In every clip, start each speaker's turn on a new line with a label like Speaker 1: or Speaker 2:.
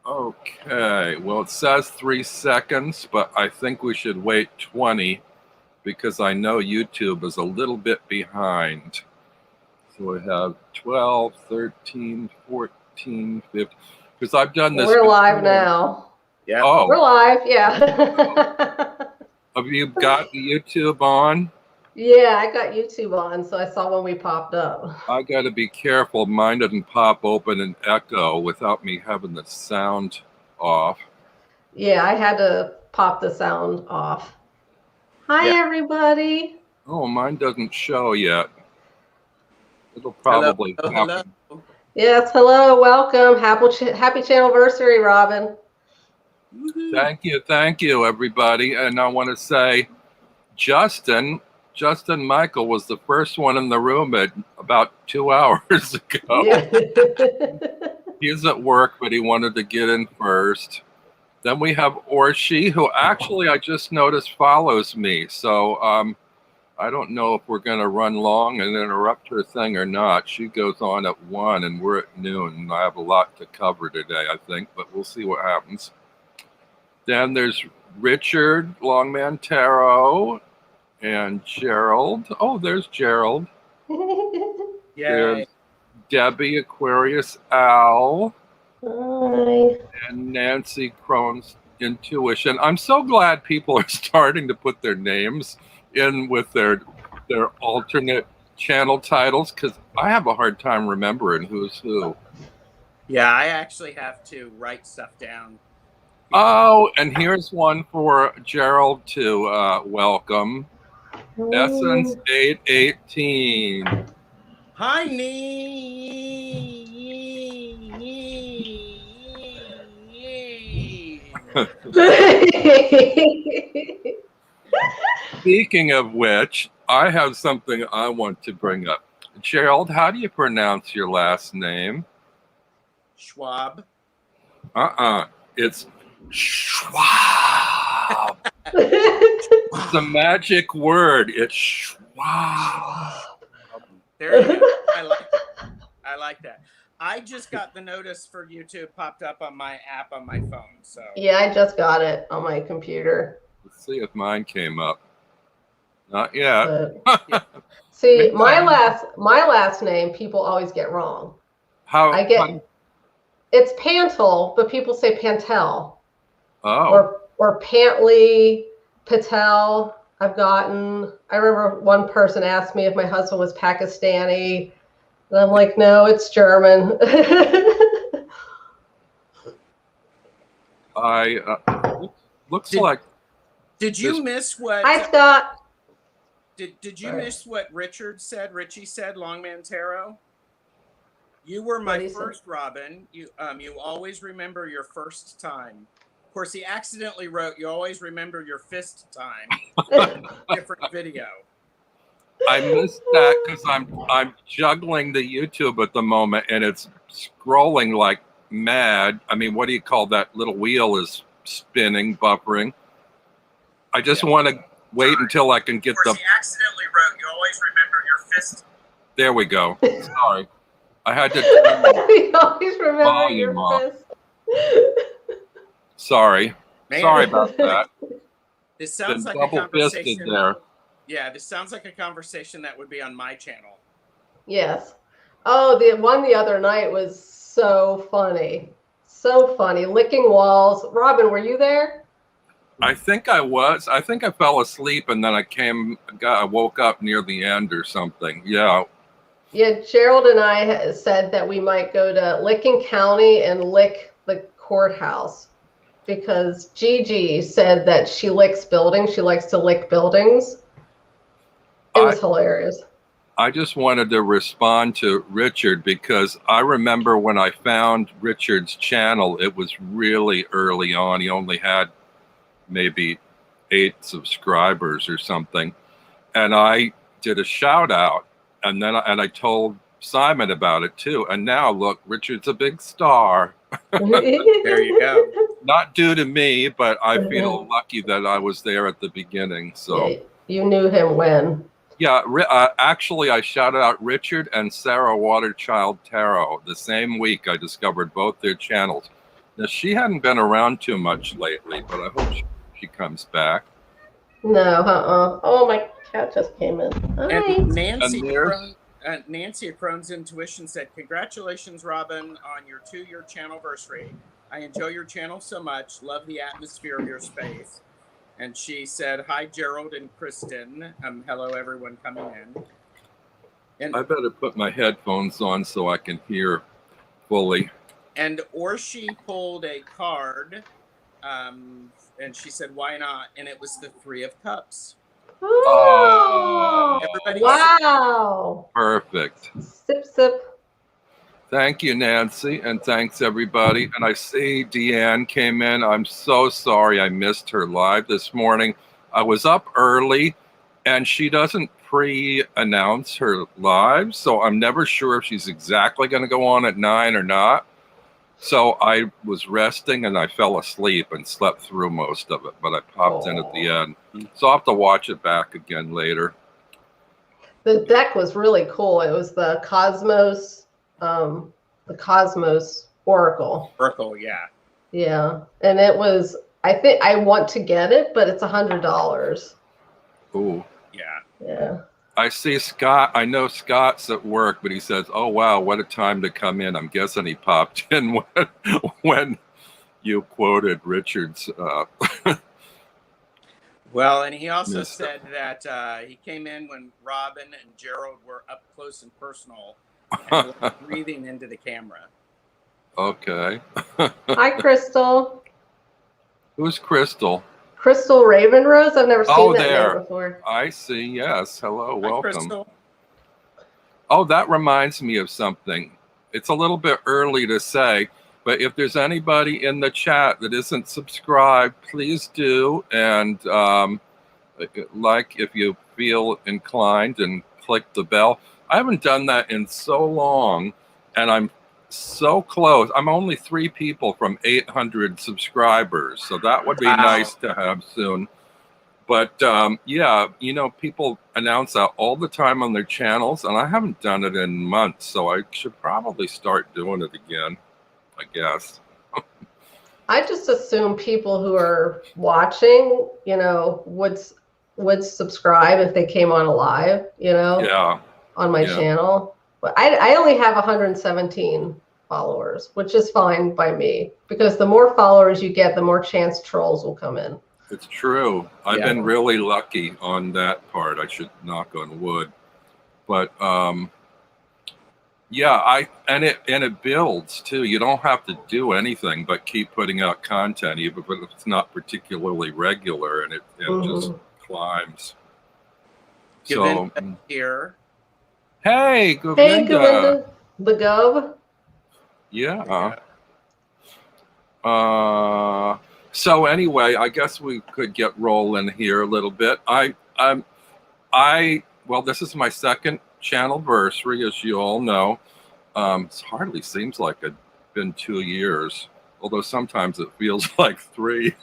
Speaker 1: Okay, well, it says 3 seconds, but I think we should wait 20 because I know YouTube is a little bit behind. So we have 12, 13, 14, 15. Because I've done this.
Speaker 2: We're live now.
Speaker 3: Yeah.
Speaker 1: Oh.
Speaker 2: We're live, yeah.
Speaker 1: Have you got YouTube on?
Speaker 2: Yeah, I got YouTube on, so I saw when we popped up.
Speaker 1: I got to be careful. Mine doesn't pop open and echo without me having the sound off.
Speaker 2: Yeah, I had to pop the sound off. Hi, everybody.
Speaker 1: Oh, mine doesn't show yet. It'll probably happen.
Speaker 3: Hello.
Speaker 2: Yes, hello, welcome. Happy Channelversary, Robin.
Speaker 1: Thank you, everybody. And I want to say, Justin Michael was the first one in the room at about 2 hours ago.
Speaker 2: Yeah.
Speaker 1: He's at work, but he wanted to get in first. Then we have Orshi, who actually I just noticed follows me. So I don't know if we're going to run long and interrupt her thing or not. She goes on at 1 and we're at noon. And I have a lot to cover today, I think, but we'll see what happens. Then there's Richard, Longman Tarot, and Gerald. Oh, there's Gerald. There's Debbie, Aquarius Owl.
Speaker 2: Hi.
Speaker 1: And Nancy Crohn's Intuition. I'm so glad people are starting to put their names in with their alternate channel titles, because I have a hard time remembering who's who.
Speaker 3: Yeah, I actually have to write stuff down.
Speaker 1: Oh, and here's one for Gerald to welcome. Essence 818.
Speaker 3: Hi,
Speaker 1: Speaking of which, I have something I want to bring up. Gerald, how do you pronounce your last name?
Speaker 3: Schwab.
Speaker 1: It's Schwab. It's a magic word. It's Schwab.
Speaker 3: There you go. I like that. I just got the notice for YouTube popped up on my app on my phone. So
Speaker 2: Yeah, I just got it on my computer.
Speaker 1: Let's see if mine came up. Not yet.
Speaker 2: See, my last name people always get wrong. It's Pantel, but people say Pantel.
Speaker 1: Oh.
Speaker 2: Or Pantley, Patel. I remember one person asked me if my husband was Pakistani, and I'm like, no, it's German.
Speaker 1: Looks like.
Speaker 3: Did you miss what?
Speaker 2: Hi, Scott.
Speaker 3: Did you miss what Richard said? Richie said, Longman Tarot. You were my first Robin. You always remember your first time. Of course, he accidentally wrote, you always remember your fist time. Different video.
Speaker 1: I missed that because I'm juggling the YouTube at the moment and it's scrolling like mad. I mean, what do you call that? Little wheel is spinning, buffering. I just want to wait until I can get the.
Speaker 3: He accidentally wrote, you always remember your fist.
Speaker 1: There we go. Sorry. I had to.
Speaker 2: You always remember your fist.
Speaker 1: Sorry.
Speaker 3: Man.
Speaker 1: Sorry about that.
Speaker 3: This sounds like a conversation. There. Yeah, this sounds like a conversation that would be on my channel.
Speaker 2: Yes. Oh, the one the other night was so funny. So funny. Licking walls. Robin, were you there?
Speaker 1: I think I was. I think I fell asleep and then I woke up near the end or something. Yeah.
Speaker 2: Yeah, Gerald and I said that we might go to Licking County and lick the courthouse because Gigi said that she licks buildings. She likes to lick buildings. It was hilarious.
Speaker 1: I just wanted to respond to Richard because I remember when I found Richard's channel, it was really early on. He only had maybe 8 subscribers or something. And I did a shout out and then I told Simon about it too. And now look, Richard's a big star.
Speaker 3: There you go.
Speaker 1: Not due to me, but I feel lucky that I was there at the beginning. So
Speaker 2: yeah, you knew him when.
Speaker 1: Yeah, actually, I shouted out Richard and Sarah Waterchild Tarot the same week. I discovered both their channels. Now, she hadn't been around too much lately, but I hope she comes back.
Speaker 2: No, Oh, my cat just came in. Hi.
Speaker 3: And Nancy,
Speaker 1: And there's-
Speaker 3: Nancy at Crohn's Intuition said, "Congratulations, Robin, on your 2-year channelversary. I enjoy your channel so much. Love the atmosphere of your space." And she said, "Hi, Gerald and Kristen. Hello, everyone coming in." And
Speaker 1: I better put my headphones on so I can hear fully.
Speaker 3: and Orshi pulled a card, and she said, "Why not?" And it was the 3 of Cups.
Speaker 2: Oh,
Speaker 3: Everybody
Speaker 2: wow.
Speaker 1: Perfect.
Speaker 2: Sip, sip.
Speaker 1: Thank you, Nancy, and thanks everybody. And I see Deanne came in. I'm so sorry I missed her live this morning. I was up early, and she doesn't pre-announce her live, so I'm never sure if she's exactly going to go on at 9 or not. So I was resting, and I fell asleep and slept through most of it, but I popped in at the end. So I'll have to watch it back again later.
Speaker 2: The deck was really cool. It was the Cosmos Oracle.
Speaker 3: Oracle, yeah.
Speaker 2: Yeah, and it was. I think I want to get it, but it's $100.
Speaker 1: Ooh.
Speaker 3: Yeah.
Speaker 2: Yeah.
Speaker 1: I see Scott. I know Scott's at work, but he says, "Oh wow, what a time to come in." I'm guessing he popped in when you quoted Richard's.
Speaker 3: Well, and he also
Speaker 1: Yes.
Speaker 3: said that he came in when Robin and Gerald were up close and personal and were breathing into the camera.
Speaker 1: Okay.
Speaker 2: Hi, Crystal.
Speaker 1: Who's Crystal?
Speaker 2: Crystal Ravenrose. I've never seen that
Speaker 1: there.
Speaker 2: name before.
Speaker 1: I see. Yes. Hello.
Speaker 3: Hi,
Speaker 1: Welcome.
Speaker 3: Crystal.
Speaker 1: Oh, that reminds me of something. It's a little bit early to say, but if there's anybody in the chat that isn't subscribed, please do. And like if you feel inclined, and click the bell. I haven't done that in so long, and I'm so close. I'm only 3 people from 800 subscribers, so that would be
Speaker 3: Wow.
Speaker 1: nice to have soon. But yeah, you know, people announce that all the time on their channels, and I haven't done it in months, so I should probably start doing it again, I guess.
Speaker 2: I just assume people who are watching, would subscribe if they came on live,
Speaker 1: Yeah.
Speaker 2: on my
Speaker 1: Yeah.
Speaker 2: channel. But I only have 117 followers, which is fine by me, because the more followers you get, the more chance trolls will come in.
Speaker 1: It's true. I've
Speaker 3: Yeah.
Speaker 1: been really lucky on that part. I should knock on wood. But yeah, and it builds too. You don't have to do anything but keep putting out content, even if it's not particularly regular, and it just climbs.
Speaker 3: Govinda
Speaker 1: So
Speaker 3: here.
Speaker 1: hey, Govinda.
Speaker 2: Hey, Govinda, the Gov.
Speaker 1: Yeah. So anyway, I guess we could get rolling here a little bit. Well, this is my second channelversary, as you all know. It hardly seems like it's been 2 years, although sometimes it feels like 3.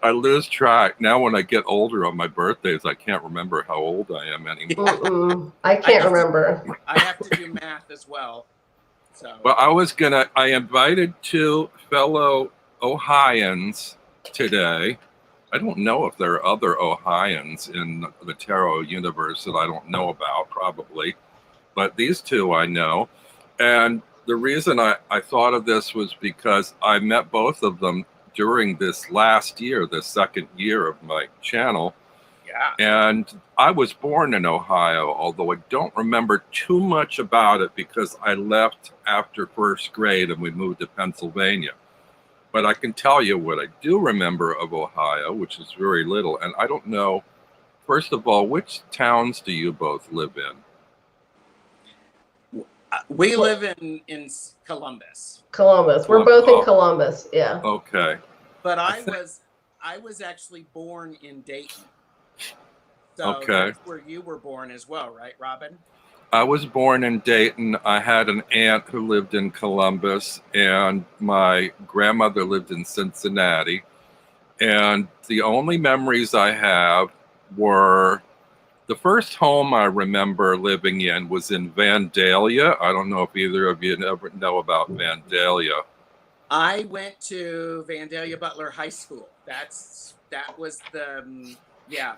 Speaker 1: I lose track now. When I get older on my birthdays, I can't remember how old I am anymore.
Speaker 2: I can't remember.
Speaker 3: I have to do math as well. So.
Speaker 1: Well, I invited 2 fellow Ohioans today. I don't know if there are other Ohioans in the tarot universe that I don't know about, probably. But these 2 I know. And the reason I thought of this was because I met both of them during this last year, the second year of my channel.
Speaker 3: Yeah.
Speaker 1: And I was born in Ohio, although I don't remember too much about it because I left after 1st grade and we moved to Pennsylvania. But I can tell you what I do remember of Ohio, which is very little. And I don't know, first of all, which towns do you both live in?
Speaker 3: We live in Columbus.
Speaker 2: Columbus. We're both in Columbus. Yeah.
Speaker 1: Okay.
Speaker 3: But I was actually born in Dayton. So
Speaker 1: Okay.
Speaker 3: that's where you were born as well, right, Robin?
Speaker 1: I was born in Dayton. I had an aunt who lived in Columbus, and my grandmother lived in Cincinnati. And the only memories I have were the first home I remember living in was in Vandalia. I don't know if either of you ever know about Vandalia.
Speaker 3: I went to Vandalia Butler High School. That was the yeah.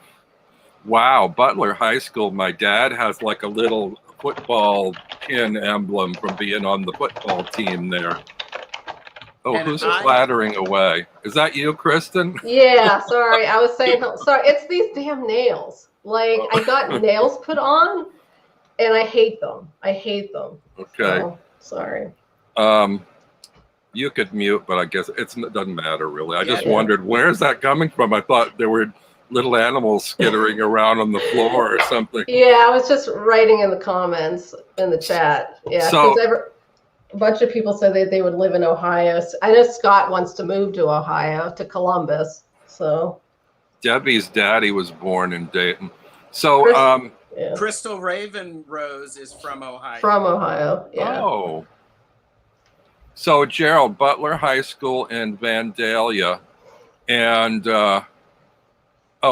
Speaker 1: Wow, Butler High School. My dad has like a little football pin emblem from being on the football team there. Oh,
Speaker 3: And
Speaker 1: who's clattering away? Is that you, Kristen?
Speaker 2: Yeah, sorry. I was saying, sorry, it's these damn nails. Like, I got nails put on, and I hate them. I hate them.
Speaker 1: Okay.
Speaker 2: So, sorry.
Speaker 1: You could mute, but I guess it doesn't matter really. I just
Speaker 2: Yeah.
Speaker 1: wondered, where's that coming from? I thought there were little animals skittering around on the floor or something.
Speaker 2: Yeah, I was just writing in the comments in the chat. Yeah, because a bunch of people said that they would live in Ohio. I know Scott wants to move to Ohio, to Columbus. So
Speaker 1: Debbie's daddy was born in Dayton. So
Speaker 3: Crystal Raven Rose is from Ohio.
Speaker 2: From Ohio, yeah.
Speaker 1: Oh. So Gerald, Butler High School in Vandalia. And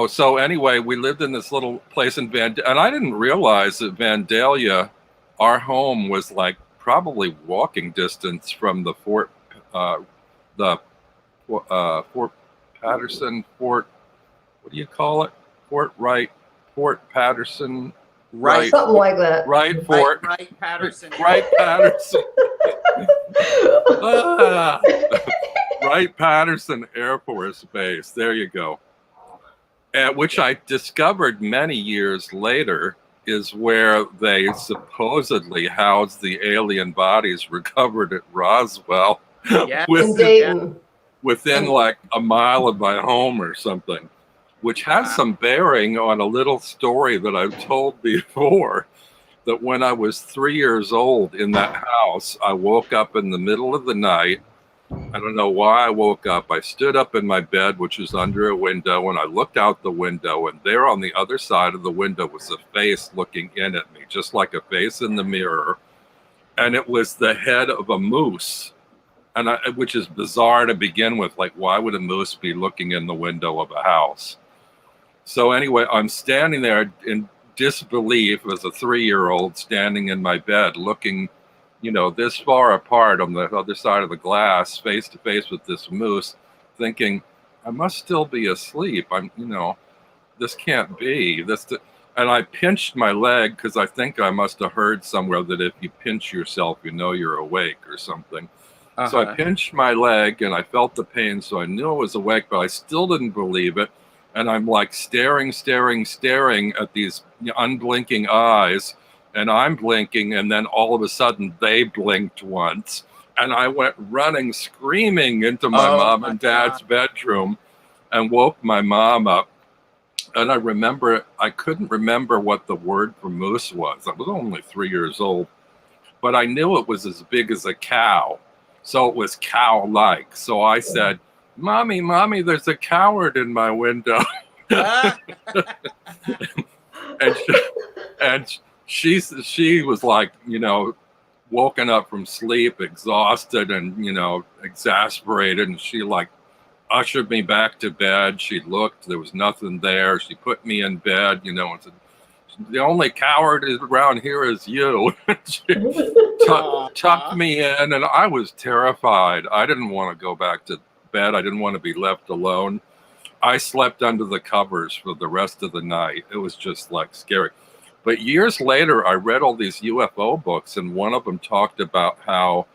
Speaker 1: so anyway, we lived in this little place in Vandalia, and I didn't realize that Vandalia, our home was like probably walking distance from the Fort Patterson, what do you call it? Fort Patterson.
Speaker 2: Right. Something like that.
Speaker 1: Right
Speaker 3: Patterson.
Speaker 1: Right Patterson. Wright Patterson Air Force Base. There you go. Which I discovered many years later is where they supposedly housed the alien bodies recovered at Roswell.
Speaker 3: Yeah.
Speaker 1: within like a mile of my home or something, which has some bearing on a little story that I've told before, that when I was 3 years old in that house, I woke up in the middle of the night. I don't know why I woke up. I stood up in my bed, which was under a window, and I looked out the window, and there on the other side of the window was a face looking in at me, just like a face in the mirror. And it was the head of a moose, which is bizarre to begin with. Like, why would a moose be looking in the window of a house? So anyway, I'm standing there in disbelief as a 3-year-old standing in my bed looking, this far apart on the other side of the glass, face to face with this moose, thinking, I must still be asleep. This can't be. And I pinched my leg because I think I must have heard somewhere that if you pinch yourself, you're awake or something. Uh-huh. So I pinched my leg and I felt the pain, so I knew I was awake, but I still didn't believe it. And I'm like staring at these unblinking eyes, and I'm blinking, and then all of a sudden they blinked once, and I went running, screaming into my mom and dad's bedroom and woke my mom up. And I couldn't remember what the word for moose was. I was only 3 years old, but I knew it was as big as a cow. So it was cow-like. So I said, Mommy, there's a coward in my window. and she was like, woken up from sleep, exhausted and, exasperated. And she like ushered me back to bed. She looked, there was nothing there. She put me in bed, and said, the only coward around here is you. She tucked me in, and I was terrified. I didn't want to go back to bed. I didn't want to be left alone. I slept under the covers for the rest of the night. It was just like scary. But years later, I read all these UFO books, and one of them talked about how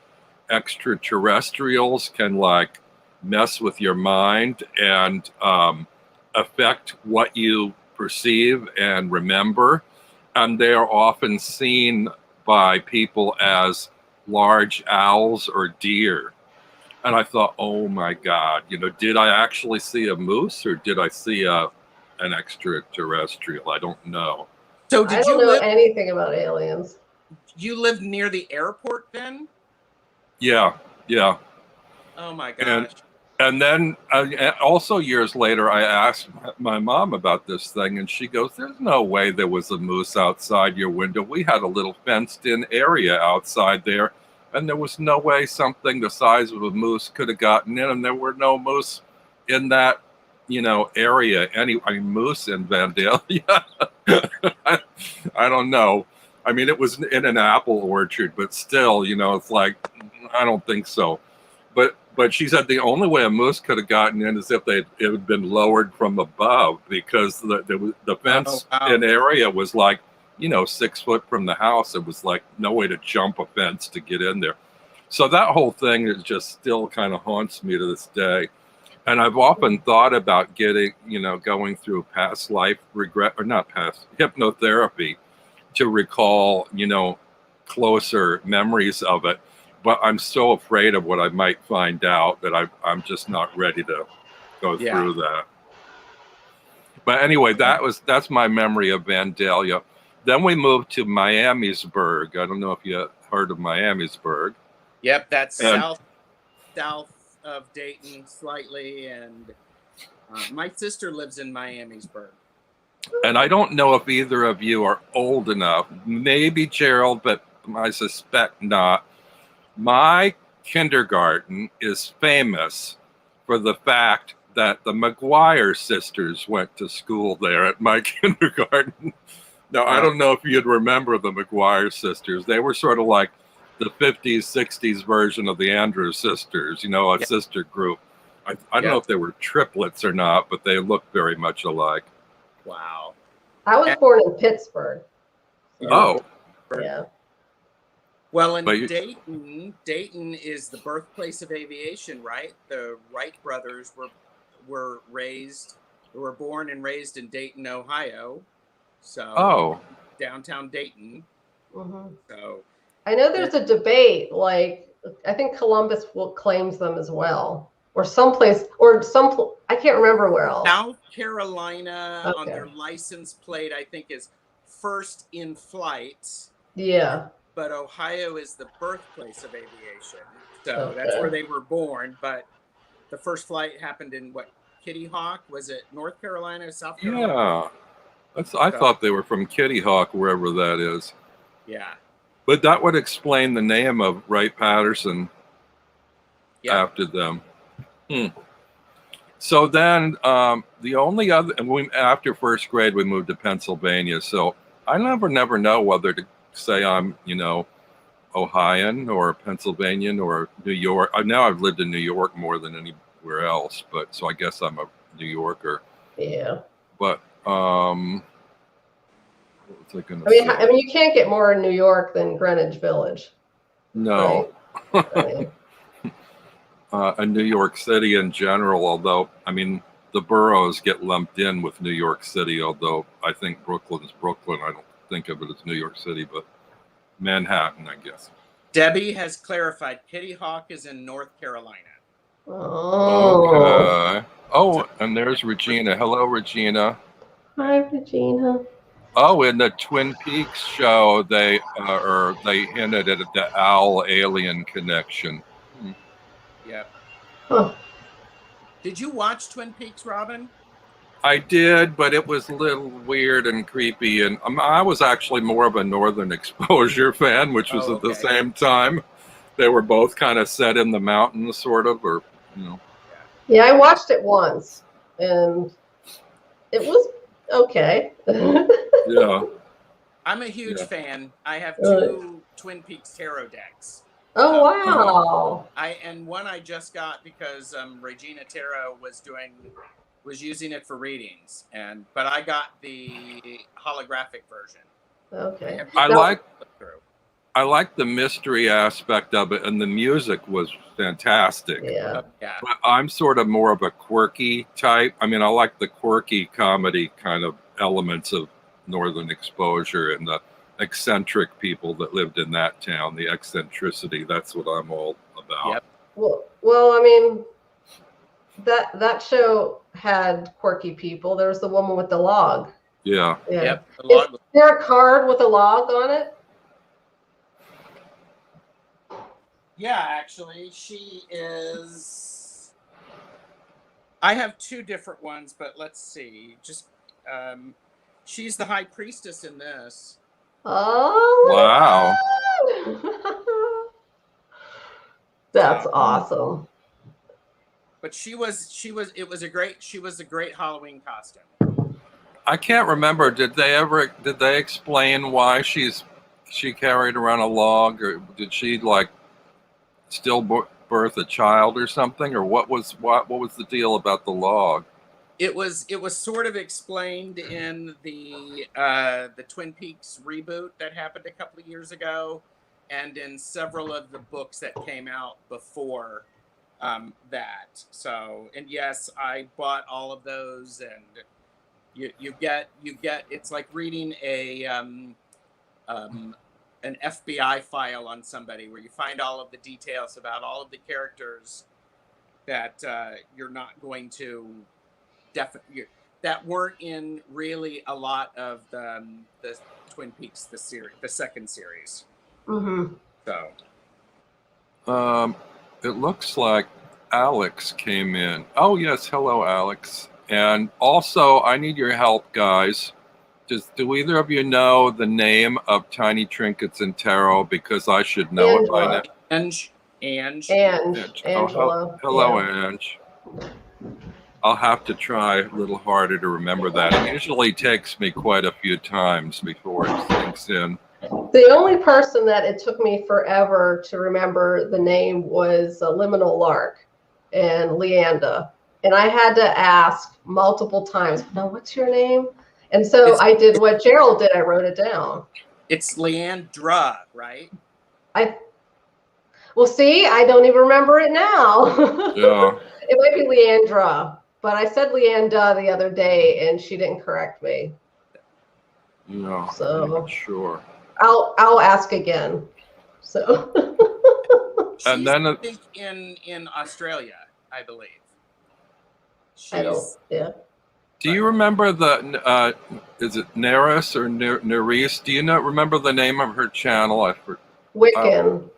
Speaker 1: extraterrestrials can like mess with your mind and affect what you perceive and remember. And they are often seen by people as large owls or deer. And I thought, oh my God, did I actually see a moose or did I see an extraterrestrial? I don't know.
Speaker 3: So
Speaker 2: I don't know anything about aliens.
Speaker 3: You lived near the airport then?
Speaker 1: Yeah.
Speaker 3: Oh my gosh.
Speaker 1: And then also years later, I asked my mom about this thing, and she goes, there's no way there was a moose outside your window. We had a little fenced-in area outside there, and there was no way something the size of a moose could have gotten in, and there were no moose in that, area. Moose in Vandalia. I don't know. I mean, it was in an apple orchard, but still, it's like, I don't think so. But But she said the only way a moose could have gotten in is if it had been lowered from above, because the fence in area was like, 6 foot from the house. It was like no way to jump a fence to get in there. So that whole thing is just still kind of haunts me to this day. And I've often thought about getting, going through past life regret, or not past, hypnotherapy to recall, closer memories of it. But I'm so afraid of what I might find out that I'm just not ready to go through that. But anyway, that's my memory of Vandalia. Then we moved to Miamisburg. I don't know if you heard of Miamisburg.
Speaker 3: Yep, that's south of Dayton slightly, and my sister lives in Miamisburg.
Speaker 1: And I don't know if either of you are old enough. Maybe Gerald, but I suspect not. My kindergarten is famous for the fact that the McGuire sisters went to school there at my kindergarten. Now, I don't know if you'd remember the McGuire sisters. They were sort of like the 50s, 60s version of the Andrews sisters, a sister group. I don't know if they were triplets or not, but they looked very much alike.
Speaker 3: Wow.
Speaker 2: I was born in Pittsburgh.
Speaker 1: Oh.
Speaker 2: Yeah.
Speaker 3: Well, in Dayton is the birthplace of aviation, right? The Wright brothers were born and raised in Dayton, Ohio. So downtown Dayton.
Speaker 2: Mm-hmm.
Speaker 3: So
Speaker 2: I know there's a debate. Like, I think Columbus claims them as well, or someplace, I can't remember where else.
Speaker 3: South Carolina on their license plate, I think, is first in flight.
Speaker 2: Yeah.
Speaker 3: But Ohio is the birthplace of aviation. So that's where they were born. But the first flight happened in Kitty Hawk? Was it North Carolina, South Carolina?
Speaker 1: Yeah. I thought they were from Kitty Hawk, wherever that is.
Speaker 3: Yeah.
Speaker 1: But that would explain the name of Wright-Patterson after them. So then the only other, after first grade, we moved to Pennsylvania. So I never know whether to say I'm, Ohioan or Pennsylvanian or New York. Now I've lived in New York more than anywhere else, but so I guess I'm a New Yorker.
Speaker 2: Yeah.
Speaker 1: But what was I gonna
Speaker 2: I
Speaker 1: say?
Speaker 2: mean, you can't get more in New York than Greenwich Village.
Speaker 1: No.
Speaker 2: Right?
Speaker 1: And New York City in general, although, I mean, the boroughs get lumped in with New York City, although I think Brooklyn's Brooklyn. I don't think of it as New York City, but Manhattan, I guess.
Speaker 3: Debbie has clarified Kitty Hawk is in North Carolina.
Speaker 2: Oh.
Speaker 1: Okay. Oh, and there's Regina. Hello, Regina.
Speaker 2: Hi, Regina.
Speaker 1: Oh, in the Twin Peaks show, they hinted at the owl alien connection.
Speaker 3: Yeah.
Speaker 2: Huh.
Speaker 3: Did you watch Twin Peaks, Robin?
Speaker 1: I did, but it was a little weird and creepy. And I was actually more of a Northern Exposure fan, which was at the same time. They were both kind of set in the mountains, sort of, or,
Speaker 2: Yeah, I watched it once, and it was okay.
Speaker 1: Yeah.
Speaker 3: I'm a huge fan. I have 2 Twin Peaks tarot decks.
Speaker 2: Oh, wow.
Speaker 3: And one I just got because Regina Tarot was using it for readings, but I got the holographic version.
Speaker 2: Okay.
Speaker 1: I like the mystery aspect of it, and the music was fantastic.
Speaker 2: Yeah.
Speaker 1: But I'm sort of more of a quirky type. I mean, I like the quirky comedy kind of elements of Northern Exposure and the eccentric people that lived in that town, the eccentricity. That's what I'm all about.
Speaker 3: Yep.
Speaker 2: Well, I mean, that show had quirky people. There was the woman with the log.
Speaker 1: Yeah.
Speaker 3: Yep.
Speaker 2: Is there a card with a log on it?
Speaker 3: Yeah, actually, she is. I have 2 different ones, but let's see. She's the high priestess in this.
Speaker 2: Oh.
Speaker 1: Wow.
Speaker 2: That's awesome.
Speaker 3: But she was a great Halloween costume.
Speaker 1: I can't remember. Did they explain why she carried around a log, or did she still birth a child or something, or what was the deal about the log?
Speaker 3: It was sort of explained in the Twin Peaks reboot that happened a couple of years ago, and in several of the books that came out before that. So, and yes, I bought all of those, and you get it's like reading an FBI file on somebody, where you find all of the details about all of the characters that you're not going to that weren't in really a lot of the Twin Peaks, the second series.
Speaker 2: Mm-hmm.
Speaker 3: So,
Speaker 1: it looks like Alex came in. Oh yes, hello Alex. And also, I need your help, guys. Do either of you know the name of Tiny Trinkets and Tarot? Because I should know it by now.
Speaker 3: Ange.
Speaker 2: Angela.
Speaker 1: Hello, Ange. I'll have to try a little harder to remember that. It usually takes me quite a few times before it sinks in.
Speaker 2: The only person that it took me forever to remember the name was Liminal Lark and Leanda. And I had to ask multiple times, no, what's your name? And so I did what Gerald did. I wrote it down. It's
Speaker 3: Leandra, right?
Speaker 2: Well, see, I don't even remember it now.
Speaker 1: Yeah.
Speaker 2: It might be Leandra. But I said Leanda the other day, and she didn't correct me.
Speaker 1: No,
Speaker 2: so
Speaker 1: I'm not sure.
Speaker 2: I'll ask again. So.
Speaker 3: And then I think in Australia, I believe.
Speaker 2: Yeah.
Speaker 1: Do you remember the? Is it Neris or Neris? Do you remember the name of her channel?
Speaker 2: Wiccan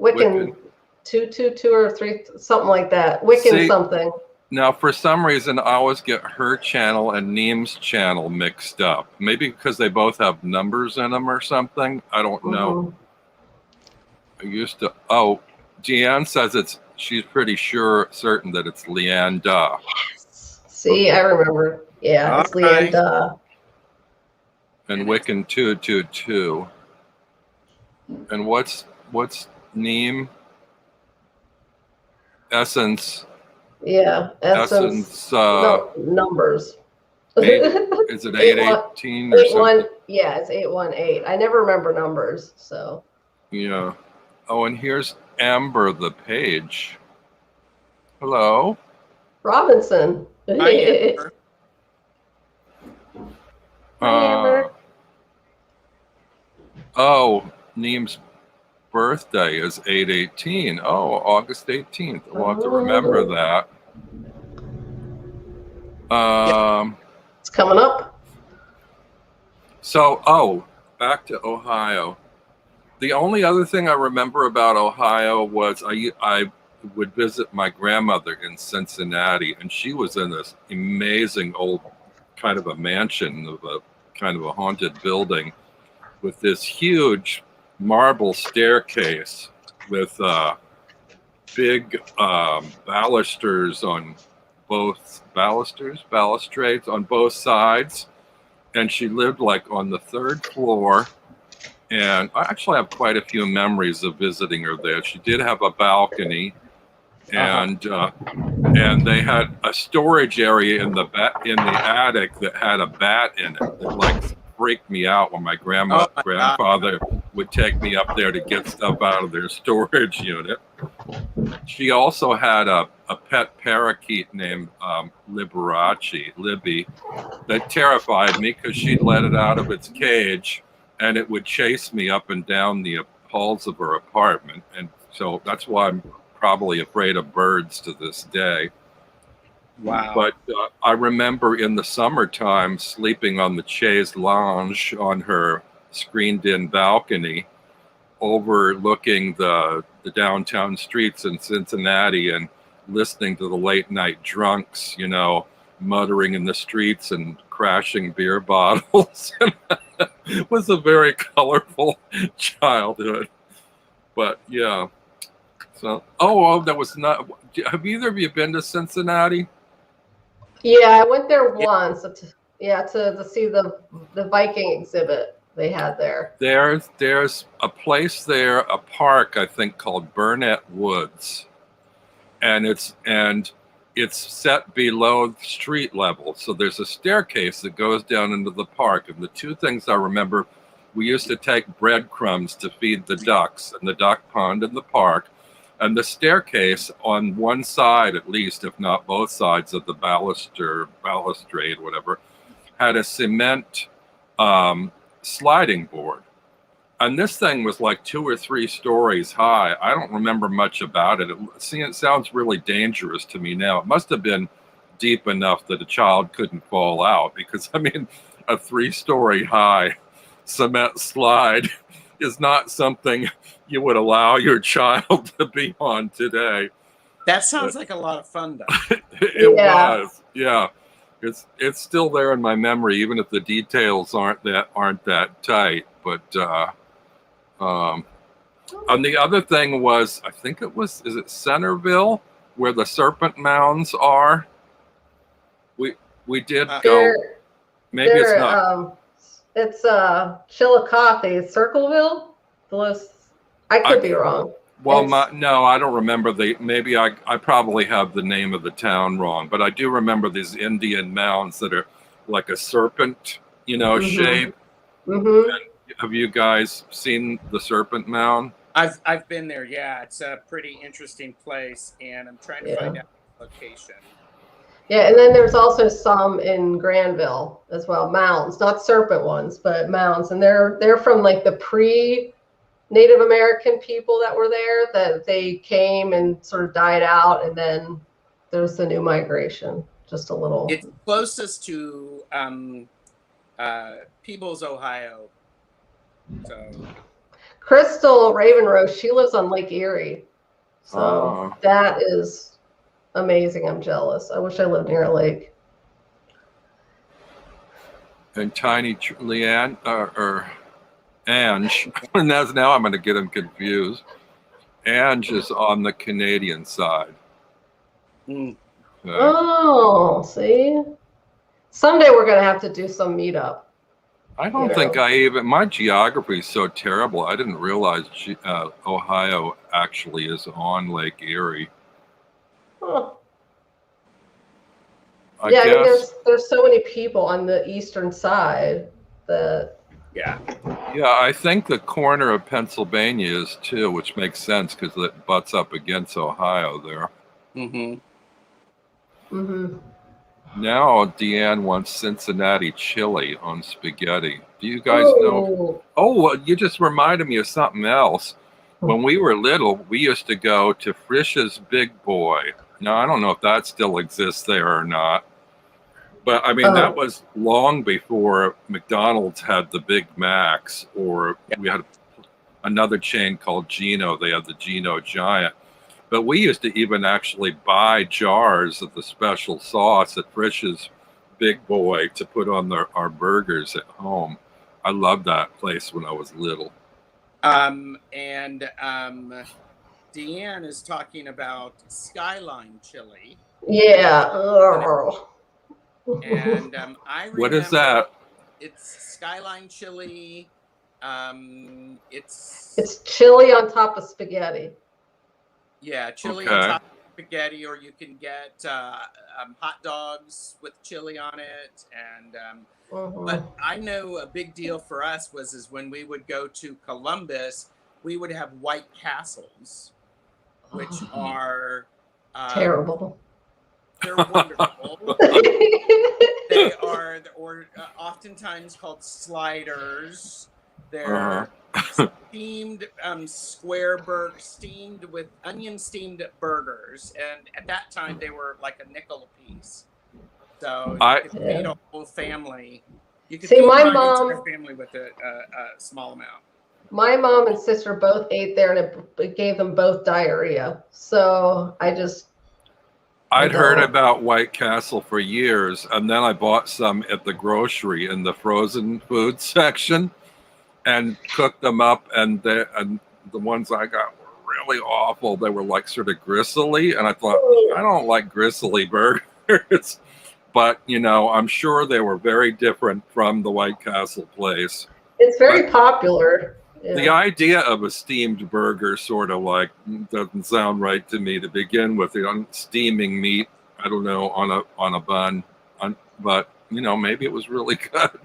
Speaker 2: 222 or 3, something like that. Wiccan something.
Speaker 1: Now, for some reason, I always get her channel and Neem's channel mixed up. Maybe because they both have numbers in them or something. I don't know. I used to. Oh, Jeanne says she's pretty certain that it's Leanda.
Speaker 2: Yes. See, I remember. Yeah, it's Leanda.
Speaker 1: And Wiccan 222. And what's Neem? Essence.
Speaker 2: Yeah, Essence. Numbers.
Speaker 1: Is it 818 or something?
Speaker 2: Yeah, it's 818. I never remember numbers, so.
Speaker 1: Yeah. Oh, and here's Amber the page. Hello.
Speaker 2: Robinson.
Speaker 3: Hi, Amber.
Speaker 2: Amber.
Speaker 1: Oh, Neem's birthday is 8/18. Oh, August 18th. We'll have to remember that.
Speaker 2: It's coming up.
Speaker 1: So, back to Ohio. The only other thing I remember about Ohio was I would visit my grandmother in Cincinnati, and she was in this amazing old kind of a mansion of a kind of a haunted building with this huge marble staircase with big balustrades on both sides, and she lived like on the 3rd floor. And I actually have quite a few memories of visiting her there. She did have a balcony, and they had a storage area in the attic that had a bat in it that like freaked me out when my grandfather would take me up there to get stuff out of their storage unit. She also had a pet parakeet named Libby, that terrified me because she'd let it out of its cage and it would chase me up and down the halls of her apartment. And so that's why I'm probably afraid of birds to this day.
Speaker 3: Wow.
Speaker 1: But I remember in the summertime sleeping on the chaise lounge on her screened-in balcony overlooking the downtown streets in Cincinnati and listening to the late-night drunks, muttering in the streets and crashing beer bottles. It was a very colorful childhood. But, yeah. So, that was not... Have either of you been to Cincinnati?
Speaker 2: Yeah, I went there once. To see the Viking exhibit they had there.
Speaker 1: There's a place there, a park I think called Burnett Woods, and it's set below street level. So there's a staircase that goes down into the park. And the two things I remember, we used to take breadcrumbs to feed the ducks in the duck pond in the park. And the staircase on one side, at least, if not both sides of the balustrade, whatever, had a cement sliding board. And this thing was like 2 or 3 stories high. I don't remember much about it. It sounds really dangerous to me now. It must have been deep enough that a child couldn't fall out, because, I mean, a 3-story high cement slide is not something you would allow your child to be on today.
Speaker 3: That sounds like a lot of fun, though.
Speaker 1: It was, yeah. It's still there in my memory, even if the details aren't that tight. But and the other thing was, I think is it Centerville, where the serpent mounds are? We did go. Maybe it's not.
Speaker 2: It's Chillicothe, Circleville. I could be wrong.
Speaker 1: Well, no, I don't remember maybe I probably have the name of the town wrong, but I do remember these Indian mounds that are like a serpent, shape.
Speaker 2: Mm-hmm.
Speaker 1: Have you guys seen the serpent mound?
Speaker 3: I've been there. Yeah, it's a pretty interesting place, and I'm trying to find out the location.
Speaker 2: Yeah, and then there's also some in Granville as well, mounds, not serpent ones, but mounds, and they're from like the pre-Native American people that were there, that they came and sort of died out, and then there's the new migration. Just a little.
Speaker 3: It's closest to Peebles, Ohio. So
Speaker 2: Crystal Ravenrose, she lives on Lake Erie, so that is amazing. I'm jealous. I wish I lived near a lake.
Speaker 1: And Tiny Leanne or Ange, and now I'm going to get them confused. Ange is on the Canadian side.
Speaker 3: Mm.
Speaker 1: Okay.
Speaker 2: Oh, see, someday we're going to have to do some meetup.
Speaker 1: I don't think my geography is so terrible. I didn't realize Ohio actually is on Lake Erie.
Speaker 2: Huh.
Speaker 1: I
Speaker 2: mean,
Speaker 1: guess.
Speaker 2: there's so many people on the eastern side that.
Speaker 3: Yeah,
Speaker 1: I think the corner of Pennsylvania is too, which makes sense because it butts up against Ohio there.
Speaker 3: Mm-hmm.
Speaker 2: Mm-hmm.
Speaker 1: Now Deanne wants Cincinnati chili on spaghetti. Do you guys know? Oh, you just reminded me of something else. When we were little, we used to go to Frisch's Big Boy. Now, I don't know if that still exists there or not. But, I mean, that was long before McDonald's had the Big Macs, or we had another chain called Gino. They had the Gino Giant. But we used to even actually buy jars of the special sauce at Frisch's Big Boy to put on our burgers at home. I loved that place when I was little.
Speaker 3: And Deanne is talking about Skyline chili.
Speaker 2: Yeah.
Speaker 3: And I remember.
Speaker 1: What is that?
Speaker 3: It's Skyline chili.
Speaker 2: It's chili on top of spaghetti.
Speaker 3: Yeah, chili on top of spaghetti, or you can get hot dogs with chili on it. And but I know a big deal for us is when we would go to Columbus, we would have White Castles, which are
Speaker 2: terrible.
Speaker 3: They're wonderful. They are, or oftentimes called sliders. They're steamed steamed with onion steamed burgers, and at that time they were like a nickel a piece. So you could feed a whole family. You could feed my entire family with a small amount.
Speaker 2: My mom and sister both ate there, and it gave them both diarrhea. So I'd
Speaker 1: heard about White Castle for years, and then I bought some at the grocery in the frozen food section and cooked them up, and the ones I got were really awful. They were like sort of gristly, and I thought, I don't like gristly burgers. But, I'm sure they were very different from the White Castle place.
Speaker 2: It's very popular.
Speaker 1: The idea of a steamed burger sort of like doesn't sound right to me to begin with. Steaming meat, I don't know, on a bun, but maybe it was really good.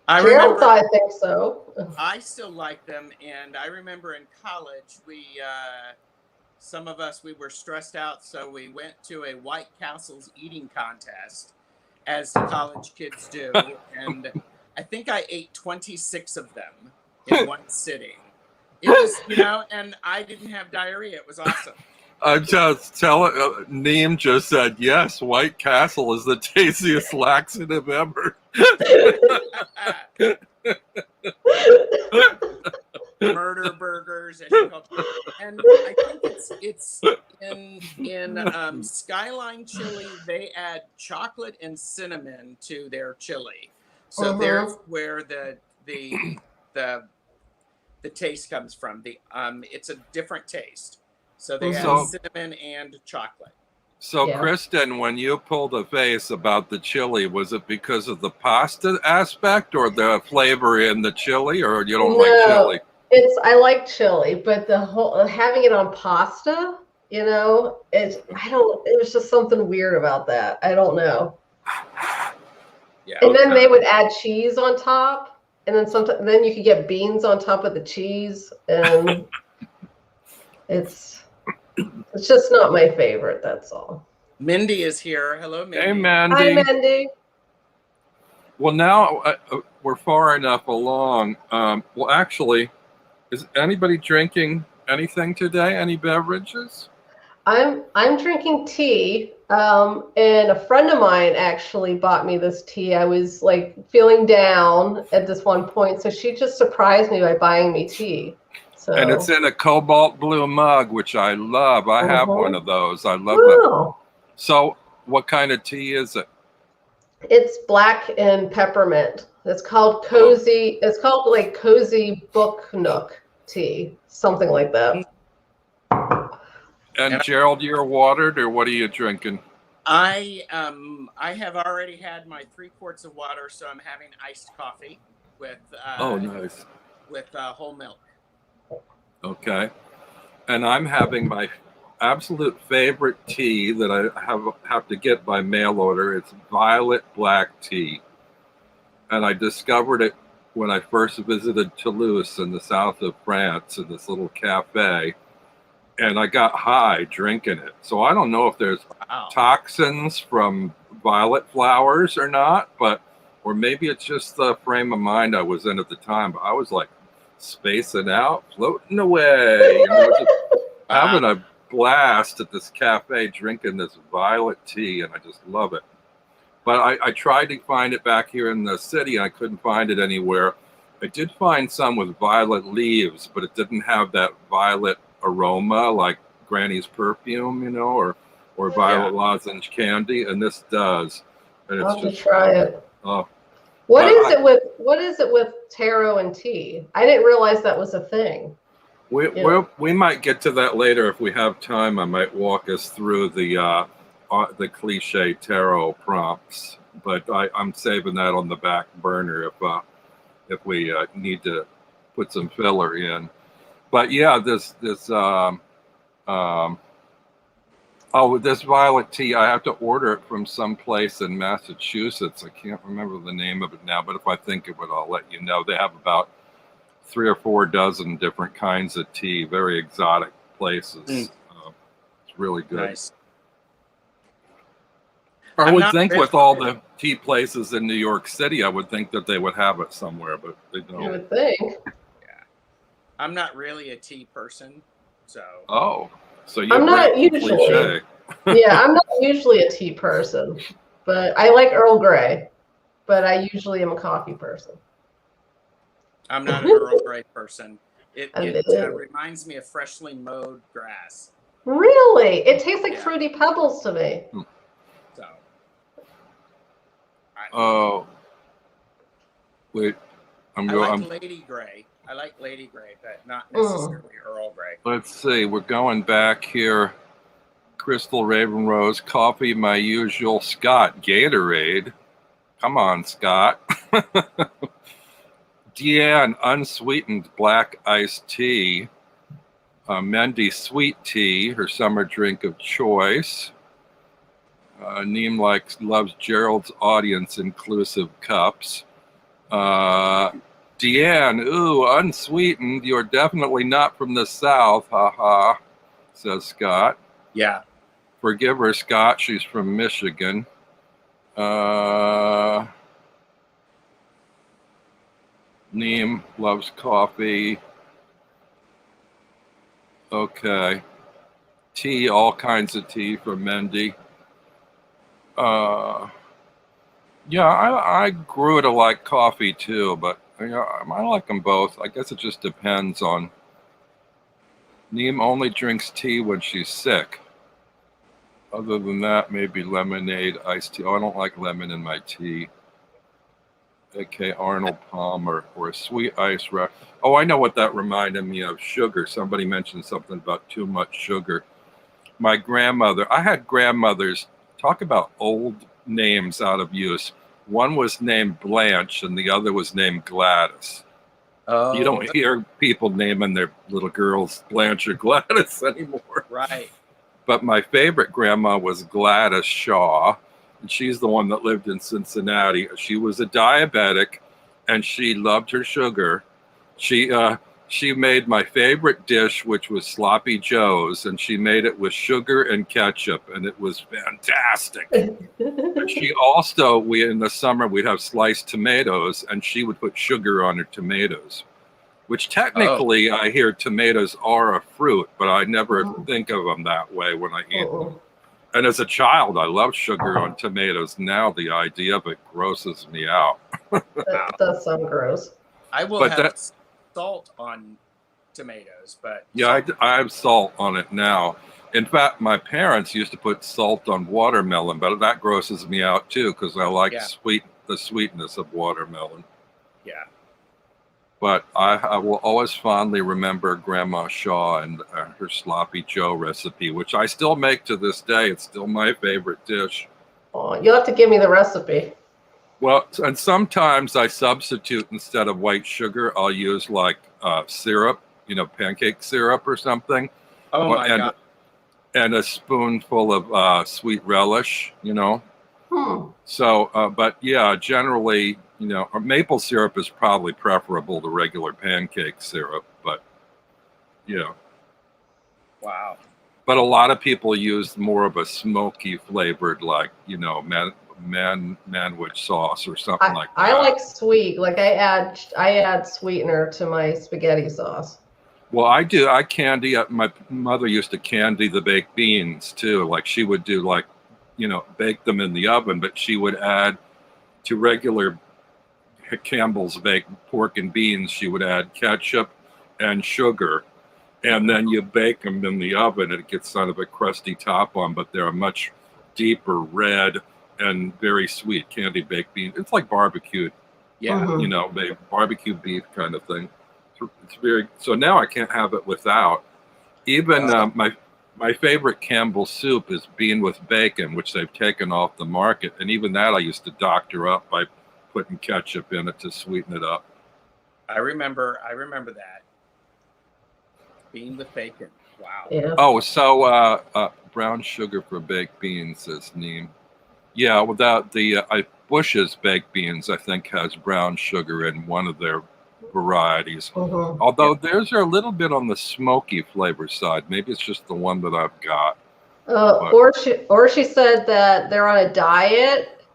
Speaker 2: Gerald thought, I think so.
Speaker 3: I still like them, and I remember in college some of us, we were stressed out, so we went to a White Castle's eating contest, as college kids do, and I think I ate 26 of them in one sitting. It was, and I didn't have diarrhea. It was awesome.
Speaker 1: I'm just telling. Neem just said yes. White Castle is the tastiest laxative ever.
Speaker 3: Murder burgers, as you call it. And I think it's in Skyline Chili. They add chocolate and cinnamon to their chili, so there's where the taste comes from. It's a different taste. So they add cinnamon and chocolate.
Speaker 1: So, Kristen, when you pulled a face about the chili, was it because of the pasta aspect or the flavor in the chili, or you don't like chili?
Speaker 2: I like chili, but the whole having it on pasta, it was just something weird about that. I don't know.
Speaker 3: Yeah.
Speaker 2: And then they would add cheese on top, and then you could get beans on top of the cheese, and it's just not my favorite. That's all.
Speaker 3: Mindy is here. Hello, Mindy.
Speaker 1: Hey, Mandy.
Speaker 2: Hi, Mindy.
Speaker 1: Well, now we're far enough along. Well, actually, is anybody drinking anything today? Any beverages?
Speaker 2: I'm drinking tea, and a friend of mine actually bought me this tea. I was feeling down at this one point, so she just surprised me by buying me tea. So.
Speaker 1: And it's in a cobalt blue mug, which I love. I have one of those. I love that. So, what kind of tea is it?
Speaker 2: It's black and peppermint. It's called cozy. It's called cozy book nook tea, something like that.
Speaker 1: And Gerald, you're watered, or what are you drinking?
Speaker 3: I have already had my 3 quarts of water, so I'm having iced coffee with
Speaker 1: nice,
Speaker 3: with whole milk.
Speaker 1: Okay, and I'm having my absolute favorite tea that I have to get by mail order. It's violet black tea, and I discovered it when I first visited Toulouse in the south of France in this little cafe, and I got high drinking it. So I don't know if there's toxins from violet flowers or not, or maybe it's just the frame of mind I was in at the time. But I was like spacing out, floating away, just having a blast at this cafe drinking this violet tea, and I just love it. But I tried to find it back here in the city, and I couldn't find it anywhere. I did find some with violet leaves, but it didn't have that violet aroma like Granny's perfume, or violet lozenge candy, and this does. And it's
Speaker 2: I'll try it.
Speaker 1: Oh.
Speaker 2: What is it with taro and tea? I didn't realize that was a thing.
Speaker 1: We might get to that later if we have time. I might walk us through the cliche tarot prompts, but I'm saving that on the back burner if we need to put some filler in. But yeah, this violet tea, I have to order it from some place in Massachusetts. I can't remember the name of it now, but if I think of it, I'll let you know. They have about 3 or 4 dozen different kinds of tea, very exotic places. It's really good.
Speaker 3: Nice.
Speaker 1: I would think with all the tea places in New York City, I would think that they would have it somewhere, but they don't.
Speaker 2: You would think.
Speaker 3: Yeah. I'm not really a tea person, so.
Speaker 1: Oh. So you're
Speaker 2: I'm not usually. Yeah, I'm not usually a tea person, but I like Earl Grey. But I usually am a coffee person.
Speaker 3: I'm not an Earl Grey person. It reminds me of freshly mowed grass.
Speaker 2: Really? It tastes like Fruity Pebbles to me.
Speaker 3: So.
Speaker 1: Oh. Wait.
Speaker 3: I like Lady Grey. I like Lady Grey, but not necessarily Earl Grey.
Speaker 1: Let's see. We're going back here. Crystal Raven Rose, coffee, my usual. Scott, Gatorade. Come on, Scott. Deanne, unsweetened black iced tea. Mendy, sweet tea, her summer drink of choice. Neem loves Gerald's audience inclusive cups. Deanne, ooh, unsweetened. You're definitely not from the South, haha, says Scott.
Speaker 3: Yeah.
Speaker 1: Forgive her, Scott. She's from Michigan. Neem loves coffee. Okay. Tea, all kinds of tea from Mendy. Yeah, I grew to like coffee too, but I like them both. I guess it just depends on. Neem only drinks tea when she's sick. Other than that, maybe lemonade, iced tea. Oh, I don't like lemon in my tea. A.K. Arnold Palmer or a sweet ice. Oh, I know what that reminded me of. Sugar. Somebody mentioned something about too much sugar. My grandmother, I had grandmothers, talk about old names out of use. One was named Blanche and the other was named Gladys.
Speaker 3: Oh,
Speaker 1: You don't hear people naming their little girls Blanche or Gladys anymore.
Speaker 3: right.
Speaker 1: But my favorite grandma was Gladys Shaw, and she's the one that lived in Cincinnati. She was a diabetic, and she loved her sugar. She made my favorite dish, which was sloppy joes, and she made it with sugar and ketchup, and it was fantastic. And she also, in the summer, we'd have sliced tomatoes, and she would put sugar on her tomatoes, which technically I hear tomatoes are a fruit, but I never think of them that way when I eat them. And as a child, I loved sugar on tomatoes. Now the idea of it grosses me out.
Speaker 2: That does sound gross.
Speaker 3: I will have salt on tomatoes, but
Speaker 1: yeah, I have salt on it now. In fact, my parents used to put salt on watermelon, but that grosses me out too because I like the sweetness of watermelon.
Speaker 3: Yeah.
Speaker 1: But I will always fondly remember Grandma Shaw and her sloppy joe recipe, which I still make to this day. It's still my favorite dish.
Speaker 2: Oh, you'll have to give me the recipe.
Speaker 1: Well, and sometimes I substitute instead of white sugar, I'll use like syrup, pancake syrup or something.
Speaker 3: Oh my God.
Speaker 1: And a spoonful of sweet relish, So, but yeah, generally, maple syrup is probably preferable to regular pancake syrup, but
Speaker 3: Wow.
Speaker 1: But a lot of people use more of a smoky flavored, like, manwich sauce or something like that.
Speaker 2: I like sweet. Like I add sweetener to my spaghetti sauce.
Speaker 1: Well, I do. I candy. My mother used to candy the baked beans too. Like she would do bake them in the oven, but she would add to regular Campbell's baked pork and beans, she would add ketchup and sugar. And then you bake them in the oven and it gets sort of a crusty top on, but they're a much deeper red and very sweet candy baked beans. It's like barbecued, barbecue beef kind of thing. It's very, so now I can't have it without. Even my favorite Campbell soup is bean with bacon, which they've taken off the market. And even that I used to doctor up by putting ketchup in it to sweeten it up.
Speaker 3: I remember that. Bean with bacon. Wow.
Speaker 2: Yeah.
Speaker 1: Oh, so brown sugar for baked beans, says Neem. Yeah, without the Bush's baked beans, I think has brown sugar in one of their varieties. Although theirs are a little bit on the smoky flavor side. Maybe it's just the one that I've got.
Speaker 2: Or she said that they're on a diet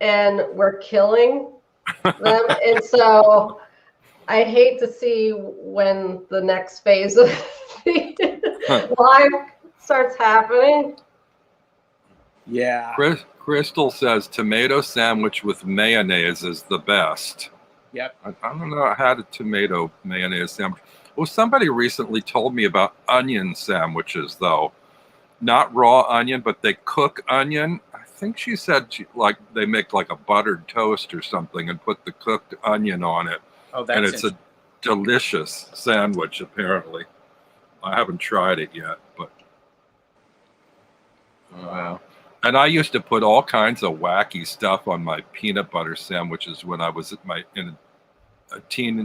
Speaker 2: and we're killing them, and so I hate to see when the next phase of the life starts happening.
Speaker 3: Yeah.
Speaker 1: Crystal says tomato sandwich with mayonnaise is the best.
Speaker 3: Yep.
Speaker 1: I don't know. I had a tomato mayonnaise sandwich. Well, somebody recently told me about onion sandwiches, though. Not raw onion, but they cook onion. I think she said they make like a buttered toast or something and put the cooked onion on it.
Speaker 3: Oh, that's
Speaker 1: and it's a delicious sandwich, apparently. I haven't tried it yet, but and I used to put all kinds of wacky stuff on my peanut butter sandwiches when I was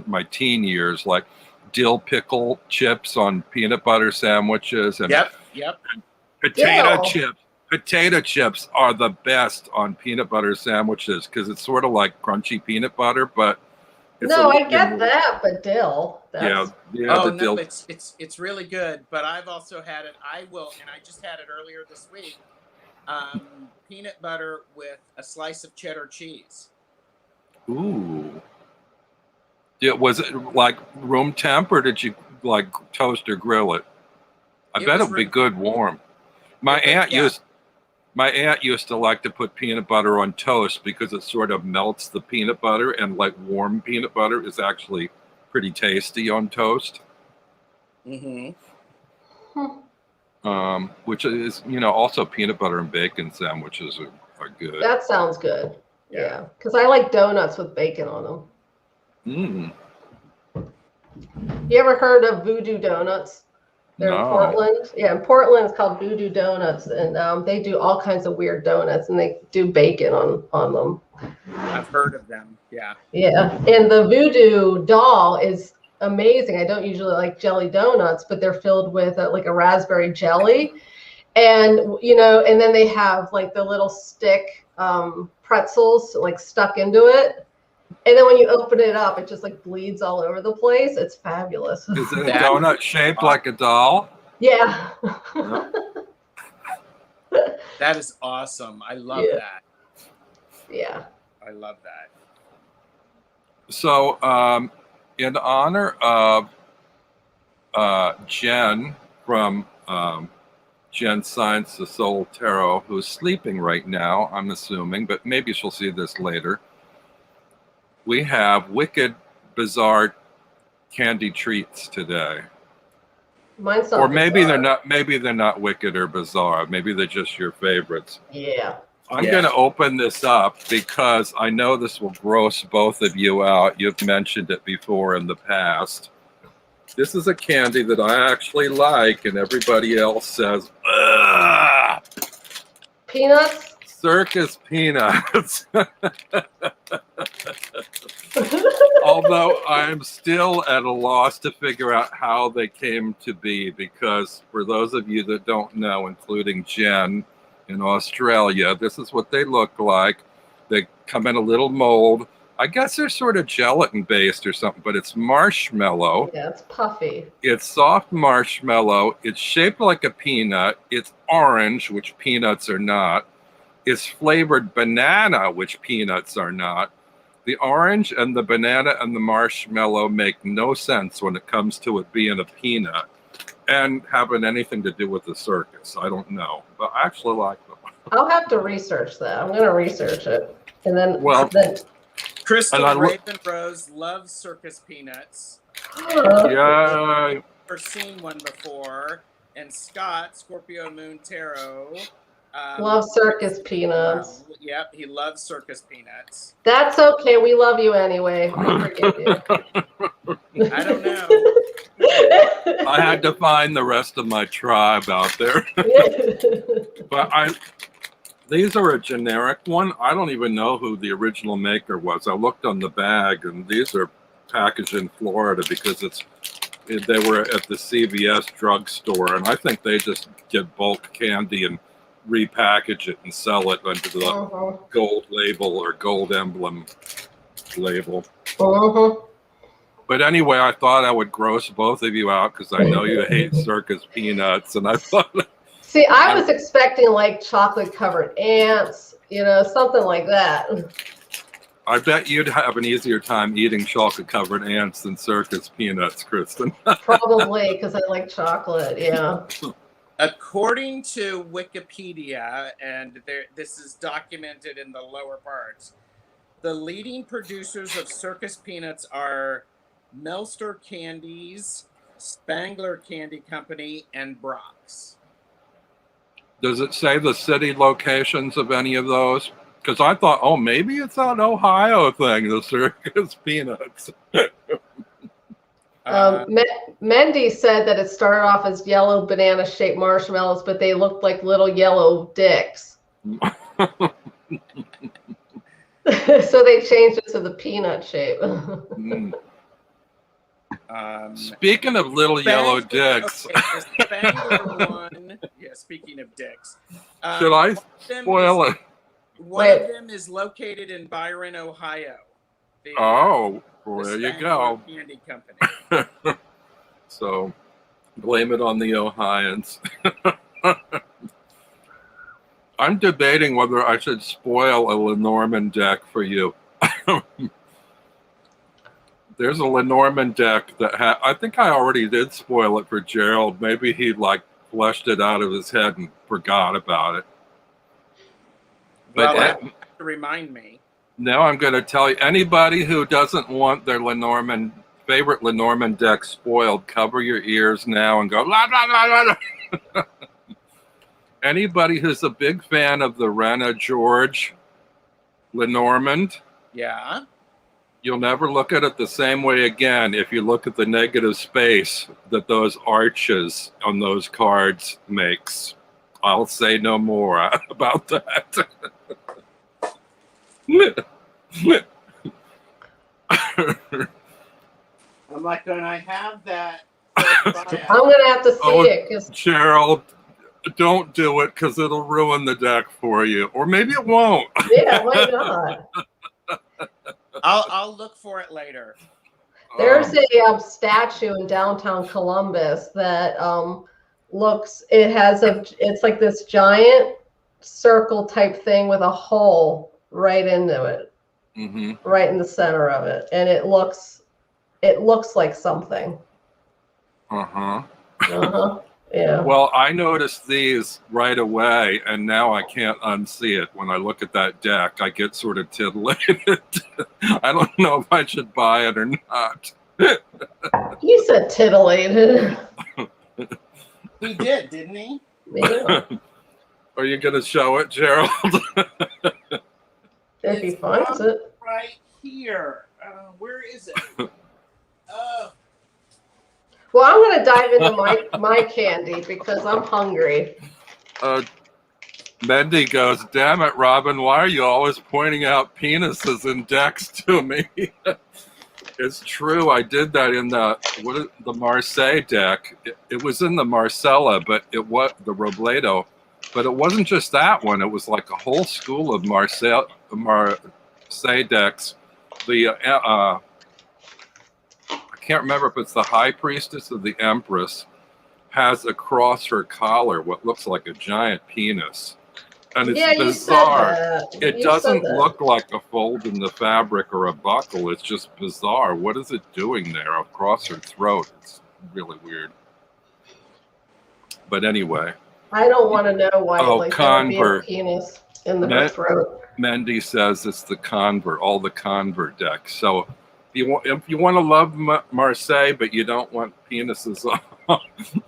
Speaker 1: my teen years, like dill pickle chips on peanut butter sandwiches, and
Speaker 3: Yep.
Speaker 1: potato
Speaker 2: Dill.
Speaker 1: chips. Potato chips are the best on peanut butter sandwiches because it's sort of like crunchy peanut butter, but
Speaker 2: No, I get that, but dill.
Speaker 1: Yeah,
Speaker 3: Oh
Speaker 1: the
Speaker 3: no,
Speaker 1: dill.
Speaker 3: it's really good. But I've also had it. I just had it earlier this week. Peanut butter with a slice of cheddar cheese.
Speaker 1: Ooh. Yeah, was it like room temp, or did you like toast or grill it? I bet it would be good warm. My aunt used to like to put peanut butter on toast because it sort of melts the peanut butter, and like warm peanut butter is actually pretty tasty on toast.
Speaker 3: Mm-hmm.
Speaker 1: Which is, also peanut butter and bacon sandwiches are good.
Speaker 2: That sounds good. Yeah, because I like donuts with bacon on them. You ever heard of Voodoo Donuts? They're in Portland. Yeah, in Portland it's called Voodoo Donuts, and they do all kinds of weird donuts, and they do bacon on them.
Speaker 3: I've heard of them. Yeah.
Speaker 2: Yeah, and the Voodoo doll is amazing. I don't usually like jelly donuts, but they're filled with like a raspberry jelly, and and then they have like the little stick pretzels like stuck into it. And then when you open it up, it just like bleeds all over the place. It's fabulous.
Speaker 1: Is it a donut shaped like a doll?
Speaker 2: Yeah.
Speaker 3: That is awesome. I love that.
Speaker 2: Yeah.
Speaker 3: I love that.
Speaker 1: So, in honor of Jen from Jen Science the Soul Tarot, who's sleeping right now, I'm assuming, but maybe she'll see this later. We have wicked, bizarre candy treats today.
Speaker 2: Mine's not
Speaker 1: or maybe
Speaker 2: bizarre.
Speaker 1: they're not wicked or bizarre. Maybe they're just your favorites.
Speaker 2: Yeah.
Speaker 1: I'm going to open this up because I know this will gross both of you out. You've mentioned it before in the past. This is a candy that I actually like, and everybody else says, ugh!
Speaker 2: Peanuts?
Speaker 1: Circus peanuts. Although I'm still at a loss to figure out how they came to be, because for those of you that don't know, including Jen in Australia, this is what they look like. They come in a little mold. I guess they're sort of gelatin based or something, but it's marshmallow.
Speaker 2: Yeah, it's puffy.
Speaker 1: It's soft marshmallow. It's shaped like a peanut. It's orange, which peanuts are not. It's flavored banana, which peanuts are not. The orange and the banana and the marshmallow make no sense when it comes to it being a peanut and having anything to do with the circus. I don't know, but I actually like them.
Speaker 2: I'll have to research that. I'm going to research it. And then,
Speaker 3: Crystal Raven Rose loves circus peanuts.
Speaker 1: Yeah.
Speaker 3: Never seen one before. And Scott, Scorpio Moon Tarot,
Speaker 2: love circus peanuts.
Speaker 3: Yep, he loves circus peanuts.
Speaker 2: That's okay. We love you anyway. We forgive you.
Speaker 3: I don't know.
Speaker 1: I had to find the rest of my tribe out there. But these are a generic one. I don't even know who the original maker was. I looked on the bag, and these are packaged in Florida because they were at the CVS drugstore, and I think they just get bulk candy and repackage it and sell it under the gold label or gold emblem label. But anyway, I thought I would gross both of you out because I know you hate circus peanuts, and I thought.
Speaker 2: See, I was expecting like chocolate covered ants, something like that.
Speaker 1: I bet you'd have an easier time eating chocolate covered ants than circus peanuts, Kristen.
Speaker 2: Probably because I like chocolate. Yeah.
Speaker 3: According to Wikipedia, and this is documented in the lower parts, the leading producers of circus peanuts are Melster Candies, Spangler Candy Company, and Brock's.
Speaker 1: Does it say the city locations of any of those? Because I thought, maybe it's an Ohio thing, the circus peanuts.
Speaker 2: Mendy said that it started off as yellow banana-shaped marshmallows, but they looked like little yellow dicks. So they changed it to the peanut shape.
Speaker 1: Mm. Speaking of little yellow dicks,
Speaker 3: okay, the Spangler one. Yeah, speaking of dicks,
Speaker 1: should I spoil it?
Speaker 3: One of them is located in Byron, Ohio.
Speaker 1: Oh, well, there you
Speaker 3: Spangler
Speaker 1: go.
Speaker 3: Candy Company.
Speaker 1: So blame it on the Ohioans. I'm debating whether I should spoil a Lenormand deck for you. There's a Lenormand deck that I think I already did spoil it for Gerald. Maybe he like flushed it out of his head and forgot about it. But
Speaker 3: Well, to remind me.
Speaker 1: Now I'm going to tell you, anybody who doesn't want their favorite Lenormand deck spoiled, cover your ears now and go la la la la. La. Anybody who's a big fan of the Rena George Lenormand,
Speaker 3: yeah,
Speaker 1: you'll never look at it the same way again if you look at the negative space that those arches on those cards makes. I'll say no more about that.
Speaker 3: I'm like, when I have that.
Speaker 2: I'm gonna have to see it.
Speaker 1: Gerald, don't do it because it'll ruin the deck for you, or maybe it won't.
Speaker 2: Yeah, why not?
Speaker 3: I'll look for it later.
Speaker 2: There's a statue in downtown Columbus that it's like this giant circle type thing with a hole right into it, right in the center of it, and it looks like something. Yeah.
Speaker 1: Well, I noticed these right away, and now I can't unsee it. When I look at that deck, I get sort of titillated. I don't know if I should buy it or not.
Speaker 2: You said titillated.
Speaker 3: He did, didn't he?
Speaker 2: Yeah.
Speaker 1: Are you going to show it, Gerald?
Speaker 2: If he finds it.
Speaker 3: Right here. Where is it?
Speaker 2: Well, I'm going to dive into my candy because I'm hungry.
Speaker 1: Mendy goes, damn it, Robin, why are you always pointing out penises in decks to me? It's true. I did that in the Marseille deck. It was in the Marcella, but it was the Robledo. But it wasn't just that one. It was like a whole school of Marseille decks. I can't remember if it's the High Priestess or the Empress, has across her collar what looks like a giant penis. And it's bizarre. It doesn't look like a fold in the fabric or a buckle. It's just bizarre. What is it doing there across her throat? It's really weird. But anyway.
Speaker 2: I don't want to know why there would be a penis in the throat.
Speaker 1: Mendy says it's the Convert, all the Convert decks. So if you want to love Marseille, but you don't want penises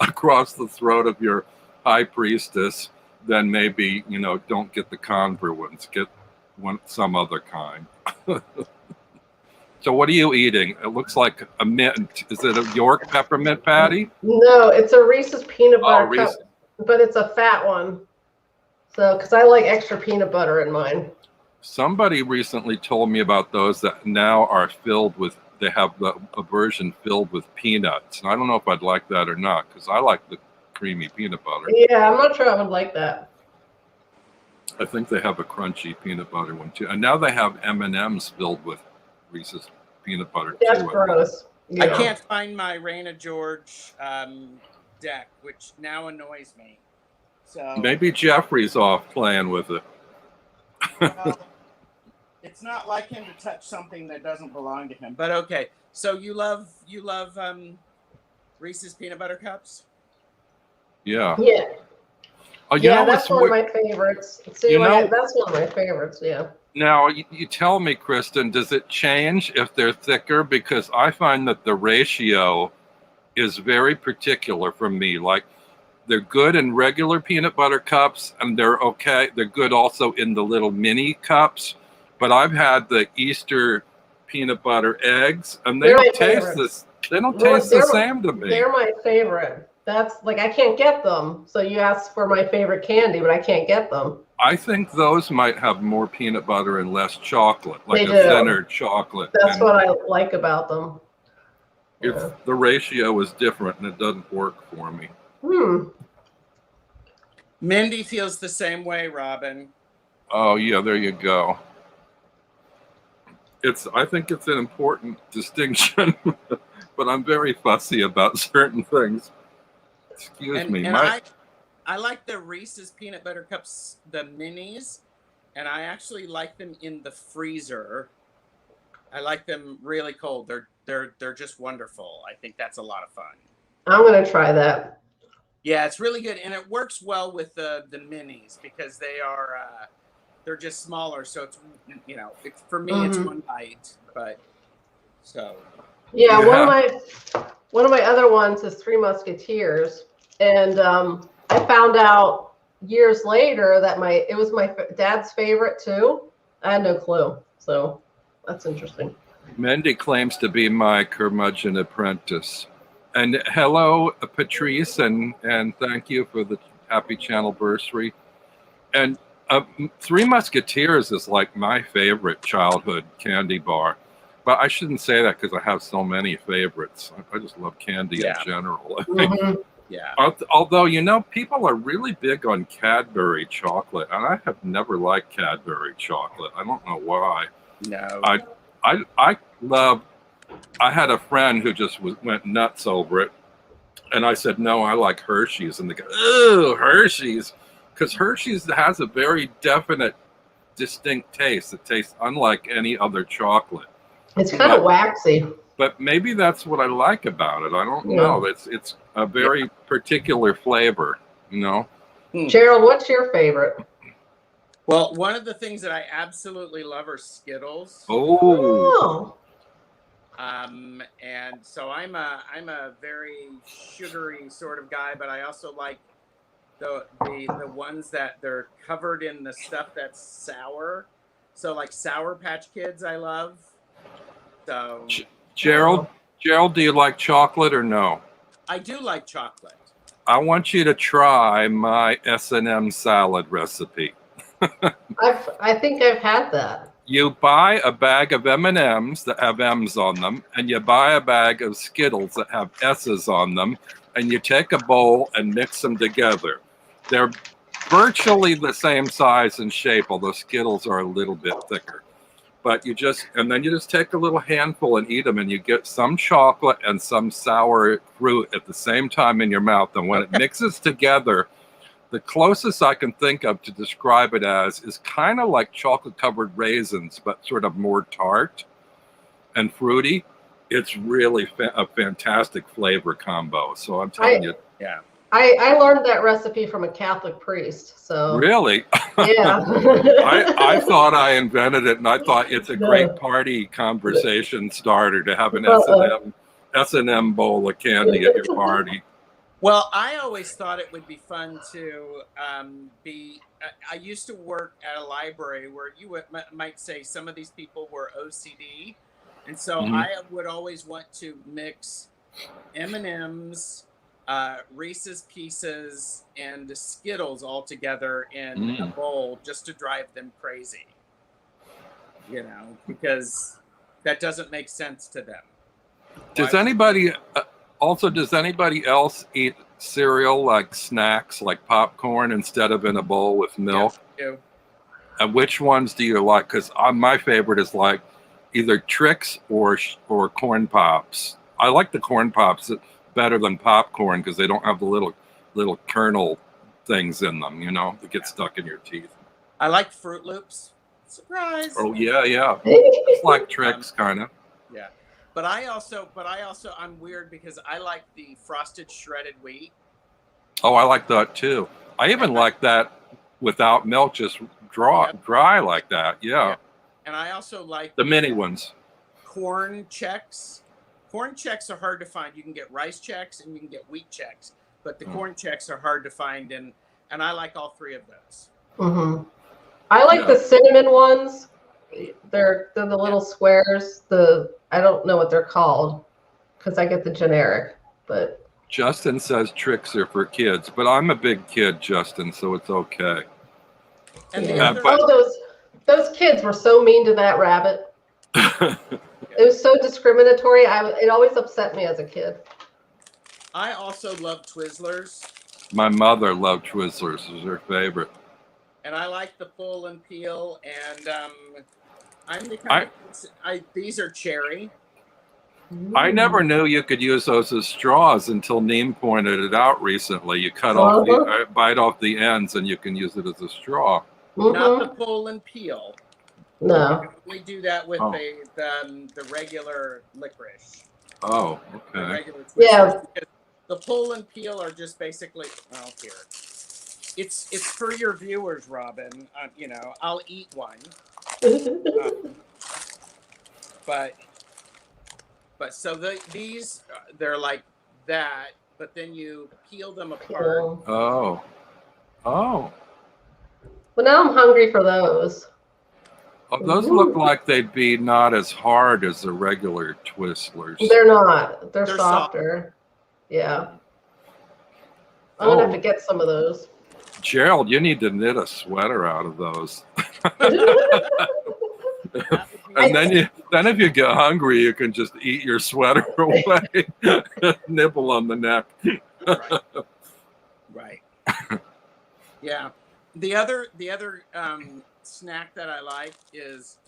Speaker 1: across the throat of your High Priestess, then maybe, don't get the Convert ones. Get some other kind. So what are you eating? It looks like a mint. Is it a York peppermint patty?
Speaker 2: No, it's a Reese's peanut butter cup, but it's a fat one. So, because I like extra peanut butter in mine.
Speaker 1: Somebody recently told me about those that now are they have a version filled with peanuts. And I don't know if I'd like that or not, because I like the creamy peanut butter.
Speaker 2: Yeah, I'm not sure I would like that.
Speaker 1: I think they have a crunchy peanut butter one too. And now they have M&Ms filled with Reese's peanut butter.
Speaker 2: That's gross.
Speaker 3: Yeah. I can't find my Rena George deck, which now annoys me. So
Speaker 1: maybe Jeffrey's off playing with it.
Speaker 3: Well, it's not like him to touch something that doesn't belong to him. But okay, so you love Reese's peanut butter cups?
Speaker 1: Yeah.
Speaker 2: Yeah.
Speaker 1: Oh,
Speaker 2: that's one of my favorites. That's one of my favorites. Yeah.
Speaker 1: Now, you tell me, Kristen, does it change if they're thicker? Because I find that the ratio is very particular for me. Like, they're good in regular peanut butter cups, and they're okay. They're good also in the little mini cups. But I've had the Easter peanut butter eggs, and they don't taste the same to me.
Speaker 2: They're my favorite. That's like, I can't get them. So you asked for my favorite candy, but I can't get them.
Speaker 1: I think those might have more peanut butter and less chocolate, like
Speaker 2: They
Speaker 1: a
Speaker 2: do.
Speaker 1: thinner chocolate.
Speaker 2: That's
Speaker 1: And
Speaker 2: what I like about them.
Speaker 1: if
Speaker 2: Yeah.
Speaker 1: the ratio is different and it doesn't work for me.
Speaker 3: Mindy feels the same way, Robin.
Speaker 1: Oh yeah, there you go. I think it's an important distinction, but I'm very fussy about certain things. Excuse me.
Speaker 3: I like the Reese's peanut butter cups, the minis, and I actually like them in the freezer. I like them really cold. They're just wonderful. I think that's a lot of fun.
Speaker 2: I'm gonna try that.
Speaker 3: Yeah, it's really good, and it works well with the minis because they're just smaller. So it's for me it's one bite, but so
Speaker 2: yeah. One of my other ones is Three Musketeers, and I found out years later that it was my dad's favorite too. I had no clue, so that's interesting.
Speaker 1: Mindy claims to be my curmudgeon apprentice. And hello, Patryce, and thank you for the happy Channelversary. And Three Musketeers is like my favorite childhood candy bar. But I shouldn't say that because I have so many favorites. I just love candy in general.
Speaker 3: Yeah.
Speaker 1: Although, people are really big on Cadbury chocolate, and I have never liked Cadbury chocolate. I don't know why.
Speaker 3: No.
Speaker 1: I had a friend who just went nuts over it, and I said, no, I like Hershey's. And they go, oh, Hershey's. Because Hershey's has a very definite, distinct taste. It tastes unlike any other chocolate.
Speaker 2: It's kind of waxy.
Speaker 1: But maybe that's what I like about it. I don't know. It's a very particular flavor,
Speaker 2: Gerald, what's your favorite?
Speaker 3: Well, one of the things that I absolutely love are Skittles.
Speaker 1: Oh.
Speaker 3: And so I'm a very sugary sort of guy, but I also like the ones that they're covered in the stuff that's sour. So like Sour Patch Kids, I love. So
Speaker 1: Gerald, do you like chocolate or no?
Speaker 3: I do like chocolate.
Speaker 1: I want you to try my S&M salad recipe.
Speaker 2: I think I've had that.
Speaker 1: You buy a bag of M&Ms that have M's on them, and you buy a bag of Skittles that have S's on them, and you take a bowl and mix them together. They're virtually the same size and shape, although Skittles are a little bit thicker. But then you just take a little handful and eat them, and you get some chocolate and some sour fruit at the same time in your mouth. And when it mixes together, the closest I can think of to describe it as is kind of like chocolate-covered raisins, but sort of more tart and fruity. It's really a fantastic flavor combo. So I'm telling you.
Speaker 3: Yeah.
Speaker 2: I learned that recipe from a Catholic priest. So
Speaker 1: really?
Speaker 2: Yeah.
Speaker 1: I thought I invented it, and I thought it's a great party conversation starter to have an S&M bowl of candy at your party.
Speaker 3: Well, I always thought it would be fun to I used to work at a library where you might say some of these people were OCD. And so I would always want to mix M&Ms, Reese's Pieces, and the Skittles all together in a bowl just to drive them crazy. Because that doesn't make sense to them.
Speaker 1: Does anybody else eat cereal like snacks, like popcorn, instead of in a bowl with milk?
Speaker 3: Yeah, I do.
Speaker 1: And which ones do you like? Because my favorite is like either Trix or Corn Pops. I like the Corn Pops better than popcorn because they don't have the little kernel things in them, that get stuck in your teeth.
Speaker 3: I like Fruit Loops. Surprise!
Speaker 1: Oh yeah. It's like Trix, kind of.
Speaker 3: Yeah. But I also, I'm weird because I like the frosted shredded wheat.
Speaker 1: Oh, I like that too. I even like that without milk, just dry like that. Yeah.
Speaker 3: And I also like
Speaker 1: the mini ones.
Speaker 3: Corn checks. Corn checks are hard to find. You can get rice checks and you can get wheat checks, but the corn checks are hard to find, and I like all three of those.
Speaker 2: Mm-hmm. I like the cinnamon ones. They're the little squares. I don't know what they're called because I get the generic, but
Speaker 1: Justin says tricks are for kids, but I'm a big kid, Justin, so it's okay.
Speaker 3: And
Speaker 2: Yeah.
Speaker 3: the other,
Speaker 2: Oh, those kids were so mean to that rabbit. It was so discriminatory. It always upset me as a kid.
Speaker 3: I also love Twizzlers,
Speaker 1: My mother loved Twizzlers. It was her favorite.
Speaker 3: and I like the pull and peel. And I'm the kind these are cherry.
Speaker 1: I never knew you could use those as straws until Neem pointed it out recently. You cut off bite off the ends, and you can use it as a straw.
Speaker 3: Not the pull and peel.
Speaker 2: No.
Speaker 3: We do that with the regular licorice.
Speaker 1: Oh,
Speaker 3: The
Speaker 1: okay.
Speaker 3: regular Twizzlers.
Speaker 2: Yeah.
Speaker 3: Because the pull and peel are just basically, here. It's for your viewers, Robin. You know, I'll eat one. But so these they're like that, but then you peel them apart.
Speaker 1: Oh.
Speaker 2: Well, now I'm hungry for those.
Speaker 1: Oh, those look like they'd be not as hard as the regular Twizzlers.
Speaker 2: They're not. They're
Speaker 3: Soft.
Speaker 2: softer. Yeah. I'm gonna have to get some of those.
Speaker 1: Gerald, you need to knit a sweater out of those. And then if you get hungry, you can just eat your sweater away. Nibble on the neck.
Speaker 3: Right. Yeah. The other snack that I like is,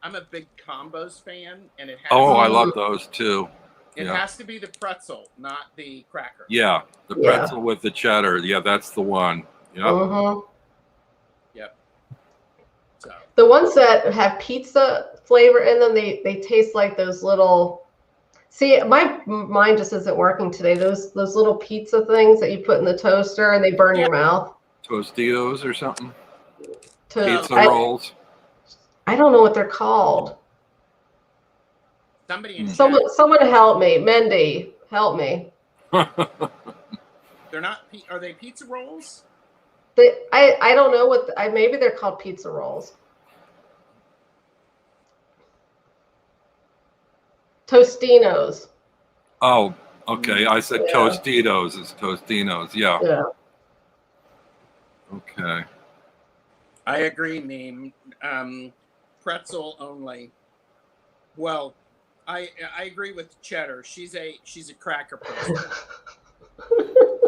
Speaker 3: I'm a big combos fan, and it has
Speaker 1: I love those too.
Speaker 3: It has to be the pretzel, not the cracker.
Speaker 1: Yeah, the pretzel with the cheddar. Yeah, that's the one. Yep.
Speaker 3: Yep. So
Speaker 2: the ones that have pizza flavor in them, they taste like those little. See, my mind just isn't working today. Those little pizza things that you put in the toaster and they burn your mouth.
Speaker 1: Tostitos or something.
Speaker 2: Pizza
Speaker 1: rolls.
Speaker 2: I don't know what they're called. Someone help me. Mendy, help me.
Speaker 3: They're not. Are they pizza rolls?
Speaker 2: I don't know what. Maybe they're called pizza rolls. Tostinos.
Speaker 1: Oh, okay. I said Tostitos. It's Tostinos. Yeah.
Speaker 2: Yeah.
Speaker 1: Okay.
Speaker 3: I agree, Neem. Pretzel only. Well, I agree with cheddar. She's a cracker person.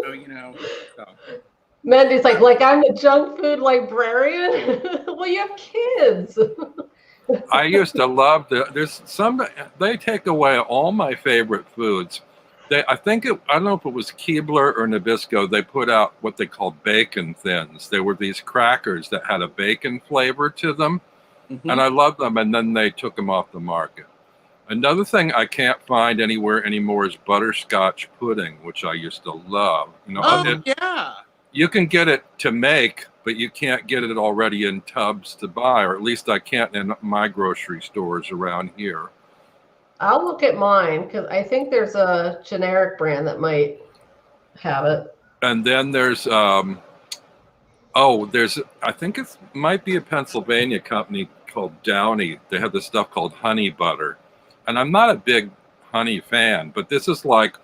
Speaker 3: So, you know. So.
Speaker 2: Mandy's like I'm the junk food librarian. Well, you have kids.
Speaker 1: I used to love they take away all my favorite foods. I don't know if it was Keebler or Nabisco, they put out what they called bacon thins. They were these crackers that had a bacon flavor to them, and I loved them, and then they took them off the market. Another thing I can't find anywhere anymore is butterscotch pudding, which I used to love. You know, you can get it to make, but you can't get it already in tubs to buy, or at least I can't in my grocery stores around here.
Speaker 2: I'll look at mine because I think there's a generic brand that might have it.
Speaker 1: And then there's, I think it might be a Pennsylvania company called Downey. They have this stuff called honey butter. And I'm not a big honey fan, but this is like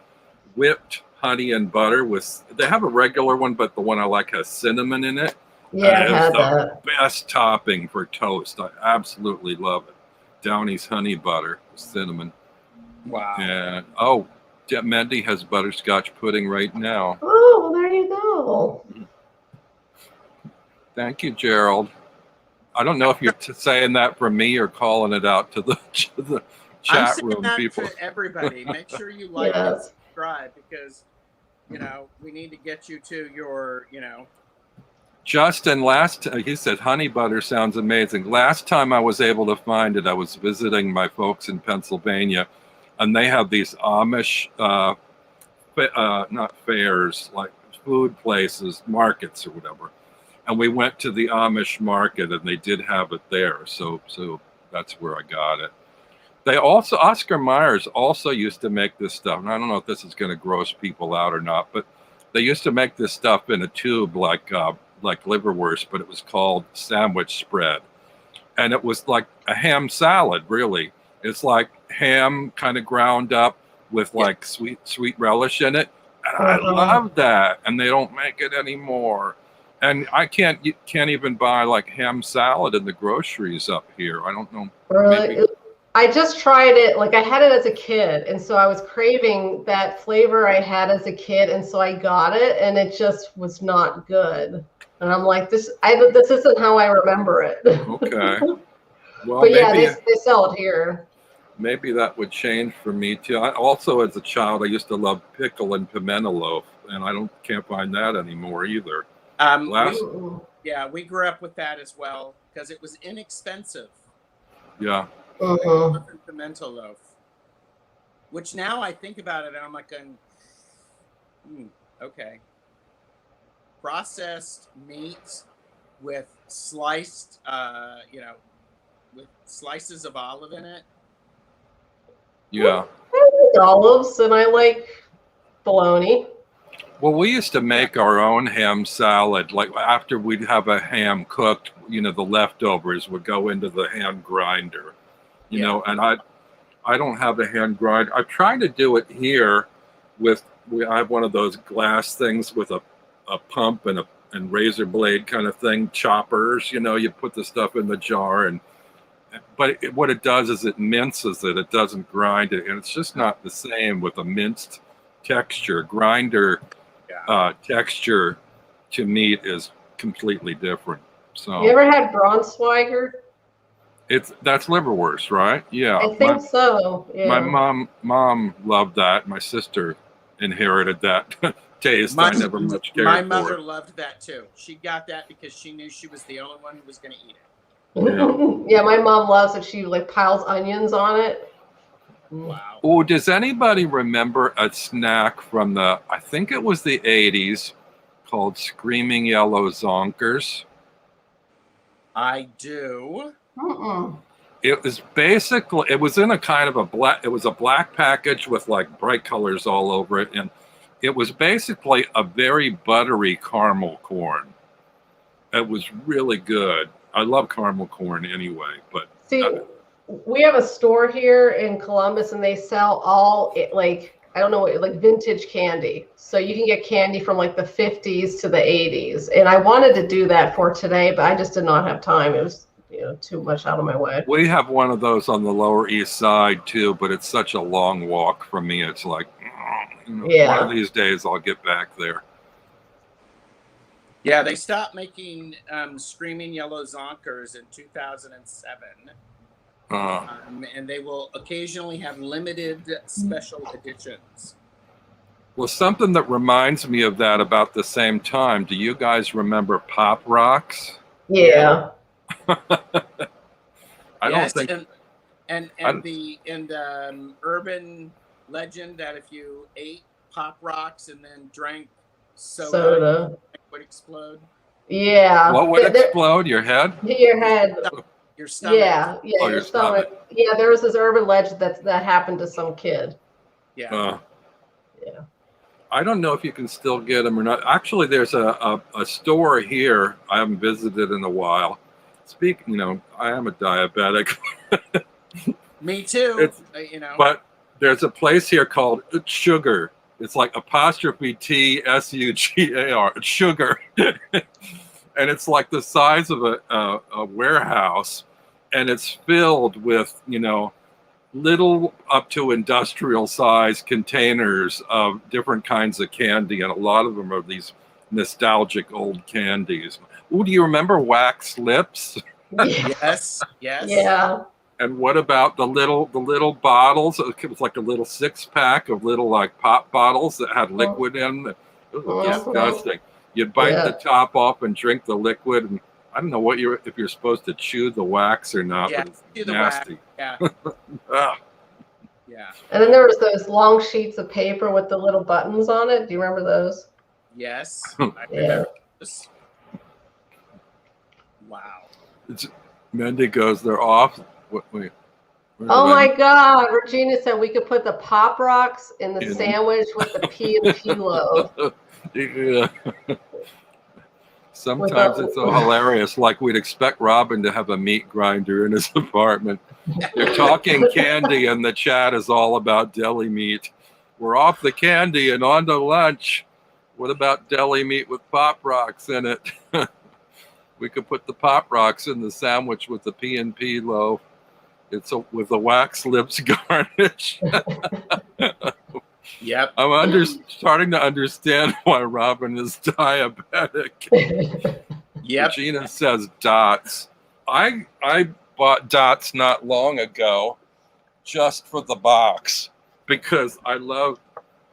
Speaker 1: whipped honey and butter they have a regular one, but the one I like has cinnamon in it.
Speaker 2: Yeah,
Speaker 1: and
Speaker 2: I had
Speaker 1: the
Speaker 2: that.
Speaker 1: Best topping for toast. I absolutely love it. Downey's honey butter with cinnamon.
Speaker 3: Wow.
Speaker 1: And Mendy has butterscotch pudding right now.
Speaker 2: Oh, well, there you go.
Speaker 1: Thank you, Gerald. I don't know if you're saying that for me or calling it out to the chat room people.
Speaker 3: To everybody, make sure you like and subscribe, because we need to get you to your
Speaker 1: Justin, he said honey butter sounds amazing. Last time I was able to find it, I was visiting my folks in Pennsylvania, and they have these Amish, not fairs, like food places, markets or whatever. And we went to the Amish market, and they did have it there. So that's where I got it. Oscar Myers also used to make this stuff. And I don't know if this is going to gross people out or not, but they used to make this stuff in a tube like liverwurst, but it was called sandwich spread. And it was like a ham salad, really. It's like ham kind of ground up with like sweet relish in it, And I love that. And they don't make it anymore. And you can't even buy like ham salad in the groceries up here. I don't know.
Speaker 2: Really?
Speaker 1: Maybe.
Speaker 2: I just tried it. Like I had it as a kid, and so I was craving that flavor I had as a kid, and so I got it, and it just was not good. And I'm like, this isn't how I remember it.
Speaker 1: Okay. Well,
Speaker 2: But yeah,
Speaker 1: maybe
Speaker 2: they sell it here.
Speaker 1: maybe that would change for me too. I also, as a child, I used to love pickle and pimento loaf, and I can't find that anymore either.
Speaker 3: We grew up with that as well because it was inexpensive.
Speaker 1: Yeah.
Speaker 3: Pimento loaf, which now I think about it and I'm like, okay. Processed meat with sliced, with slices of olive in it.
Speaker 1: Yeah.
Speaker 2: I like olives and I like bologna.
Speaker 1: Well, we used to make our own ham salad. Like after we'd have a ham cooked, the leftovers would go into the hand grinder. You know, and I don't have a hand grinder. I'm trying to do it here I have one of those glass things with a pump and razor blade kind of thing, choppers, you put the stuff in the jar but what it does is it minces it. It doesn't grind it. And it's just not the same with a minced texture. Grinder texture to meat is completely different. So
Speaker 2: you ever had Braunschweiger?
Speaker 1: That's liverwurst, right? Yeah.
Speaker 2: I think so. Yeah.
Speaker 1: My mom loved that. My sister inherited that taste. I never much cared for it.
Speaker 3: My mother loved that too. She got that because she knew she was the only one who was going to eat it.
Speaker 2: Yeah, my mom loves it. She like piles onions on it.
Speaker 3: Wow.
Speaker 1: Oh, does anybody remember a snack from I think it was the 80s called Screaming Yellow Zonkers?
Speaker 3: I do.
Speaker 1: It was it was in a kind of it was a black package with like bright colors all over it. And it was basically a very buttery caramel corn. It was really good. I love caramel corn anyway, but.
Speaker 2: See, we have a store here in Columbus and they sell I don't know, like vintage candy. So you can get candy from like the 50s to the 80s. And I wanted to do that for today, but I just did not have time. It was too much out of my way.
Speaker 1: We have one of those on the Lower East Side too, but it's such a long walk from me. It's like, one of these days I'll get back there.
Speaker 3: Yeah, they stopped making Screaming Yellow Zonkers in 2007. And they will occasionally have limited special editions.
Speaker 1: Well, something that reminds me of that about the same time. Do you guys remember Pop Rocks?
Speaker 2: Yeah.
Speaker 1: I don't think.
Speaker 3: And the urban legend that if you ate Pop Rocks and then drank soda. It would explode.
Speaker 2: Yeah.
Speaker 1: What would explode? Your head?
Speaker 2: Your head.
Speaker 3: Your stomach.
Speaker 2: Yeah, your stomach. Yeah, there was this urban legend that happened to some kid.
Speaker 3: Yeah.
Speaker 2: Yeah.
Speaker 1: I don't know if you can still get them or not. Actually, there's a store here I haven't visited in a while. I am a diabetic.
Speaker 3: Me too.
Speaker 1: But there's a place here called Sugar. It's like apostrophe TSUGAR. It's Sugar. And it's like the size of a warehouse. And it's filled with, little up to industrial size containers of different kinds of candy. And a lot of them are these nostalgic old candies. Oh, do you remember wax lips?
Speaker 3: Yes.
Speaker 2: Yeah.
Speaker 1: And what about the little bottles? It was like a little 6-pack of little like pop bottles that had liquid in them. It was disgusting. You'd bite the top off and drink the liquid, and I don't know if you're supposed to chew the wax or not, but it's nasty.
Speaker 3: Yeah. Yeah.
Speaker 2: And then there was those long sheets of paper with the little buttons on it. Do you remember those?
Speaker 3: Yes.
Speaker 2: Yeah.
Speaker 3: Wow.
Speaker 1: Mandy goes, they're off. Wait.
Speaker 2: Oh my God. Regina said we could put the Pop Rocks in the sandwich with the P&P loaf.
Speaker 1: Yeah. Sometimes it's so hilarious. Like we'd expect Robin to have a meat grinder in his apartment. They're talking candy and the chat is all about deli meat. we're off the candy and on to lunch. What about deli meat with Pop Rocks in it? We could put the Pop Rocks in the sandwich with the P&P loaf. It's with a wax lips garnish.
Speaker 3: Yep.
Speaker 1: I'm starting to understand why Robin is diabetic.
Speaker 3: Yep.
Speaker 1: Regina says dots. I bought dots not long ago just for the box because I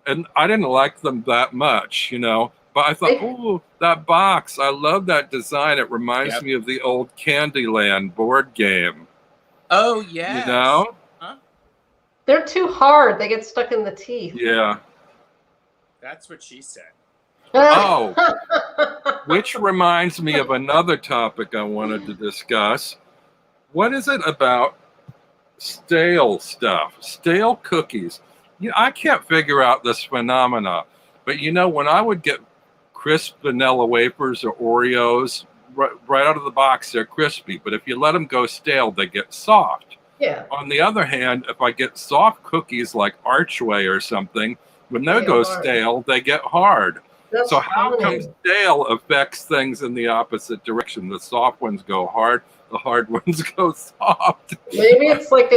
Speaker 1: didn't like them that much, but I thought, oh, that box, I love that design. It reminds me of the old Candyland board game.
Speaker 3: Oh, yes.
Speaker 1: Huh?
Speaker 2: They're too hard. They get stuck in the teeth.
Speaker 1: Yeah.
Speaker 3: That's what she said.
Speaker 1: Oh, which reminds me of another topic I wanted to discuss. What is it about stale stuff, stale cookies? I can't figure out this phenomena, but when I would get crisp vanilla wafers or Oreos, right out of the box, they're crispy, but if you let them go stale, they get soft.
Speaker 2: Yeah.
Speaker 1: On the other hand, if I get soft cookies like Archway or something, when they go stale, they get hard.
Speaker 2: That's
Speaker 1: so how
Speaker 2: funny.
Speaker 1: come stale affects things in the opposite direction? The soft ones go hard, the hard ones go soft.
Speaker 2: Maybe it's like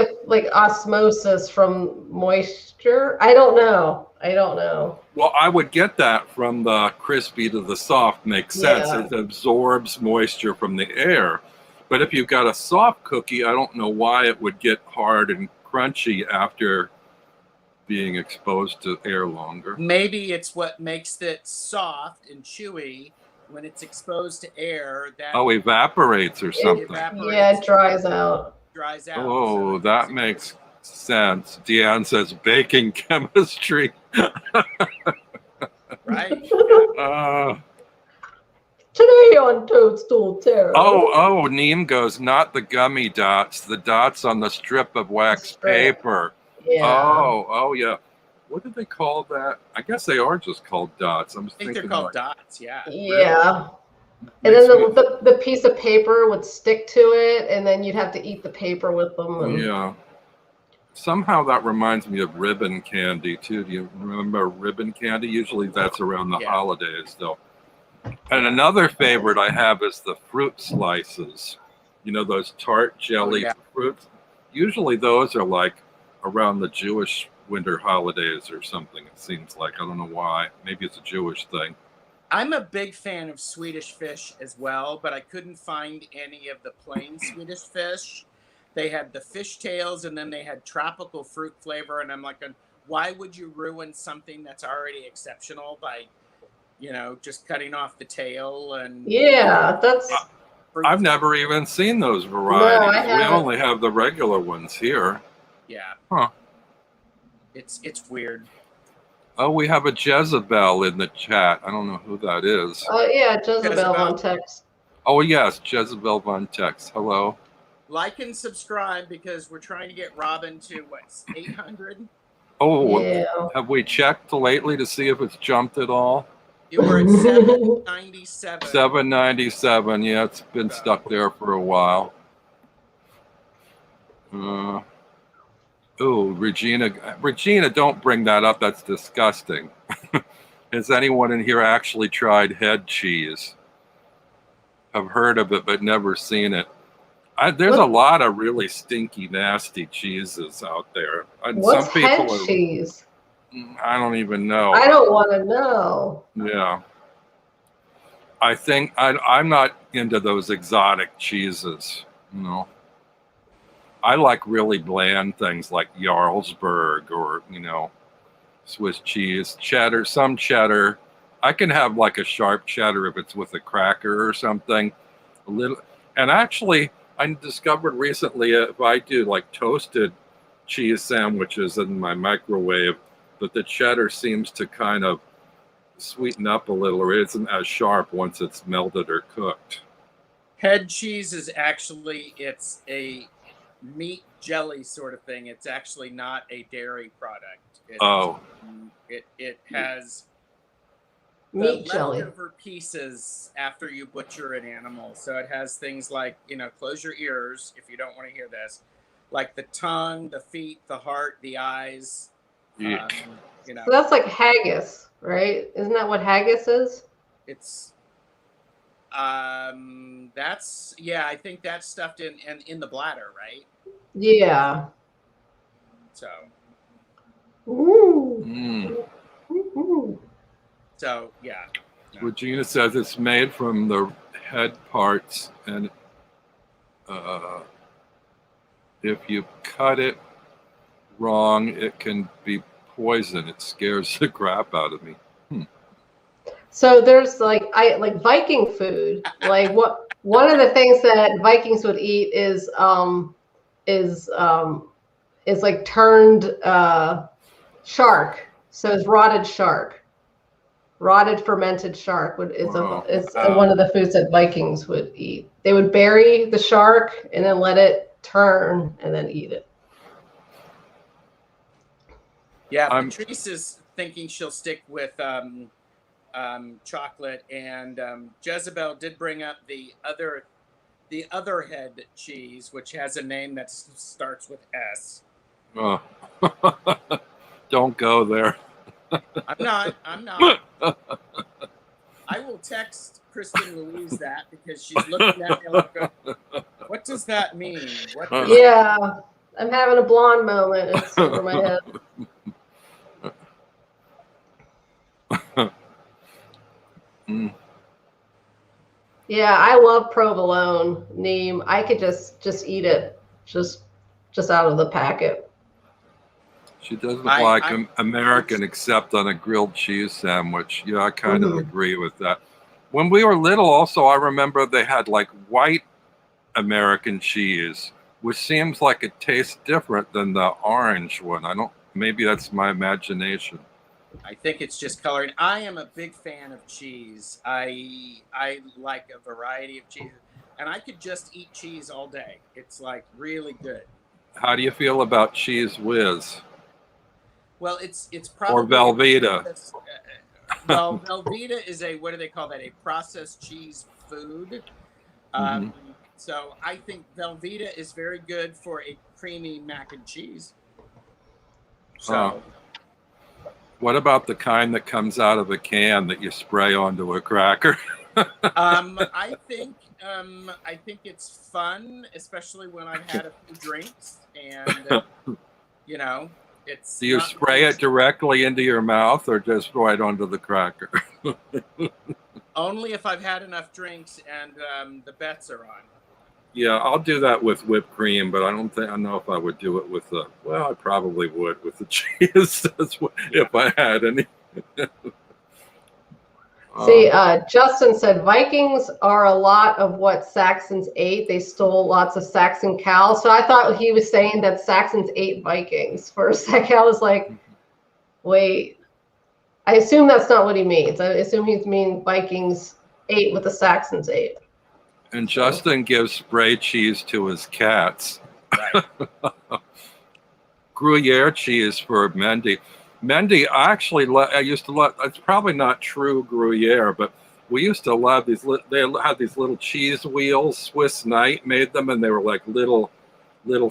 Speaker 2: osmosis from moisture. I don't know.
Speaker 1: Well, I would get that from the crispy to the soft. Makes sense.
Speaker 2: Yeah.
Speaker 1: It absorbs moisture from the air. But if you've got a soft cookie, I don't know why it would get hard and crunchy after being exposed to air longer.
Speaker 3: Maybe it's what makes it soft and chewy when it's exposed to air. That
Speaker 1: Evaporates or something.
Speaker 2: It dries out.
Speaker 1: Oh, that makes sense. Deanne says baking chemistry.
Speaker 3: Right.
Speaker 2: Today on Toadstool Terror.
Speaker 1: Oh, Neem goes, not the gummy dots, the dots on the strip of wax paper.
Speaker 2: Yeah.
Speaker 1: Oh, yeah. What did they call that? I guess they are just called dots.
Speaker 3: I think they're called dots, yeah.
Speaker 2: Yeah. And then the piece of paper would stick to it, and then you'd have to eat the paper with them.
Speaker 1: Yeah. Somehow that reminds me of ribbon candy, too. Do you remember ribbon candy? Usually that's around the holidays, though. And another favorite I have is the fruit slices. Those tart jelly fruits. Usually those are like around the Jewish winter holidays or something, it seems like. I don't know why. Maybe it's a Jewish thing.
Speaker 3: I'm a big fan of Swedish fish as well, but I couldn't find any of the plain Swedish fish. They had the fish tails, and then they had tropical fruit flavor, and I'm like, why would you ruin something that's already exceptional by, just cutting off the tail? And
Speaker 2: that's...
Speaker 1: I've never even seen those varieties.
Speaker 2: No,
Speaker 1: we only have the regular ones here.
Speaker 3: Yeah.
Speaker 1: Huh.
Speaker 3: It's weird.
Speaker 1: Oh, we have a Jezebel in the chat. I don't know who that is.
Speaker 2: Oh, yeah, Jezebel on text.
Speaker 1: Oh, yes, Jezebel Von Text. Hello.
Speaker 3: Like and subscribe because we're trying to get Robin to, 800?
Speaker 1: Oh,
Speaker 2: yeah.
Speaker 1: Have we checked lately to see if it's jumped at all?
Speaker 3: You were at 797.
Speaker 1: 797. Yeah, it's been stuck there for a while. Regina, don't bring that up. That's disgusting. Has anyone in here actually tried head cheese? I've heard of it, but never seen it. There's a lot of really stinky, nasty cheeses out there.
Speaker 2: What's head cheese?
Speaker 1: I don't even know.
Speaker 2: I don't want to know.
Speaker 1: Yeah. I think I'm not into those exotic cheeses. I like really bland things like Jarlsberg or, Swiss cheese, cheddar, some cheddar. I can have like a sharp cheddar if it's with a cracker or something. A little, and actually, I discovered recently if I do like toasted cheese sandwiches in my microwave, that the cheddar seems to kind of sweeten up a little, or it isn't as sharp once it's melted or cooked.
Speaker 3: Head cheese is actually, it's a meat jelly sort of thing. It's actually not a dairy product. It has
Speaker 2: meat jelly
Speaker 3: leftover pieces after you butcher an animal. So it has things like, close your ears if you don't want to hear this, like the tongue, the feet, the heart, the eyes,
Speaker 1: Yeah.
Speaker 3: You know,
Speaker 2: So that's like haggis, right? Isn't that what haggis is?
Speaker 3: it's that's yeah. I think that's stuffed in the bladder, right?
Speaker 2: Yeah.
Speaker 3: So
Speaker 2: Ooh.
Speaker 1: Mm.
Speaker 2: Ooh.
Speaker 3: so yeah. No.
Speaker 1: Regina says it's made from the head parts, and if you cut it wrong, it can be poison. It scares the crap out of me.
Speaker 2: So there's like Viking food. Like one of the things that Vikings would eat is like turned shark. So it's rotted shark. Rotted fermented shark is one of the foods that Vikings would eat. They would bury the shark and then let it turn and then eat it.
Speaker 3: Yeah, Patryce is thinking she'll stick with chocolate, and Jezebel did bring up the other head cheese, which has a name that starts with S.
Speaker 1: Oh. Don't go there.
Speaker 3: I'm not. I will text Kristen Louise that because she's looking at me like, what does that mean?
Speaker 2: Yeah, I'm having a blonde moment. It's over my head.
Speaker 1: Mm.
Speaker 2: Yeah, I love provolone, neem. I could just eat it, just out of the packet.
Speaker 1: She doesn't like American except on a grilled cheese sandwich. Yeah, I kind of agree with that. When we were little, also, I remember they had like white American cheese, which seems like it tastes different than the orange one. Maybe that's my imagination.
Speaker 3: I think it's just coloring. I am a big fan of cheese. I like a variety of cheese, and I could just eat cheese all day. It's like really good.
Speaker 1: How do you feel about Cheese Whiz?
Speaker 3: Well, it's probably
Speaker 1: or Velveeta.
Speaker 3: Well, Velveeta is what do they call that? A processed cheese food. So I think Velveeta is very good for a creamy mac and cheese. So.
Speaker 1: What about the kind that comes out of a can that you spray onto a cracker?
Speaker 3: I think it's fun, especially when I've had a few drinks, and you know, it's.
Speaker 1: Do you spray it directly into your mouth or just right onto the cracker?
Speaker 3: Only if I've had enough drinks and the bets are on.
Speaker 1: Yeah, I'll do that with whipped cream, but I don't know if I would do it with the. Well, I probably would with the cheese if I had any.
Speaker 2: See, Justin said Vikings are a lot of what Saxons ate. They stole lots of Saxon cows. So I thought he was saying that Saxons ate Vikings. For a second, I was like, wait. I assume that's not what he means. I assume he's mean Vikings ate what the Saxons ate.
Speaker 1: And Justin gives spray cheese to his cats.
Speaker 3: Right.
Speaker 1: Gruyere cheese for Mendy. Mendy, I used to love. It's probably not true Gruyere, but we used to love these. They had these little cheese wheels. Swiss Knight made them, and they were like little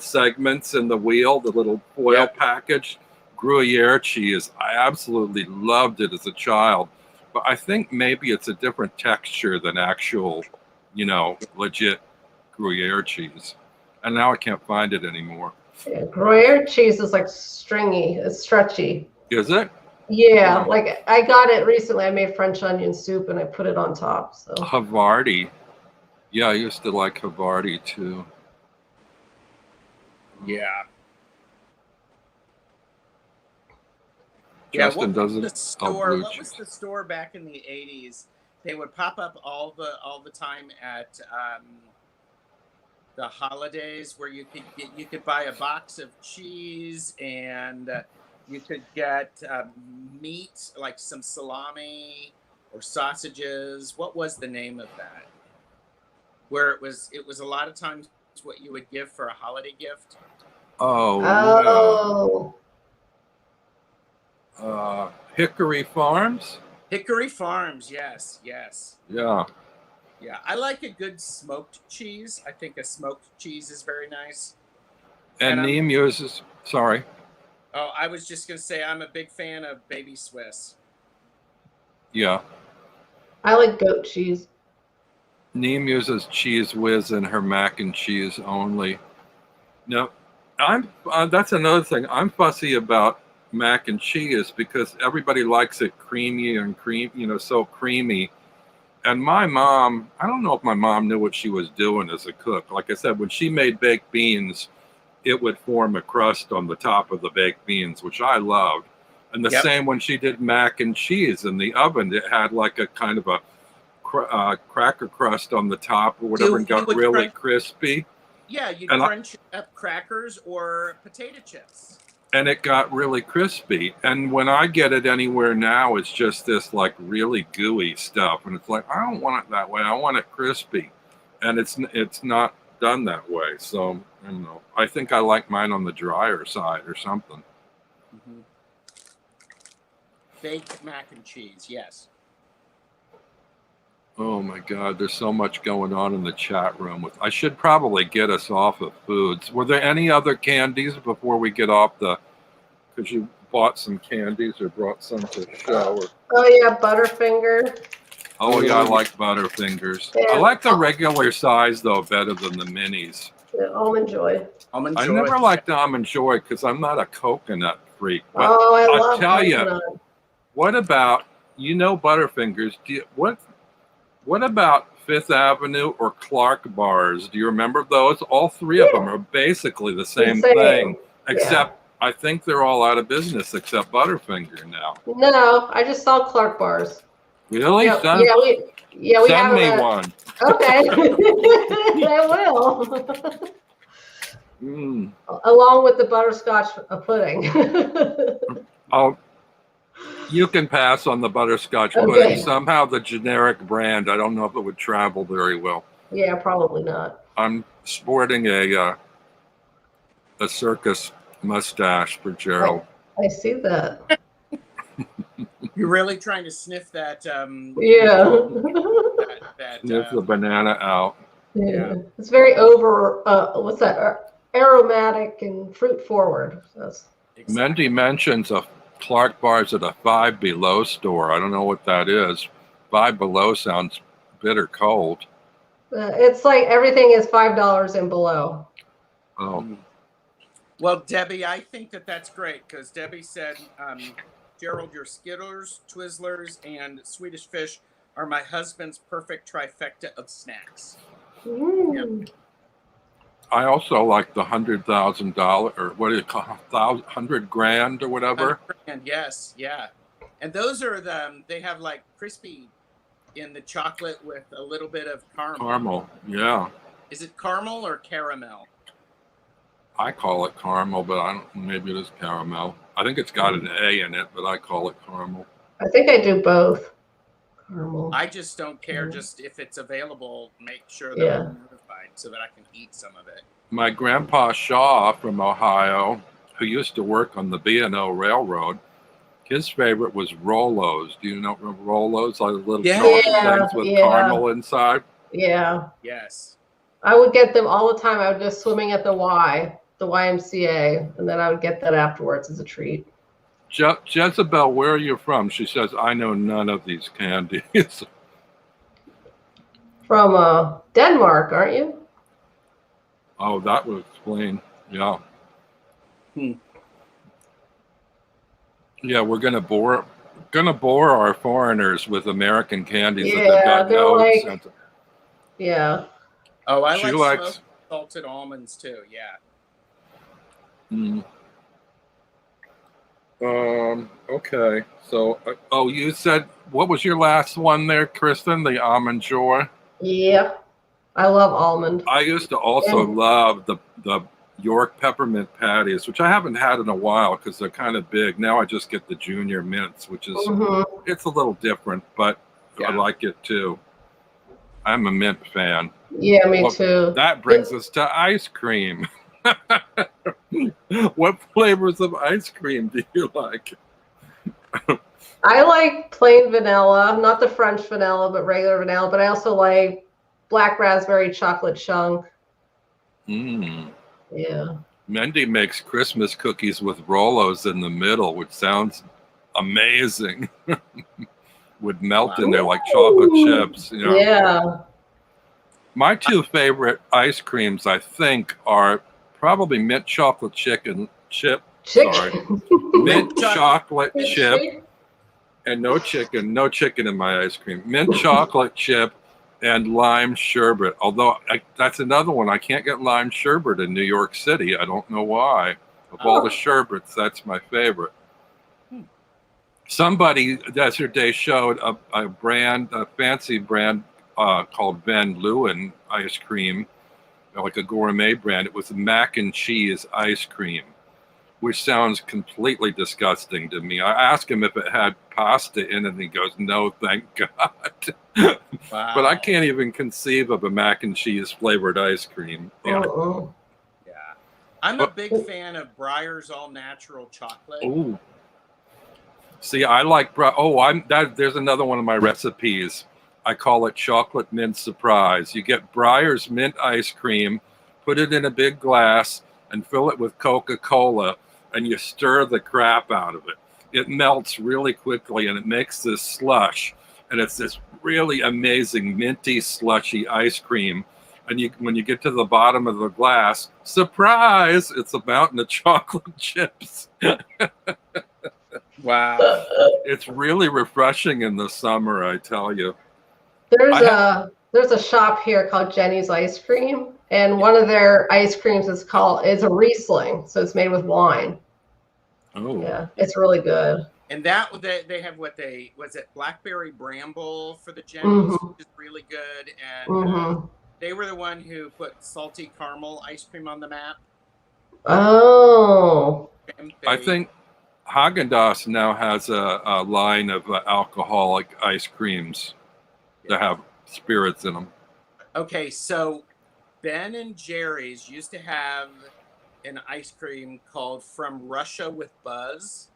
Speaker 1: segments in the wheel, the little foil package. Gruyere cheese. I absolutely loved it as a child, but I think maybe it's a different texture than actual, legit Gruyere cheese. And now I can't find it anymore.
Speaker 2: Yeah, Gruyere cheese is like stringy. It's stretchy.
Speaker 1: Is it?
Speaker 2: Yeah, like I got it recently. I made French onion soup and I put it on top. So
Speaker 1: Havarti. Yeah, I used to like Havarti too.
Speaker 3: Yeah.
Speaker 1: Justin
Speaker 3: what was the store back in the 80s? They would pop up all the time at the holidays where you could buy a box of cheese and you could get meat like some salami or sausages. What was the name of that? Where it was a lot of times what you would give for a holiday gift.
Speaker 1: Hickory Farms.
Speaker 3: Hickory Farms, yes.
Speaker 1: Yeah.
Speaker 3: Yeah, I like a good smoked cheese. I think a smoked cheese is very nice.
Speaker 1: And Neem uses. Sorry.
Speaker 3: Oh, I was just gonna say I'm a big fan of baby Swiss.
Speaker 1: Yeah.
Speaker 2: I like goat cheese.
Speaker 1: Neem uses Cheese Whiz in her mac and cheese only. No, that's another thing. I'm fussy about mac and cheese because everybody likes it creamy and so creamy. And my mom, I don't know if my mom knew what she was doing as a cook. Like I said, when she made baked beans, it would form a crust on the top of the baked beans, which I loved. And the same when she did mac and cheese in the oven, it had like a kind of a cracker crust on the top or whatever, and got really crispy.
Speaker 3: Yeah, you crunch up crackers or potato chips.
Speaker 1: And it got really crispy. And when I get it anywhere now, it's just this like really gooey stuff. And it's like, I don't want it that way. I want it crispy. And it's not done that way. So, I don't know. I think I like mine on the drier side or something.
Speaker 3: Mm-hmm. Baked mac and cheese, yes.
Speaker 1: Oh my God, there's so much going on in the chat room. I should probably get us off of foods. Were there any other candies before we get off because you bought some candies or brought some to show?
Speaker 2: Oh yeah, Butterfinger.
Speaker 1: Oh yeah, I like Butterfingers. Yeah. I like the regular size though better than the minis.
Speaker 2: Yeah, Almond Joy.
Speaker 1: I never liked Almond Joy because I'm not a coconut freak. But
Speaker 2: oh, I love
Speaker 1: I'll tell
Speaker 2: coconut.
Speaker 1: you, what about Butterfingers? What about Fifth Avenue or Clark bars? Do you remember those? All three of them are basically the same thing, except I think they're all out of business except Butterfinger now.
Speaker 2: No, I just saw Clark bars.
Speaker 1: Really?
Speaker 2: Yeah, we
Speaker 1: send
Speaker 2: have
Speaker 1: me one.
Speaker 2: Okay, I will. Along with the butterscotch pudding.
Speaker 1: You can pass on the butterscotch pudding. Somehow the generic brand, I don't know if it would travel very well.
Speaker 2: Yeah, probably not.
Speaker 1: I'm sporting a circus mustache for Gerald.
Speaker 2: I see that.
Speaker 3: You're really trying to sniff that.
Speaker 1: Sniff the banana out.
Speaker 2: Yeah. It's very aromatic and fruit forward.
Speaker 1: Mendy mentions a Clark bars at a Five Below store. I don't know what that is. Five Below sounds bitter cold.
Speaker 2: It's like everything is $5 and below.
Speaker 1: Oh.
Speaker 3: Well, Debbie, I think that's great because Debbie said, Gerald, your Skittles, Twizzlers, and Swedish Fish are my husband's perfect trifecta of snacks. Yep.
Speaker 1: I also like the $100,000 or what do you call it, $100,000 or whatever.
Speaker 3: $100,000, yes, yeah, and those are they have like crispy in the chocolate with a little bit of caramel.
Speaker 1: Caramel, yeah.
Speaker 3: Is it caramel or caramel?
Speaker 1: I call it caramel, but maybe it is caramel. I think it's got an A in it, but I call it caramel.
Speaker 2: I think I do both. Caramel.
Speaker 3: I just don't care. Just if it's available, make sure that I'm notified so that I can eat some of it.
Speaker 1: My grandpa Shaw from Ohio, who used to work on the B&O Railroad, his favorite was Rolos. Do you know Rolos? Like little chocolate things with caramel inside.
Speaker 2: Yeah.
Speaker 3: Yes.
Speaker 2: I would get them all the time. I would go swimming at the YMCA, and then I would get that afterwards as a treat.
Speaker 1: Jezebel, where are you from? She says, I know none of these candies.
Speaker 2: From Denmark, aren't you?
Speaker 1: Oh, that would explain. Yeah. Yeah, we're gonna bore our foreigners with American candies that they've got no sense of.
Speaker 2: Yeah.
Speaker 3: Oh, I like smoked salted almonds too. Yeah.
Speaker 1: Okay. So, you said, what was your last one there, Kristen? The Almond Joy?
Speaker 2: Yeah. I love almond.
Speaker 1: I used to also love the York peppermint patties, which I haven't had in a while because they're kind of big. Now I just get the junior mints, which is, it's a little different, but I like it too. I'm a mint fan.
Speaker 2: Yeah, me too.
Speaker 1: That brings us to ice cream. What flavors of ice cream do you like?
Speaker 2: I like plain vanilla, not the French vanilla, but regular vanilla. But I also like black raspberry chocolate chunk.
Speaker 1: Yeah. Mendy makes Christmas cookies with Rolos in the middle, which sounds amazing. Would melt in there like chocolate chips. You know.
Speaker 2: Yeah.
Speaker 1: My two favorite ice creams, I think, are probably mint chocolate chip. Sorry, mint chocolate chip, and no chicken in my ice cream. Mint chocolate chip and lime sherbet. Although that's another one. I can't get lime sherbet in New York City. I don't know why. Of all the sherbets, that's my favorite. Somebody yesterday showed a fancy brand called Van Leeuwen ice cream, like a gourmet brand. It was mac and cheese ice cream, which sounds completely disgusting to me. I asked him if it had pasta in it, and he goes, "No, thank God."
Speaker 3: Wow.
Speaker 1: But I can't even conceive of a mac and cheese flavored ice cream.
Speaker 3: Yeah. I'm a big fan of Breyer's All Natural Chocolate.
Speaker 1: Ooh. See, I like there's another one of my recipes. I call it chocolate mint surprise. You get Breyer's mint ice cream, put it in a big glass, and fill it with Coca-Cola, and you stir the crap out of it. It melts really quickly, and it makes this slush, and it's this really amazing minty slushy ice cream. And when you get to the bottom of the glass, surprise, it's a mountain of chocolate chips.
Speaker 3: Wow.
Speaker 1: It's really refreshing in the summer, I tell you.
Speaker 2: There's a shop here called Jenny's Ice Cream, and one of their ice creams is a Riesling, so it's made with wine.
Speaker 1: Oh.
Speaker 2: Yeah, it's really good.
Speaker 3: And that they have blackberry bramble for the Jenny's, which is really good. And they were the one who put salty caramel ice cream on the map.
Speaker 2: Oh.
Speaker 1: I think Haagen-Dazs now has a line of alcoholic ice creams that have spirits in them. Okay,
Speaker 3: so Ben and Jerry's used to have an ice cream called From Russia with Buzz.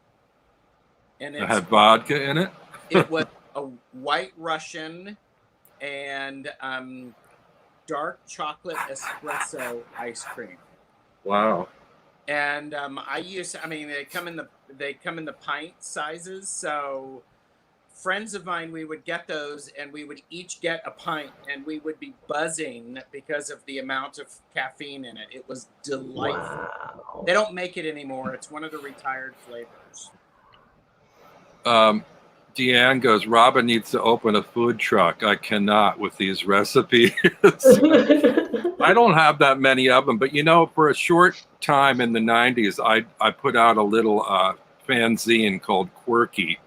Speaker 3: And it
Speaker 1: had vodka in it?
Speaker 3: It was a white Russian and dark chocolate espresso ice cream.
Speaker 1: Wow.
Speaker 3: And they come in the pint sizes. So friends of mine, we would get those, and we would each get a pint, and we would be buzzing because of the amount of caffeine in it. It was delightful. Wow. They don't make it anymore. It's one of the retired flavors.
Speaker 1: Deanne goes, Robin needs to open a food truck. I cannot with these recipes. I don't have that many of them, but for a short time in the 90s, I put out a little fanzine called Quirky,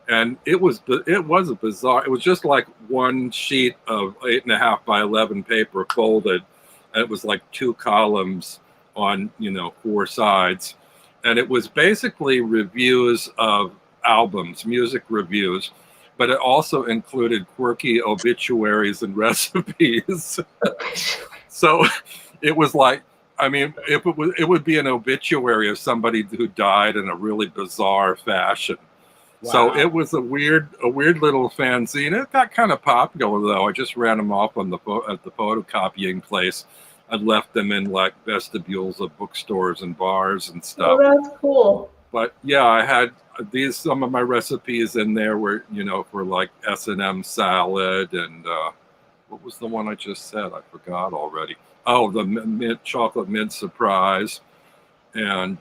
Speaker 1: and it was a bizarre. It was just like one sheet of 8.5 by 11 paper folded, and it was like 2 columns on 4 sides, and it was basically reviews of albums, music reviews, but it also included quirky obituaries and recipes. So it was like, it would be an obituary of somebody who died in a really bizarre fashion. Wow. So it was a weird little fanzine. It got kind of popular though. I just ran them off at the photocopying place. I left them in like vestibules of bookstores and bars and stuff.
Speaker 2: Oh, that's cool.
Speaker 1: But yeah, I had some of my recipes in there were, for like S&M salad and what was the one I just said? I forgot already. Oh, the chocolate mint surprise. And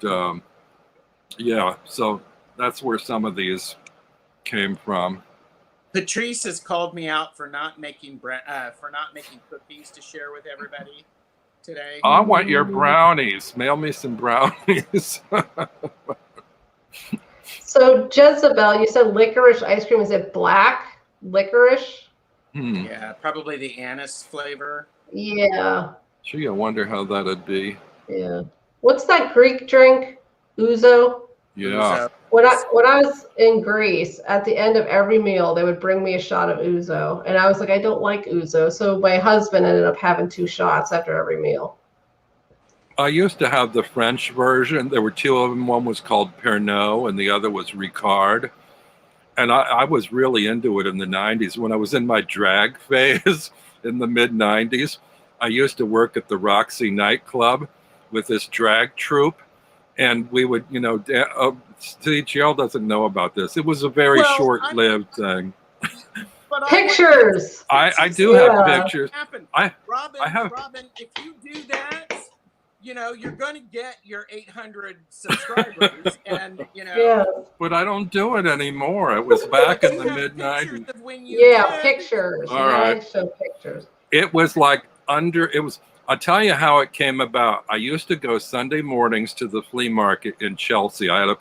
Speaker 1: yeah, so that's where some of these came from.
Speaker 3: Patryce has called me out for not making cookies to share with everybody today.
Speaker 1: I want your brownies. Mail me some brownies.
Speaker 2: So Jezebel, you said licorice ice cream. Is it black licorice?
Speaker 3: Yeah, probably the anise flavor.
Speaker 2: Yeah.
Speaker 1: Gee, I wonder how that'd be.
Speaker 2: Yeah. What's that Greek drink? Ouzo?
Speaker 1: Yeah.
Speaker 2: When I was in Greece, at the end of every meal, they would bring me a shot of ouzo, and I was like, I don't like ouzo. So my husband ended up having 2 shots after every meal.
Speaker 1: I used to have the French version. There were 2 of them. One was called Pernod and the other was Ricard. And I was really into it in the 90s. When I was in my drag phase in the mid-90s, I used to work at the Roxy nightclub with this drag troupe, and we would, see, Gerald doesn't know about this. It was a very
Speaker 3: Well,
Speaker 1: short-lived thing.
Speaker 3: But
Speaker 2: Pictures.
Speaker 1: I do have
Speaker 2: Yeah.
Speaker 1: pictures.
Speaker 3: Robin,
Speaker 1: I have-
Speaker 3: Robin, if you do that, you're going to get your 800 subscribers, and
Speaker 2: Yeah.
Speaker 1: But I don't do it anymore. It was back in the
Speaker 3: You have
Speaker 1: mid-90s.
Speaker 3: pictures of when you
Speaker 2: Yeah,
Speaker 3: did.
Speaker 2: pictures.
Speaker 1: All right.
Speaker 2: Yeah, show pictures.
Speaker 1: It was like I'll tell you how it came about. I used to go Sunday mornings to the flea market in Chelsea. I had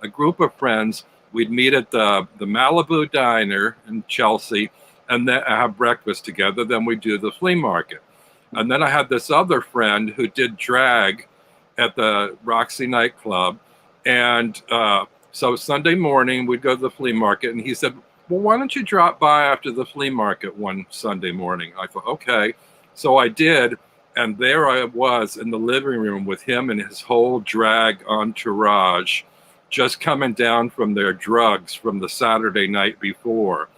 Speaker 1: a group of friends. We'd meet at the Malibu Diner in Chelsea and then have breakfast together. Then we'd do the flea market. And then I had this other friend who did drag at the Roxy nightclub. And so Sunday morning, we'd go to the flea market. And he said, well, why don't you drop by after the flea market one Sunday morning? I thought, okay. So I did. And there I was in the living room with him and his whole drag entourage, just coming down from their drugs from the Saturday night before.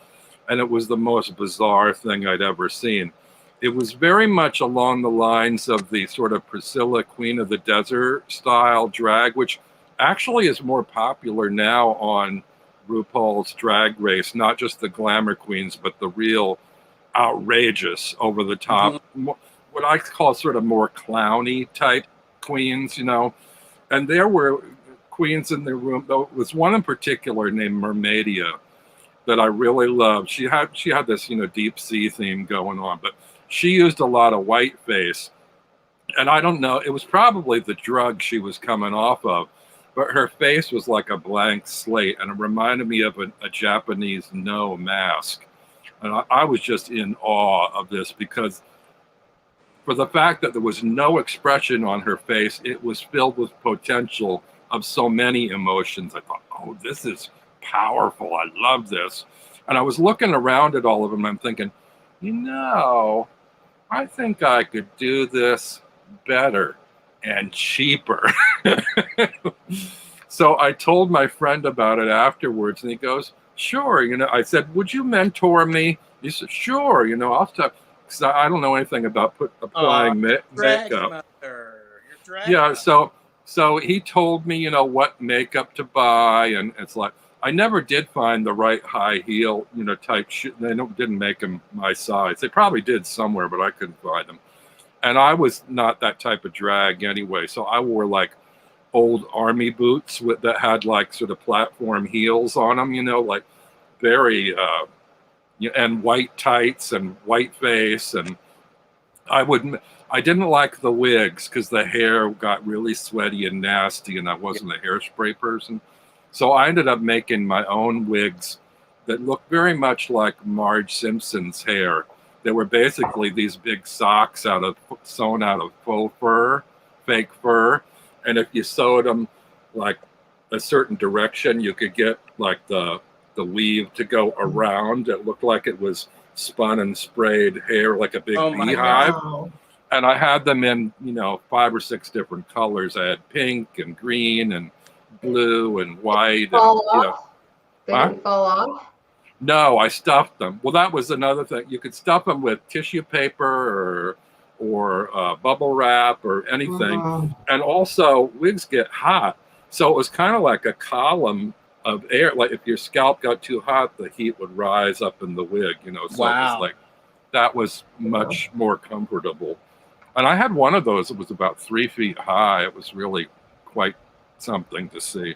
Speaker 1: And it was the most bizarre thing I'd ever seen. It was very much along the lines of the sort of Priscilla Queen of the Desert style drag, which actually is more popular now on RuPaul's Drag Race, not just the glamour queens, but the real outrageous, over the top, what I call sort of more clowny type queens, And there were queens in the room. There was one in particular named Mermaidia that I really loved. She had this, deep sea theme going on, but she used a lot of white face. And I don't know, it was probably the drug she was coming off of, but her face was like a blank slate, and it reminded me of a Japanese no mask. And I was just in awe of this because for the fact that there was no expression on her face, it was filled with potential of so many emotions. I thought, oh, this is powerful. I love this. And I was looking around at all of them. I'm thinking, I think I could do this better and cheaper. So I told my friend about it afterwards, and he goes, sure. I said, would you mentor me? He said, sure. I'll start, because I don't know anything about applying makeup. Yeah, so he told me, what makeup to buy, and it's like, I never did find the right high heel, type shoe. They didn't make them my size. They probably did somewhere, but I couldn't find them. And I was not that type of drag anyway. So I wore like old army boots that had like sort of platform heels on them, like very, and white tights and white face. And I didn't like the wigs because the hair got really sweaty and nasty, and I wasn't a hairspray person. So I ended up making my own wigs that looked very much like Marge Simpson's hair. They were basically these big socks sewn out of faux fur, fake fur. And if you sewed them like a certain direction, you could get like the weave to go around. It looked like it was spun and sprayed hair, like a big beehive.
Speaker 2: Wow.
Speaker 1: And I had them in, 5 or 6 different colors. I had pink and green and blue and white.
Speaker 2: Fall
Speaker 1: and,
Speaker 2: off? They didn't fall off?
Speaker 1: No, I stuffed them. Well, that was another thing. You could stuff them with tissue paper or bubble wrap or anything. And also, wigs get hot. So it was kind of like a column of air. Like if your scalp got too hot, the heat would rise up in the wig, So it was like, that was much more comfortable. And I had one of those. It was about 3 feet high. It was really quite something to see.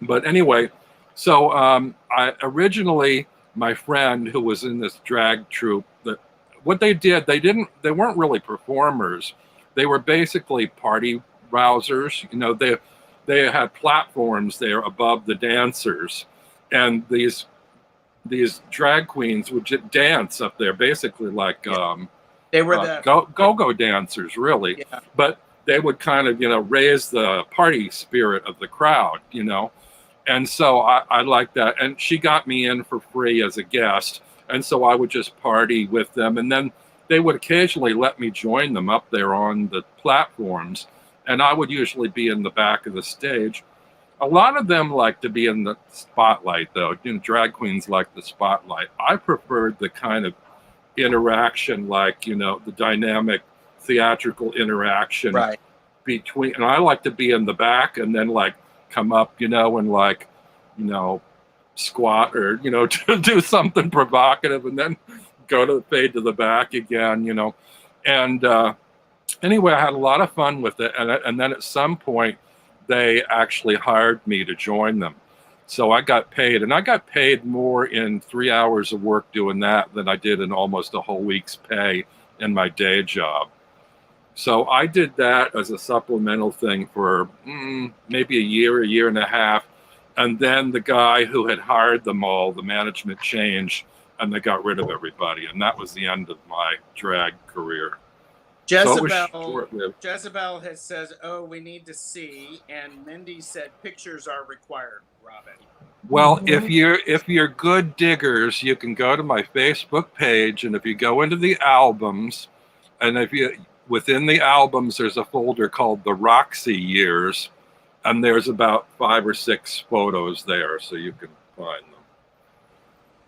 Speaker 1: But anyway, so I originally, my friend who was in this drag troupe, what they did, they weren't really performers. They were basically party rousers. They had platforms there above the dancers, and these drag queens would just dance up there, basically like
Speaker 3: they were the
Speaker 1: go-go dancers, really.
Speaker 3: Yeah.
Speaker 1: But they would kind of, raise the party spirit of the crowd, And so I liked that. And she got me in for free as a guest. And so I would just party with them. And then they would occasionally let me join them up there on the platforms. And I would usually be in the back of the stage. A lot of them like to be in the spotlight, though. Drag queens like the spotlight. I preferred the kind of interaction, like, the dynamic theatrical interaction between, and I like to be in the back and then like come up, and like, squat or, to do something provocative and then go to fade to the back again, And anyway, I had a lot of fun with it. And then at some point, they actually hired me to join them. So I got paid, and I got paid more in 3 hours of work doing that than I did in almost a whole week's pay in my day job. So I did that as a supplemental thing for maybe a year and a half. And then the guy who had hired them all, the management changed, and they got rid of everybody. And that was the end of my drag career.
Speaker 3: Jezebel has says, "Oh, we need to see," and Mindy said, "Pictures are required." Robin.
Speaker 1: Well, if you're good diggers, you can go to my Facebook page, and if you go into the albums, and within the albums, there's a folder called the Roxy Years, and there's about 5 or 6 photos there, so you can find them.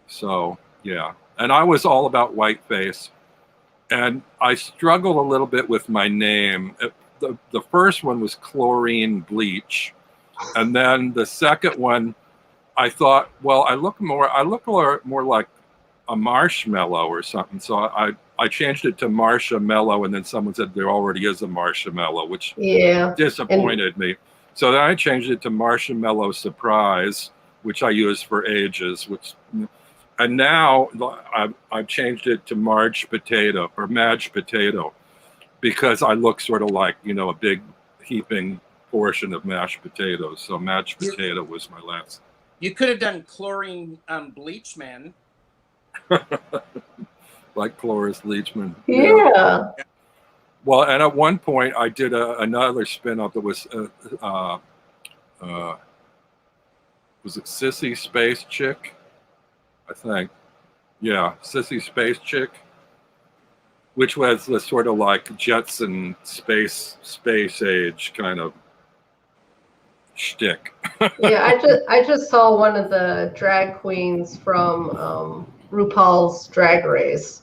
Speaker 1: So yeah, and I was all about whiteface. And I struggled a little bit with my name. The first one was Chlorine Bleach. And then the second one, I thought, well, I look more like a marshmallow or something. So I changed it to Marshmallow, and then someone said there already is a marshmallow, which disappointed me. So then I changed it to Marshmallow Surprise, which I used for ages, and now I've changed it to Marge Potato or Madge Potato, because I look sort of like, a big heaping portion of mashed potatoes. So Madge Potato was my last.
Speaker 3: You could have done Chlorine Bleach Man.
Speaker 1: Like Cloris Leachman.
Speaker 2: Yeah.
Speaker 1: Well, and at one point I did another spin-off that was it Sissy Space Chick? I think. Yeah, Sissy Space Chick, which was the sort of like Jetson space age kind of shtick.
Speaker 2: Yeah, I just saw one of the drag queens from RuPaul's Drag Race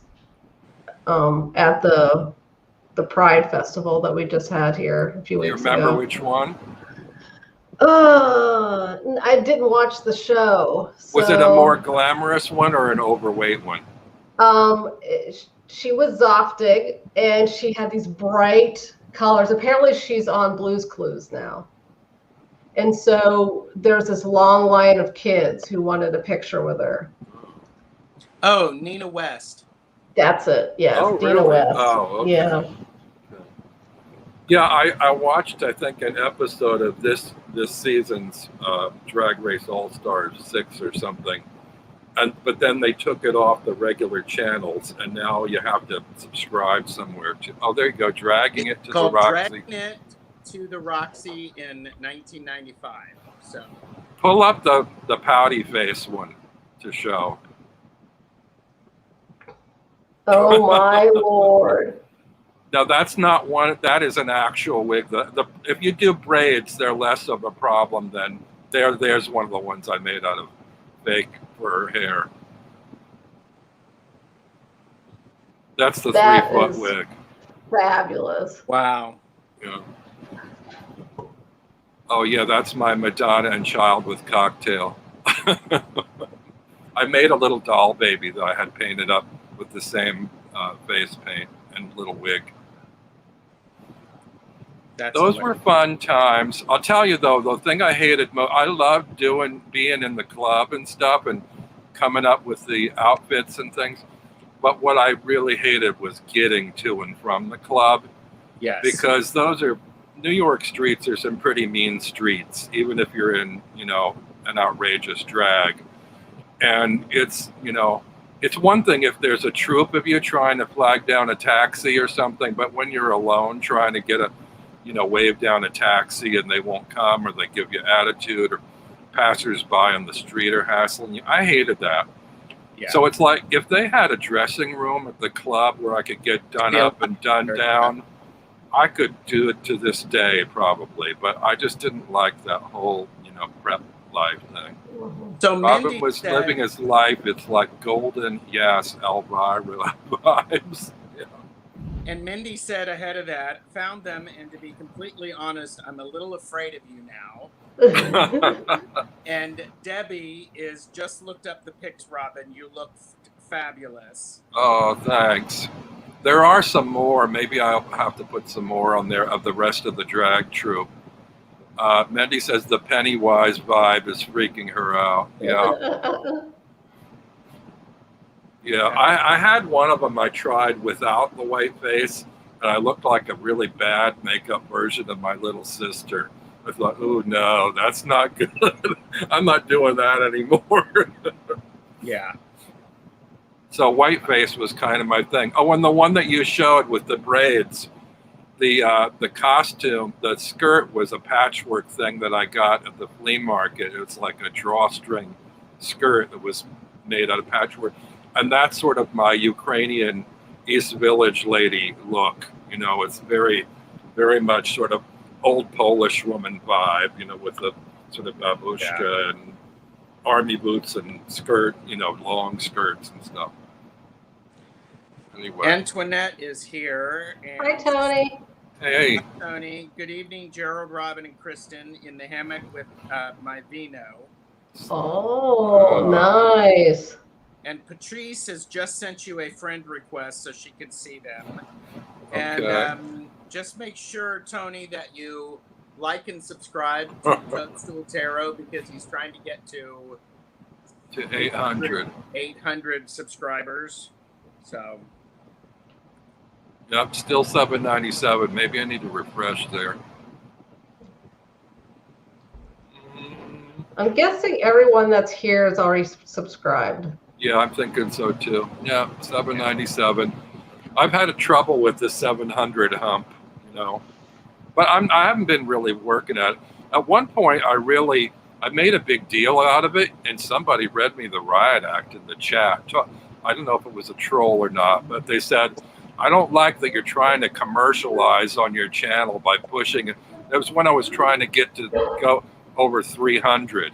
Speaker 2: at the Pride Festival that we just had here a few weeks ago.
Speaker 1: Do you remember which one?
Speaker 2: I didn't watch the show. So,
Speaker 1: was it a more glamorous one or an overweight one?
Speaker 2: She was Zoftig, and she had these bright colors. Apparently, she's on Blue's Clues now. And so there's this long line of kids who wanted a picture with her.
Speaker 3: Oh, Nina West.
Speaker 2: That's it. Yes,
Speaker 1: oh,
Speaker 2: Nina
Speaker 1: really?
Speaker 2: West.
Speaker 1: Oh, okay.
Speaker 2: Yeah.
Speaker 1: Yeah, I watched, I think, an episode of this season's Drag Race All-Stars 6 or something, but then they took it off the regular channels, and now you have to subscribe somewhere to. Oh, there you go, dragging it to the Roxy.
Speaker 3: Dragging it to the Roxy in 1995. So
Speaker 1: pull up the pouty face one to show.
Speaker 2: Oh my Lord.
Speaker 1: No, that's not one. That is an actual wig. If you do braids, they're less of a problem than there's one of the ones I made out of fake for her hair. That's the 3-foot wig.
Speaker 2: Fabulous.
Speaker 3: Wow.
Speaker 1: Yeah. Oh yeah, that's my Madonna and Child with Cocktail. I made a little doll baby that I had painted up with the same face paint and little wig. Those were fun times. I'll tell you though, the thing I hated most, I loved being in the club and stuff and coming up with the outfits and things. But what I really hated was getting to and from the club.
Speaker 3: Yes.
Speaker 1: Because those are New York streets are some pretty mean streets, even if you're in, an outrageous drag. And it's one thing if there's a troupe of you trying to flag down a taxi or something, but when you're alone trying to get wave down a taxi and they won't come, or they give you attitude, or passersby on the street are hassling you. I hated that. Yeah. So it's like if they had a dressing room at the club where I could get done up and done down, I could do it to this day probably, but I just didn't like that whole, prep life thing.
Speaker 3: So
Speaker 1: Robin was living his life. It's like golden, yes, Elvira vibes. Yeah.
Speaker 3: And Mindy said ahead of that, found them, and to be completely honest, I'm a little afraid of you now. And Debbie is just looked up the pics, Robin. You look fabulous.
Speaker 1: Oh, thanks. There are some more. Maybe I'll have to put some more on there of the rest of the drag troupe. Mindy says the Pennywise vibe is freaking her out. Yeah. Yeah, I had one of them I tried without the white face, and I looked like a really bad makeup version of my little sister. I thought, oh no, that's not good. I'm not doing that anymore.
Speaker 3: Yeah.
Speaker 1: So white face was kind of my thing. Oh, and the one that you showed with the braids, the costume, the skirt was a patchwork thing that I got at the flea market. It was like a drawstring skirt that was made out of patchwork. And that's sort of my Ukrainian East Village lady look. You know, it's very, very much sort of old Polish woman vibe, you know, with the sort of babushka and army boots and skirt, you know, long skirts and stuff. Anyway.
Speaker 3: Antoinette is here. And
Speaker 2: Hi, Tony.
Speaker 1: Hey.
Speaker 3: Hi, Tony. Good evening, Gerald, Robin, and Kristen in the hammock with my vino.
Speaker 2: Oh, nice.
Speaker 3: And Patryce has just sent you a friend request so she can see them.
Speaker 1: Okay.
Speaker 3: And just make sure, Tony, that you like and subscribe to Toadstool Tarot because he's trying to get to
Speaker 1: 800.
Speaker 3: 800 subscribers. So.
Speaker 1: Yep, still 797. Maybe I need to refresh there.
Speaker 2: I'm guessing everyone that's here is already subscribed.
Speaker 1: Yeah, I'm thinking so too. Yeah, 797. I've had a trouble with the 700 hump, you know, but I haven't been really working at it. At one point, I made a big deal out of it, and somebody read me the riot act in the chat. I don't know if it was a troll or not, but they said, I don't like that you're trying to commercialize on your channel by pushing it. It was when I was trying to get to go over 300.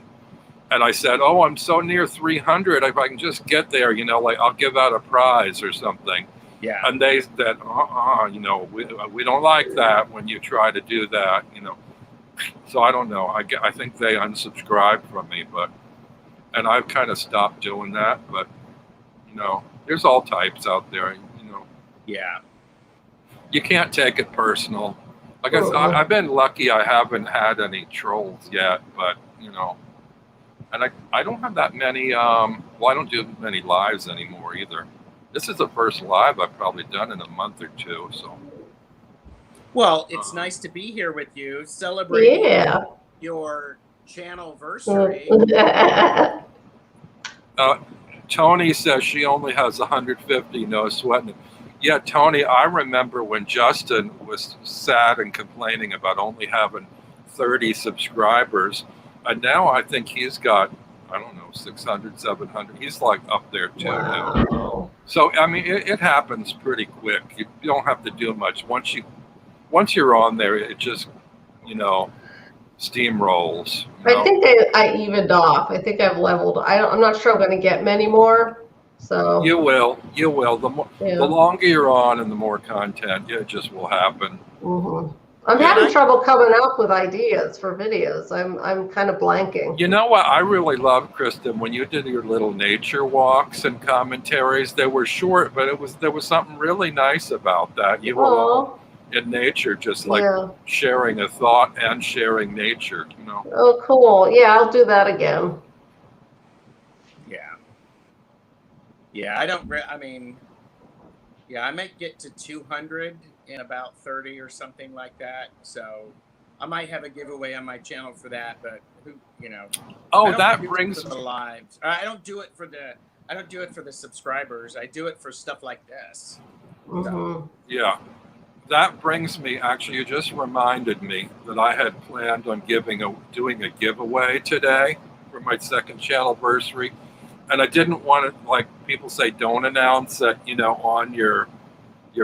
Speaker 1: And I said, oh, I'm so near 300. If I can just get there, you know, like I'll give out a prize or something.
Speaker 3: Yeah.
Speaker 1: And they said, you know, we don't like that when you try to do that, you know. So I don't know. I think they unsubscribed from me, and I've kind of stopped doing that. But, you know, there's all types out there, you know.
Speaker 3: Yeah.
Speaker 1: You can't take it personal. Like I said, I've been lucky I haven't had any trolls yet, but, you know. And I don't have that many, I don't do many lives anymore either. This is the first live I've probably done in a month or two, so.
Speaker 3: Well, it's nice to be here with you, celebrating your Channelversary.
Speaker 1: Tony says she only has 150, no sweating it. Yeah, Tony, I remember when Justin was sad and complaining about only having 30 subscribers. And now I think he's got, I don't know, 600, 700. He's like up there too now. So, I mean, it happens pretty quick. You don't have to do much. Once you're on there, it just, you know, steamrolls. You know?
Speaker 2: I think I evened off. I think I've leveled. I'm not sure I'm going to get many more. So
Speaker 1: You will. The longer you're on and the more content, it just will happen.
Speaker 2: Mm-hmm. I'm having trouble coming up with ideas for videos. I'm kind of blanking.
Speaker 1: You know what I really love, Kristen, when you did your little nature walks and commentaries, they were short, but there was something really nice about that. You were in nature, just like sharing a thought and sharing nature, you know.
Speaker 2: Oh, cool. Yeah, I'll do that again.
Speaker 3: Yeah, I might get to 200 in about 30 or something like that. So I might have a giveaway on my channel for that, but who, you know.
Speaker 1: Oh, that brings
Speaker 3: the lives. I don't do it for the subscribers. I do it for stuff like this.
Speaker 2: Mm-hmm.
Speaker 3: So.
Speaker 1: Yeah. That brings me, actually, you just reminded me that I had planned on doing a giveaway today for my second Channelversary. And I didn't want to, like people say, don't announce it, you know, on your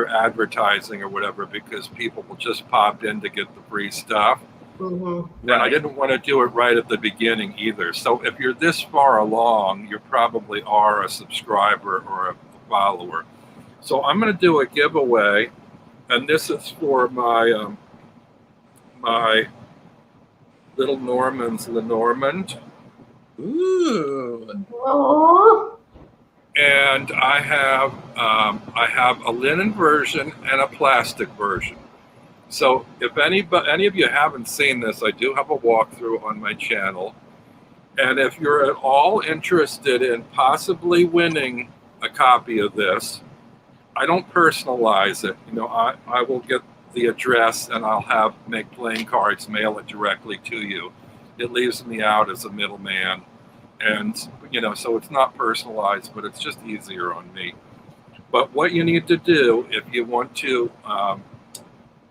Speaker 1: advertising or whatever, because people will just pop in to get the free stuff.
Speaker 2: Mm-hmm.
Speaker 1: And I didn't want to do it right at the beginning either. So if you're this far along, you probably are a subscriber or a follower. So I'm going to do a giveaway And this is for my my little Norman's Lenormand.
Speaker 3: Ooh.
Speaker 2: Aww.
Speaker 1: And I have a linen version and a plastic version. So if any of you haven't seen this, I do have a walkthrough on my channel. And if you're at all interested in possibly winning a copy of this, I don't personalize it. You know, I will get the address and I'll make playing cards, mail it directly to you. It leaves me out as a middleman. And, you know, so it's not personalized, but it's just easier on me. But what you need to do if you want to,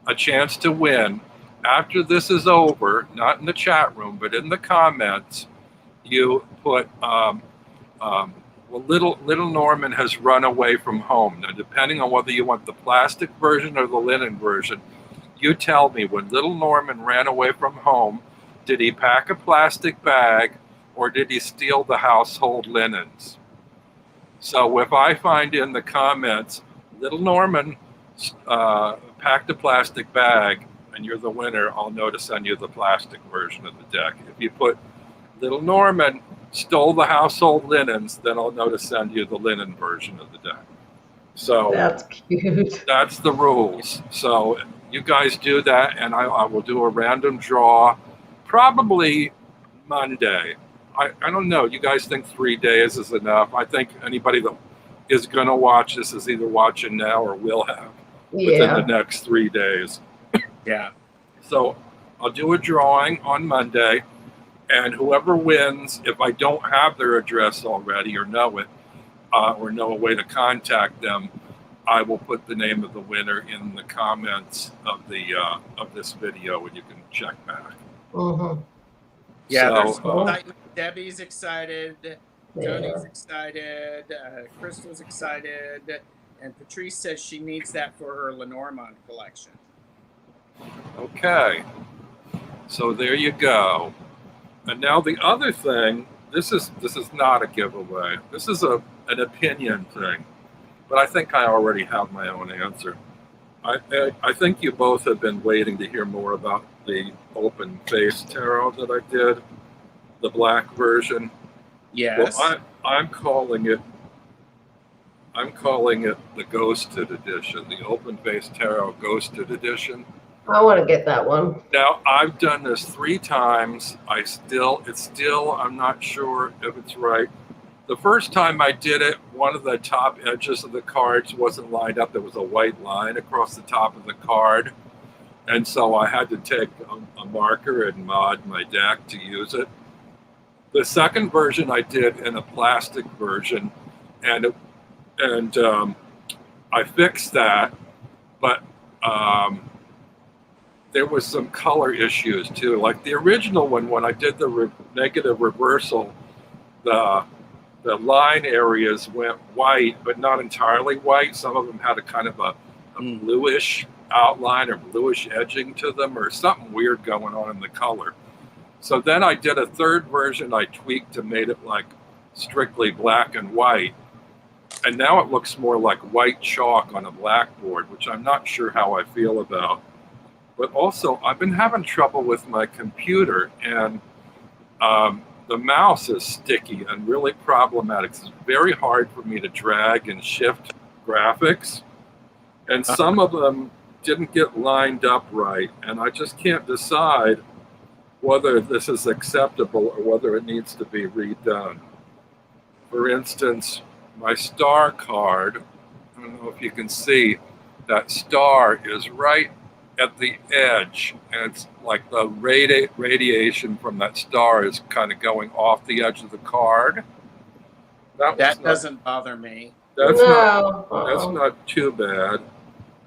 Speaker 1: a chance to win, after this is over, not in the chat room, but in the comments, you put, well, little Norman has run away from home. Now, depending on whether you want the plastic version or the linen version, you tell me, when little Norman ran away from home, did he pack a plastic bag or did he steal the household linens? So if I find in the comments, little Norman packed a plastic bag and you're the winner, I'll know to send you the plastic version of the deck. If you put little Norman stole the household linens, then I'll know to send you the linen version of the deck. So
Speaker 2: That's cute.
Speaker 1: that's the rules. So you guys do that, and I will do a random draw probably Monday. I don't know. You guys think 3 days is enough? I think anybody that is going to watch this is either watching now or will have within the next 3 days.
Speaker 3: Yeah.
Speaker 1: So I'll do a drawing on Monday, and whoever wins, if I don't have their address already or know it, or know a way to contact them, I will put the name of the winner in the comments of this video, and you can check back.
Speaker 2: Mm-hmm.
Speaker 3: Yeah,
Speaker 1: So,
Speaker 3: there's excitement. Debbie's excited, Tony's excited, Crystal's excited, and Patryce says she needs that for her Lenormand collection.
Speaker 1: Okay, so there you go. And now the other thing, this is not a giveaway. This is an opinion thing, but I think I already have my own answer. I think you both have been waiting to hear more about the open face tarot that I did, the black version.
Speaker 3: Yes.
Speaker 1: Well, I'm calling it the Ghosted Edition, the open face tarot Ghosted Edition.
Speaker 2: I want to get that one.
Speaker 1: Now, I've done this 3 times. I'm not sure if it's right. The first time I did it, one of the top edges of the cards wasn't lined up. There was a white line across the top of the card. And so I had to take a marker and mod my deck to use it. The second version I did in a plastic version, and I fixed that, but there was some color issues too. Like the original one, when I did the negative reversal, the line areas went white, but not entirely white. Some of them had a kind of a bluish outline or bluish edging to them, or something weird going on in the color. So then I did a third version. I tweaked and made it like strictly black and white. And now it looks more like white chalk on a blackboard, which I'm not sure how I feel about. But also, I've been having trouble with my computer, and the mouse is sticky and really problematic. It's very hard for me to drag and shift graphics. And some of them didn't get lined up right, and I just can't decide whether this is acceptable or whether it needs to be redone. For instance, my star card, I don't know if you can see, that star is right at the edge, and it's like the radiation from that star is kind of going off the edge of the card.
Speaker 3: That doesn't bother me.
Speaker 1: That's not too bad.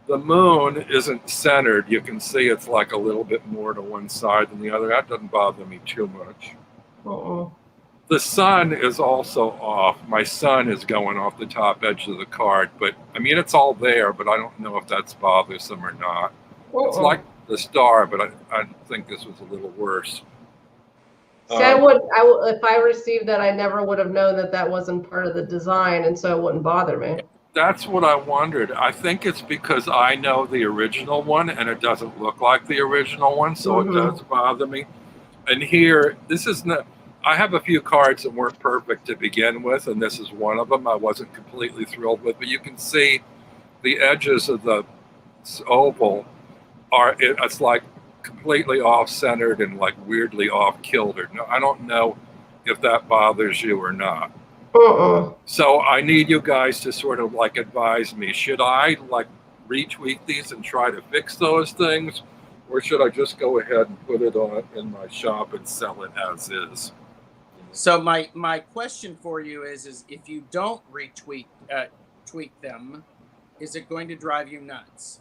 Speaker 1: The moon isn't centered. You can see it's like a little bit more to one side than the other. That doesn't bother me too much. The sun is also off. My sun is going off the top edge of the card, but I mean, it's all there, but I don't know if that's bothersome or not. It's like the star, but I think this was a little worse.
Speaker 2: See, if I received that, I never would have known that wasn't part of the design, and so it wouldn't bother me.
Speaker 1: That's what I wondered. I think it's because I know the original one and it doesn't look like the original one, so it does bother me. And here, this is not, I have a few cards that weren't perfect to begin with, and this is one of them I wasn't completely thrilled with, but you can see the edges of the oval it's like completely off-centered and like weirdly off-kiltered. No, I don't know if that bothers you or not. So I need you guys to sort of like advise me. Should I like retweak these and try to fix those things, or should I just go ahead and put it on in my shop and sell it as is?
Speaker 3: So my question for you is if you don't retweet tweak them, is it going to drive you nuts?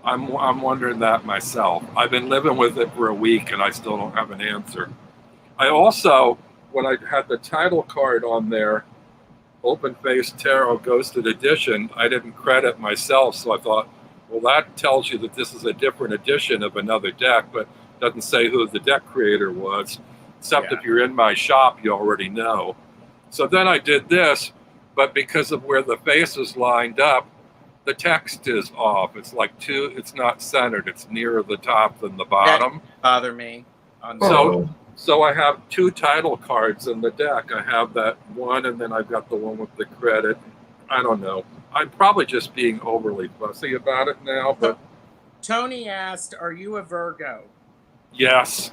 Speaker 1: I'm wondering that myself. I've been living with it for a week and I still don't have an answer. I also, when I had the title card on there, Open Face Tarot Ghosted Edition, I didn't credit myself, so I thought, well, that tells you that this is a different edition of another deck, but doesn't say who the deck creator was, except if you're in my shop, you already know. So then I did this, but because of where the face is lined up, the text is off. It's like it's not centered. It's nearer the top than the bottom.
Speaker 3: That bother me.
Speaker 1: So I have two title cards in the deck. I have that one, and then I've got the one with the credit. I don't know. I'm probably just being overly fussy about it now, but
Speaker 3: Tony asked, "Are you a Virgo?"
Speaker 1: Yes.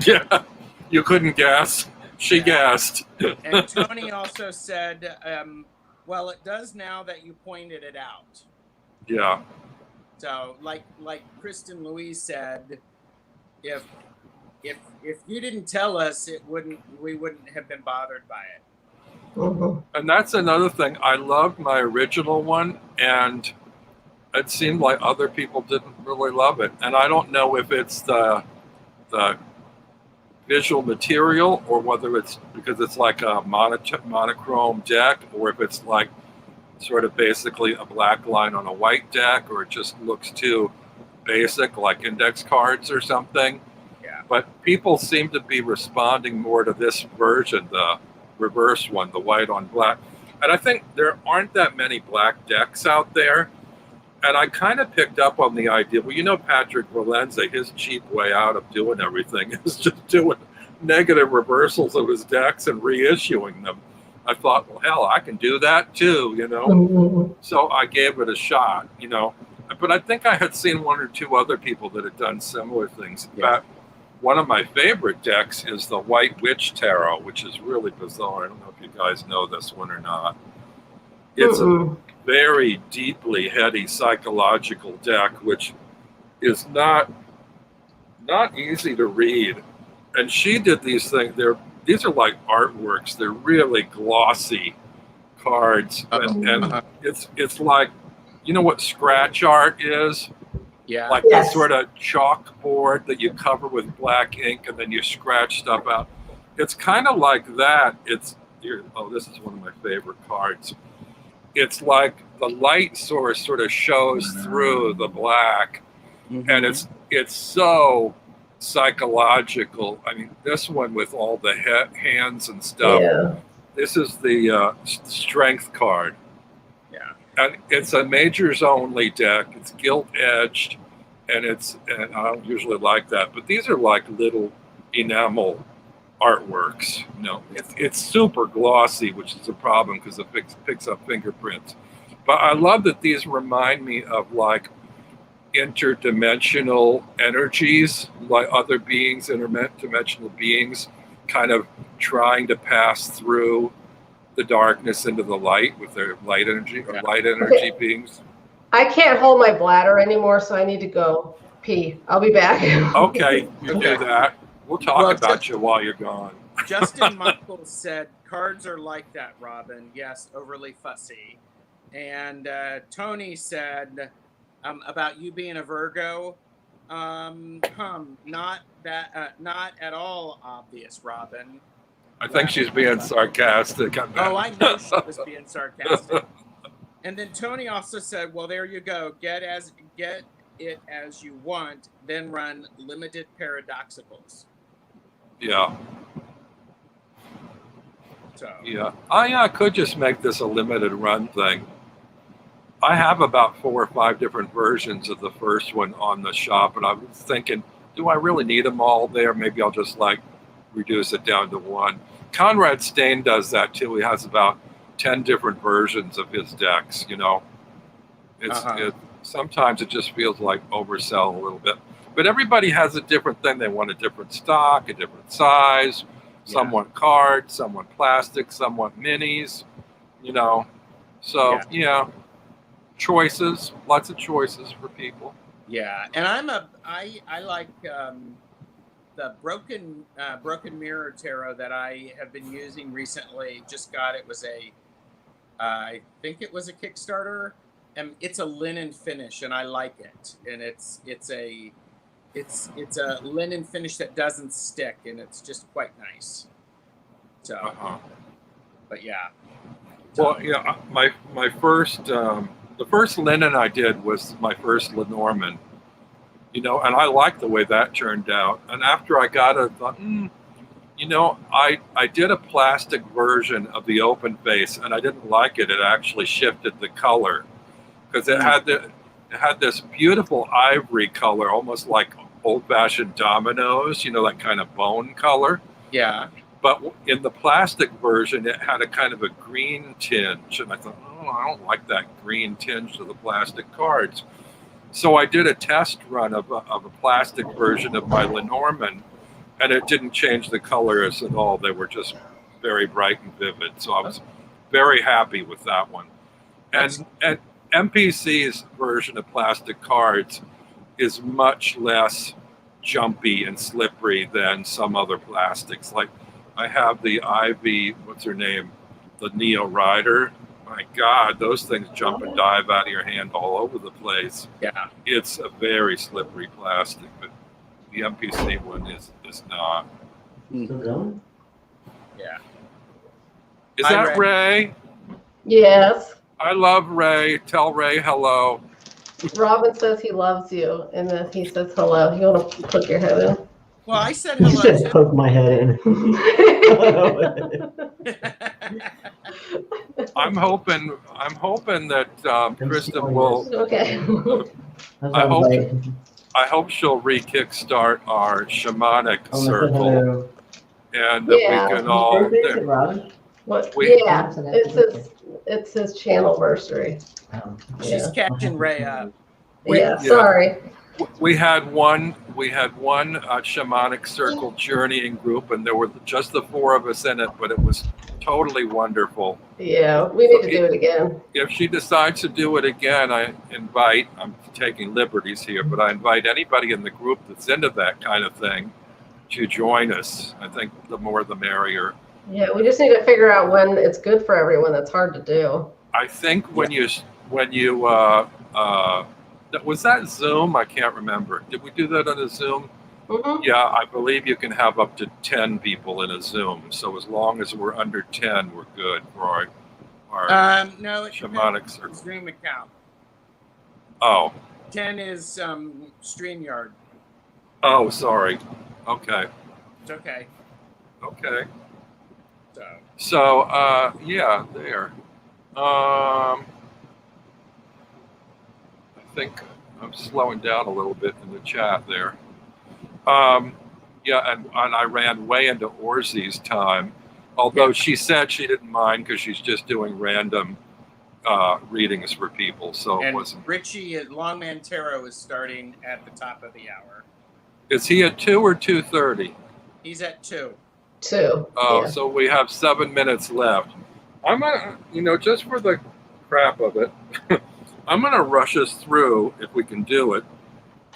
Speaker 1: Yeah. You couldn't guess. She guessed.
Speaker 3: And Tony also said, well, it does now that you pointed it out.
Speaker 1: Yeah.
Speaker 3: So like Kristen Louise said, if you didn't tell us, we wouldn't have been bothered by it.
Speaker 1: And that's another thing. I loved my original one, and it seemed like other people didn't really love it. And I don't know if it's the visual material, or whether it's because it's like a monochrome deck, or if it's like sort of basically a black line on a white deck, or it just looks too basic, like index cards or something.
Speaker 3: Yeah.
Speaker 1: But people seem to be responding more to this version, the reverse one, the white on black. And I think there aren't that many black decks out there. And I kind of picked up on the idea, well, you know, Patryce Eleazer, his cheap way out of doing everything is just doing negative reversals of his decks and reissuing them. I thought, well, hell, I can do that too, you know? So I gave it a shot, you know? But I think I had seen one or two other people that had done similar things. In fact, one of my favorite decks is the White Witch Tarot, which is really bizarre. I don't know if you guys know this one or not. It's a very deeply heady psychological deck, which is not easy to read. And she did these things. These are like artworks. They're really glossy cards, and it's like, you know what scratch art is?
Speaker 3: Yeah.
Speaker 1: Like that sort of chalkboard that you cover with black ink and then you scratch stuff out. It's kind of like that. This is one of my favorite cards. It's like the light source sort of shows through the black, and it's so psychological. I mean, this one with all the hands and stuff. Yeah. This is the strength card.
Speaker 3: Yeah,
Speaker 1: and it's a majors only deck. It's gilt edged, and I don't usually like that, but these are like little enamel artworks. You know, it's super glossy, which is a problem because it picks up fingerprints. But I love that these remind me of like interdimensional energies, like other beings, interdimensional beings, kind of trying to pass through the darkness into the light with their light energy or light energy beings.
Speaker 2: I can't hold my bladder anymore, so I need to go pee. I'll be back.
Speaker 1: Okay, you do that. We'll talk about you while you're gone.
Speaker 3: Justin Michaels said, cards are like that, Robin. Yes, overly fussy. And Tony said about you being a Virgo, not at all obvious, Robin.
Speaker 1: I think she's being sarcastic.
Speaker 3: Oh, I know she was being sarcastic. And then Tony also said, well, there you go. Get it as you want, then run limited paradoxicals.
Speaker 1: Yeah.
Speaker 3: So.
Speaker 1: Yeah. I could just make this a limited run thing. I have about 4 or 5 different versions of the first one on the shop, and I was thinking, do I really need them all there? Maybe I'll just like reduce it down to one. Conrad Stain does that too. He has about 10 different versions of his decks, you know. Sometimes it just feels like oversell a little bit. But everybody has a different thing. They want a different stock, a different size. Some want cards, some want plastic, some want minis, you know. So, choices, lots of choices for people.
Speaker 3: Yeah, and I like the broken mirror tarot that I have been using recently. Just got it was I think it was a Kickstarter, and it's a linen finish, and I like it. And it's a linen finish that doesn't stick, and it's just quite nice. So, but yeah.
Speaker 1: Well, yeah, my first the first linen I did was my first Lenormand, you know, and I liked the way that turned out. And after I got it, I thought, you know, I did a plastic version of the open face, and I didn't like it. It actually shifted the color because it had this beautiful ivory color, almost like old-fashioned dominoes, you know, that kind of bone color.
Speaker 3: Yeah.
Speaker 1: But in the plastic version, it had a kind of a green tinge, and I thought, oh, I don't like that green tinge to the plastic cards. So I did a test run of a plastic version of my Lenormand, and it didn't change the colors at all. They were just very bright and vivid. So I was very happy with that one. And MPC's version of plastic cards is much less jumpy and slippery than some other plastics. Like I have the Ivy, what's her name? The Neo Rider. My God, those things jump and dive out of your hand all over the place.
Speaker 3: Yeah.
Speaker 1: It's a very slippery plastic, but the MPC one is not.
Speaker 3: Yeah.
Speaker 1: Is that Ray?
Speaker 2: Yes.
Speaker 1: I love Ray. Tell Ray hello.
Speaker 2: Robin says he loves you, and then he says hello. You want to poke your head in?
Speaker 3: Well, I said
Speaker 4: You
Speaker 3: hello.
Speaker 4: said poke my head in.
Speaker 1: I'm hoping that Kristen will.
Speaker 2: Okay.
Speaker 1: I hope she'll re-kickstart our shamanic circle, and that we can all.
Speaker 2: What?
Speaker 1: We-
Speaker 2: Yeah, it's his Channelversary.
Speaker 3: She's catching Ray up.
Speaker 2: Sorry.
Speaker 1: We had one shamanic circle journeying group, and there were just the 4 of us in it, but it was totally wonderful.
Speaker 2: Yeah, we need to do it again.
Speaker 1: If she decides to do it again, I'm taking liberties here, but I invite anybody in the group that's into that kind of thing to join us. I think the more the merrier.
Speaker 2: Yeah, we just need to figure out when it's good for everyone. That's hard to do.
Speaker 1: I think when you was that Zoom? I can't remember. Did we do that on a Zoom?
Speaker 2: Mm-hmm.
Speaker 1: Yeah, I believe you can have up to 10 people in a Zoom. So as long as we're under 10, we're good for our
Speaker 3: no, it
Speaker 1: shamanic circle.
Speaker 3: Zoom account.
Speaker 1: Oh.
Speaker 3: 10 is StreamYard.
Speaker 1: Oh, sorry. Okay.
Speaker 3: It's okay.
Speaker 1: Okay.
Speaker 3: So
Speaker 1: yeah, there. I think I'm slowing down a little bit in the chat there. Yeah, and I ran way into Orzy's time, although she said she didn't mind because she's just doing random readings for people. So
Speaker 3: and
Speaker 1: it wasn't.
Speaker 3: Richie at Longman Tarot is starting at the top of the hour.
Speaker 1: Is he at 2 or 2:30?
Speaker 3: He's at 2.
Speaker 2: 2.
Speaker 1: Oh,
Speaker 2: Yeah.
Speaker 1: so we have 7 minutes left. I'm gonna, just for the crap of it, I'm gonna rush us through, if we can do it,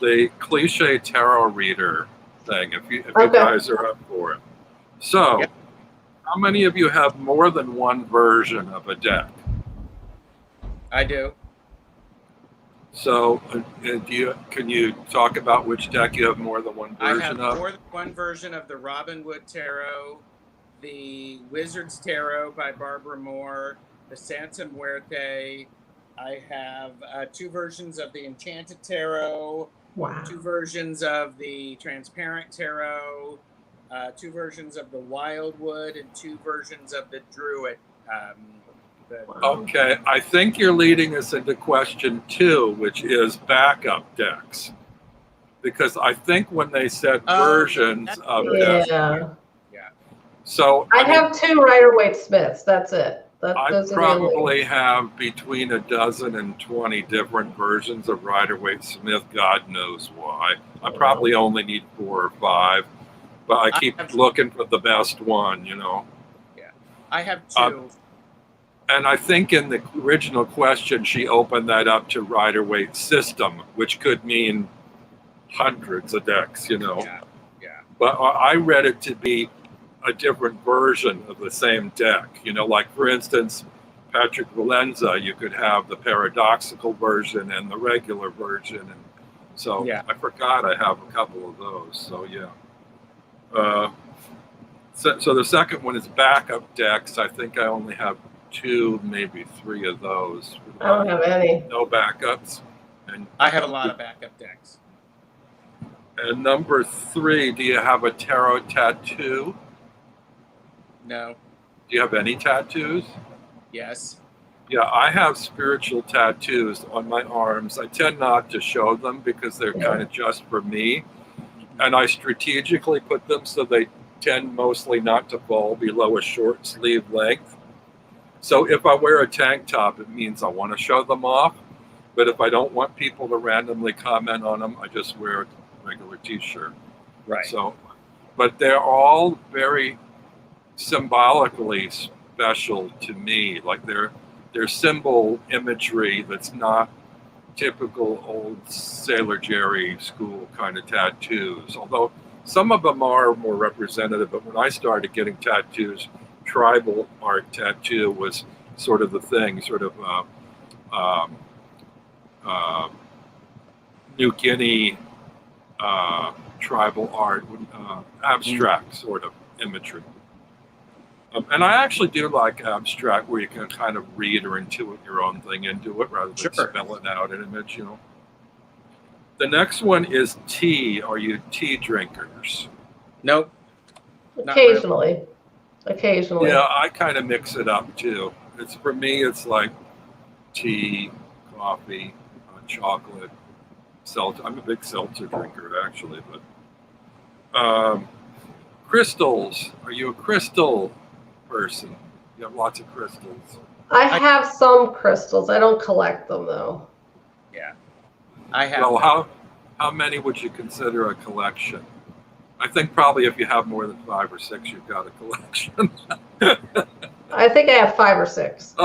Speaker 1: the cliche tarot reader thing, if you guys are up for it. So, How many of you have more than one version of a deck?
Speaker 3: I do.
Speaker 1: So, can you talk about which deck you have more than one version
Speaker 3: I have
Speaker 1: of?
Speaker 3: more than one version of the Robin Wood Tarot, the Wizard's Tarot by Barbara Moore, the Santa Muerte. I have 2 versions of the Enchanted Tarot,
Speaker 2: Wow.
Speaker 3: 2 versions of the Transparent Tarot, 2 versions of the Wildwood, and 2 versions of the Druid
Speaker 1: Okay, I think you're leading us into question 2, which is backup decks. Because I think when they said versions of decks,
Speaker 2: Yeah.
Speaker 1: so
Speaker 2: I
Speaker 1: mean,
Speaker 2: have 2 Rider-Waite Smiths. That's it.
Speaker 1: I
Speaker 2: Those are the only.
Speaker 1: probably have between a dozen and 20 different versions of Rider-Waite Smith. God knows why. I probably only need 4 or 5, but I keep looking for the best one, you know.
Speaker 3: Yeah, I have 2.
Speaker 1: And I think in the original question, she opened that up to Rider-Waite system, which could mean hundreds of decks, you know.
Speaker 3: Yeah.
Speaker 1: But I read it to be a different version of the same deck. You know, like for instance, Patryce Eleazer, you could have the paradoxical version and the regular version. And so I forgot I have a couple of those. So yeah. So the second one is backup decks. I think I only have 2, maybe 3 of those.
Speaker 2: I don't have any.
Speaker 1: No backups. And
Speaker 3: I have a lot of backup decks.
Speaker 1: And number 3, do you have a tarot tattoo?
Speaker 3: No.
Speaker 1: Do you have any tattoos?
Speaker 3: Yes.
Speaker 1: Yeah, I have spiritual tattoos on my arms. I tend not to show them because they're kind of just for me. And I strategically put them so they tend mostly not to fall below a short sleeve length. So if I wear a tank top, it means I want to show them off. But if I don't want people to randomly comment on them, I just wear a regular t-shirt.
Speaker 3: Right.
Speaker 1: So, but they're all very symbolically special to me. Like they're symbol imagery that's not typical old Sailor Jerry school kind of tattoos. Although some of them are more representative. But when I started getting tattoos, tribal art tattoo was sort of the thing, sort of New Guinea tribal art, abstract sort of imagery. And I actually do like abstract where you can kind of read or intuit your own thing into it rather than spell it out in image, you know. The next one is tea. Are you tea drinkers?
Speaker 3: Nope.
Speaker 2: Occasionally. Really. Occasionally.
Speaker 1: Yeah, I kind of mix it up too. It's for me, it's like tea, coffee, chocolate, seltzer. I'm a big seltzer drinker actually, but crystals. Are you a crystal person? You have lots of crystals.
Speaker 2: I have some crystals. I don't collect them though.
Speaker 3: Yeah, I have.
Speaker 1: Well, how many would you consider a collection? I think probably if you have more than 5 or 6, you've got a collection.
Speaker 2: I think I have 5 or 6.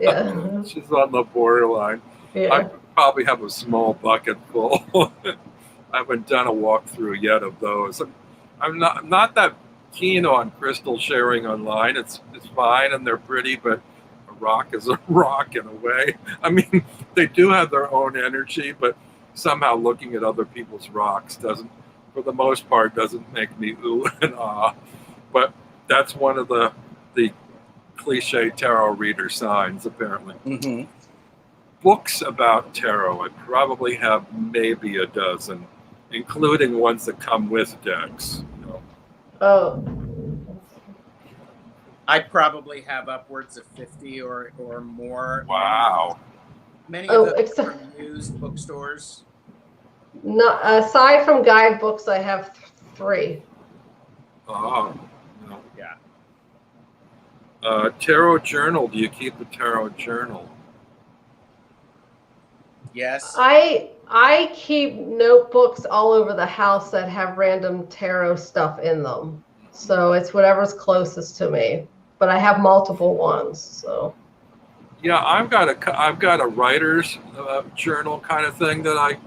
Speaker 1: Yeah, she's on the borderline.
Speaker 2: Yeah.
Speaker 1: I probably have a small bucket full. I haven't done a walkthrough yet of those. I'm not that keen on crystal sharing online. It's fine and they're pretty, but a rock is a rock in a way. I mean, they do have their own energy, but somehow looking at other people's rocks doesn't, for the most part, doesn't make me ooh and ah. But that's one of the cliche tarot reader signs, apparently.
Speaker 3: Mm-hmm.
Speaker 1: Books about tarot, I probably have maybe a dozen, including ones that come with decks. You know.
Speaker 2: Oh.
Speaker 3: I probably have upwards of 50 or more.
Speaker 1: Wow.
Speaker 3: Many of them are from used bookstores.
Speaker 2: No, aside from guidebooks, I have 3.
Speaker 1: Oh. No.
Speaker 3: Yeah.
Speaker 1: Tarot journal. Do you keep a tarot journal?
Speaker 3: Yes.
Speaker 2: I keep notebooks all over the house that have random tarot stuff in them. So it's whatever's closest to me. But I have multiple ones. So.
Speaker 1: Yeah, I've got a writer's journal kind of thing that I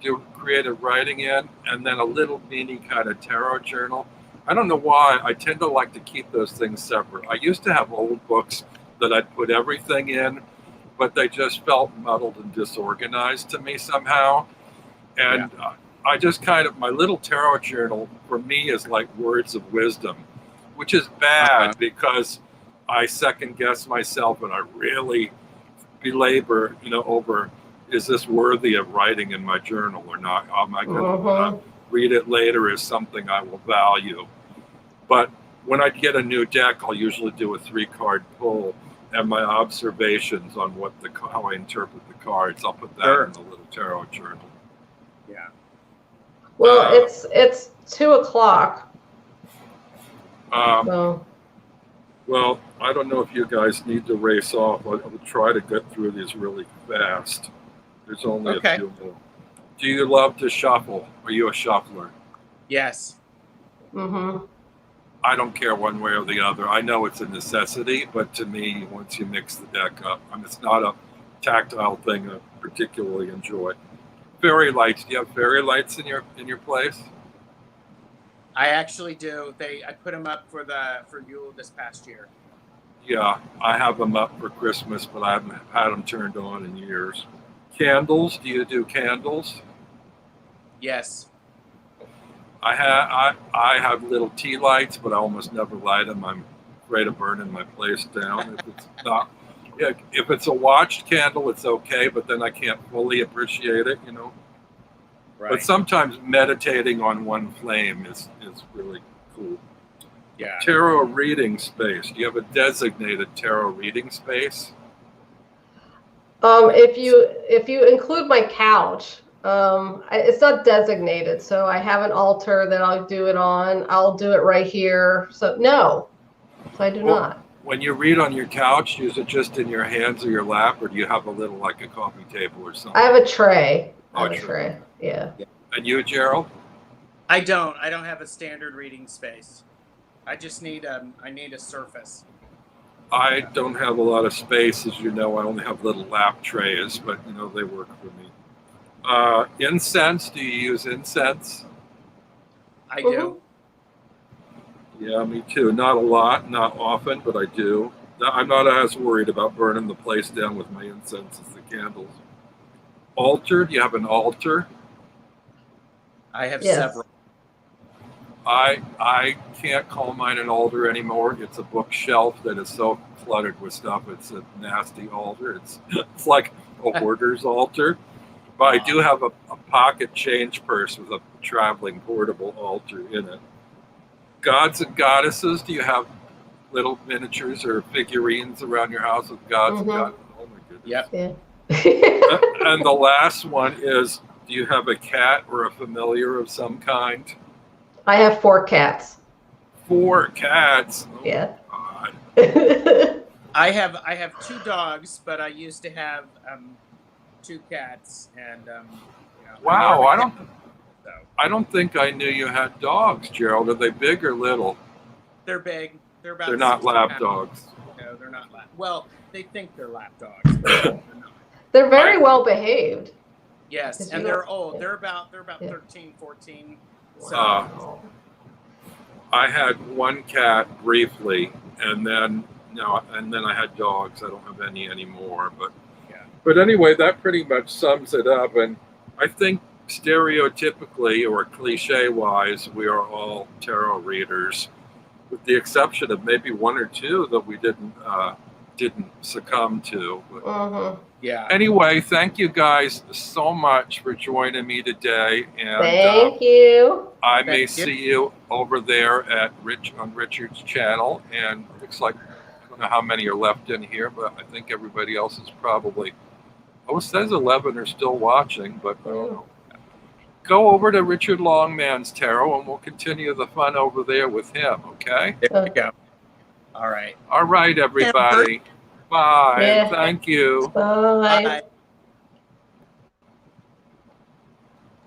Speaker 1: do creative writing in, and then a little mini kind of tarot journal. I don't know why. I tend to like to keep those things separate. I used to have old books that I'd put everything in, but they just felt muddled and disorganized to me somehow. And I just kind of, my little tarot journal for me is like words of wisdom, which is bad because I second guess myself and I really belabor, over, is this worthy of writing in my journal or not? Am I going to read it later as something I will value? But when I get a new deck, I'll usually do a 3-card pull. and my observations on how I interpret the cards. I'll put that
Speaker 3: Sure.
Speaker 1: in the little tarot journal.
Speaker 3: Yeah.
Speaker 2: Well, it's 2:00. So.
Speaker 1: Well, I don't know if you guys need to race off. I will try to get through these really fast. There's only
Speaker 3: Okay.
Speaker 1: a few more. Do you love to shuffle? Are you a shuffler?
Speaker 3: Yes.
Speaker 2: Mm-hmm.
Speaker 1: I don't care one way or the other. I know it's a necessity, but to me, once you mix the deck up, it's not a tactile thing I particularly enjoy. Fairy lights. Do you have fairy lights in your place?
Speaker 3: I actually do. I put them up for Yule this past year.
Speaker 1: Yeah, I have them up for Christmas, but I haven't had them turned on in years. Candles. Do you do candles?
Speaker 3: Yes.
Speaker 1: I have little tea lights, but I almost never light them. I'm afraid of burning my place down. If it's a watched candle, it's okay, but then I can't fully appreciate it,
Speaker 3: Right.
Speaker 1: But sometimes meditating on one flame is really cool.
Speaker 3: Yeah.
Speaker 1: Tarot reading space. Do you have a designated tarot reading space?
Speaker 2: If you include my couch, it's not designated, so I have an altar that I'll do it on. I'll do it right here. So I do not.
Speaker 1: When you read on your couch, is it just in your hands or your lap, or do you have a little like a coffee table or something?
Speaker 2: I have a tray.
Speaker 1: Tray.
Speaker 2: Yeah.
Speaker 1: And you, Gerald?
Speaker 3: I don't have a standard reading space. I just need a surface.
Speaker 1: I don't have a lot of space, as you know. I only have little lap trays, but they work for me. Incense. Do you use incense?
Speaker 3: I do.
Speaker 1: Yeah, me too. Not a lot, not often, but I do. I'm not as worried about burning the place down with my incense as the candles. Altar. Do you have an altar?
Speaker 3: I have
Speaker 2: Yes.
Speaker 3: several.
Speaker 1: I can't call mine an altar anymore. It's a bookshelf that is so cluttered with stuff. It's a nasty altar. It's like a hoarder's altar. But I do have a pocket change purse with a traveling portable altar in it. Gods and goddesses. Do you have little miniatures or figurines around your house with gods and goddesses? Oh my goodness.
Speaker 3: Yep.
Speaker 2: Yeah.
Speaker 1: And the last one is, do you have a cat or a familiar of some kind?
Speaker 2: I have 4 cats.
Speaker 1: 4 cats. Oh,
Speaker 2: Yeah.
Speaker 1: God.
Speaker 3: I have 2 dogs, but I used to have 2 cats, and
Speaker 1: Wow, I don't think I knew you had dogs, Gerald. Are they big or little?
Speaker 3: They're big. They're about.
Speaker 1: They're not
Speaker 3: 16
Speaker 1: lap
Speaker 3: pounds.
Speaker 1: dogs.
Speaker 3: No, they're not lap. Well, they think they're lap dogs, but they're not.
Speaker 2: They're very well behaved.
Speaker 3: Yes, and they're old. They're about 13, 14. So
Speaker 1: I had 1 cat briefly, and then I had dogs. I don't have any anymore. But anyway, that pretty much sums it up. And I think stereotypically or cliche-wise, we are all tarot readers, with the exception of maybe 1 or 2 that we didn't succumb to. But
Speaker 3: yeah.
Speaker 1: Anyway, thank you guys so much for joining me today. And
Speaker 2: Thank you.
Speaker 1: I may see you over there on Richard's channel. And it looks like, I don't know how many are left in here, but I think everybody else is probably, it says 11 are still watching, but I don't know. Go over to Richard Longman's Tarot and we'll continue the fun over there with him, okay?
Speaker 3: There we go. All right.
Speaker 1: All right, everybody. Bye.
Speaker 2: Yeah.
Speaker 1: Thank you.
Speaker 2: Bye.
Speaker 3: Bye.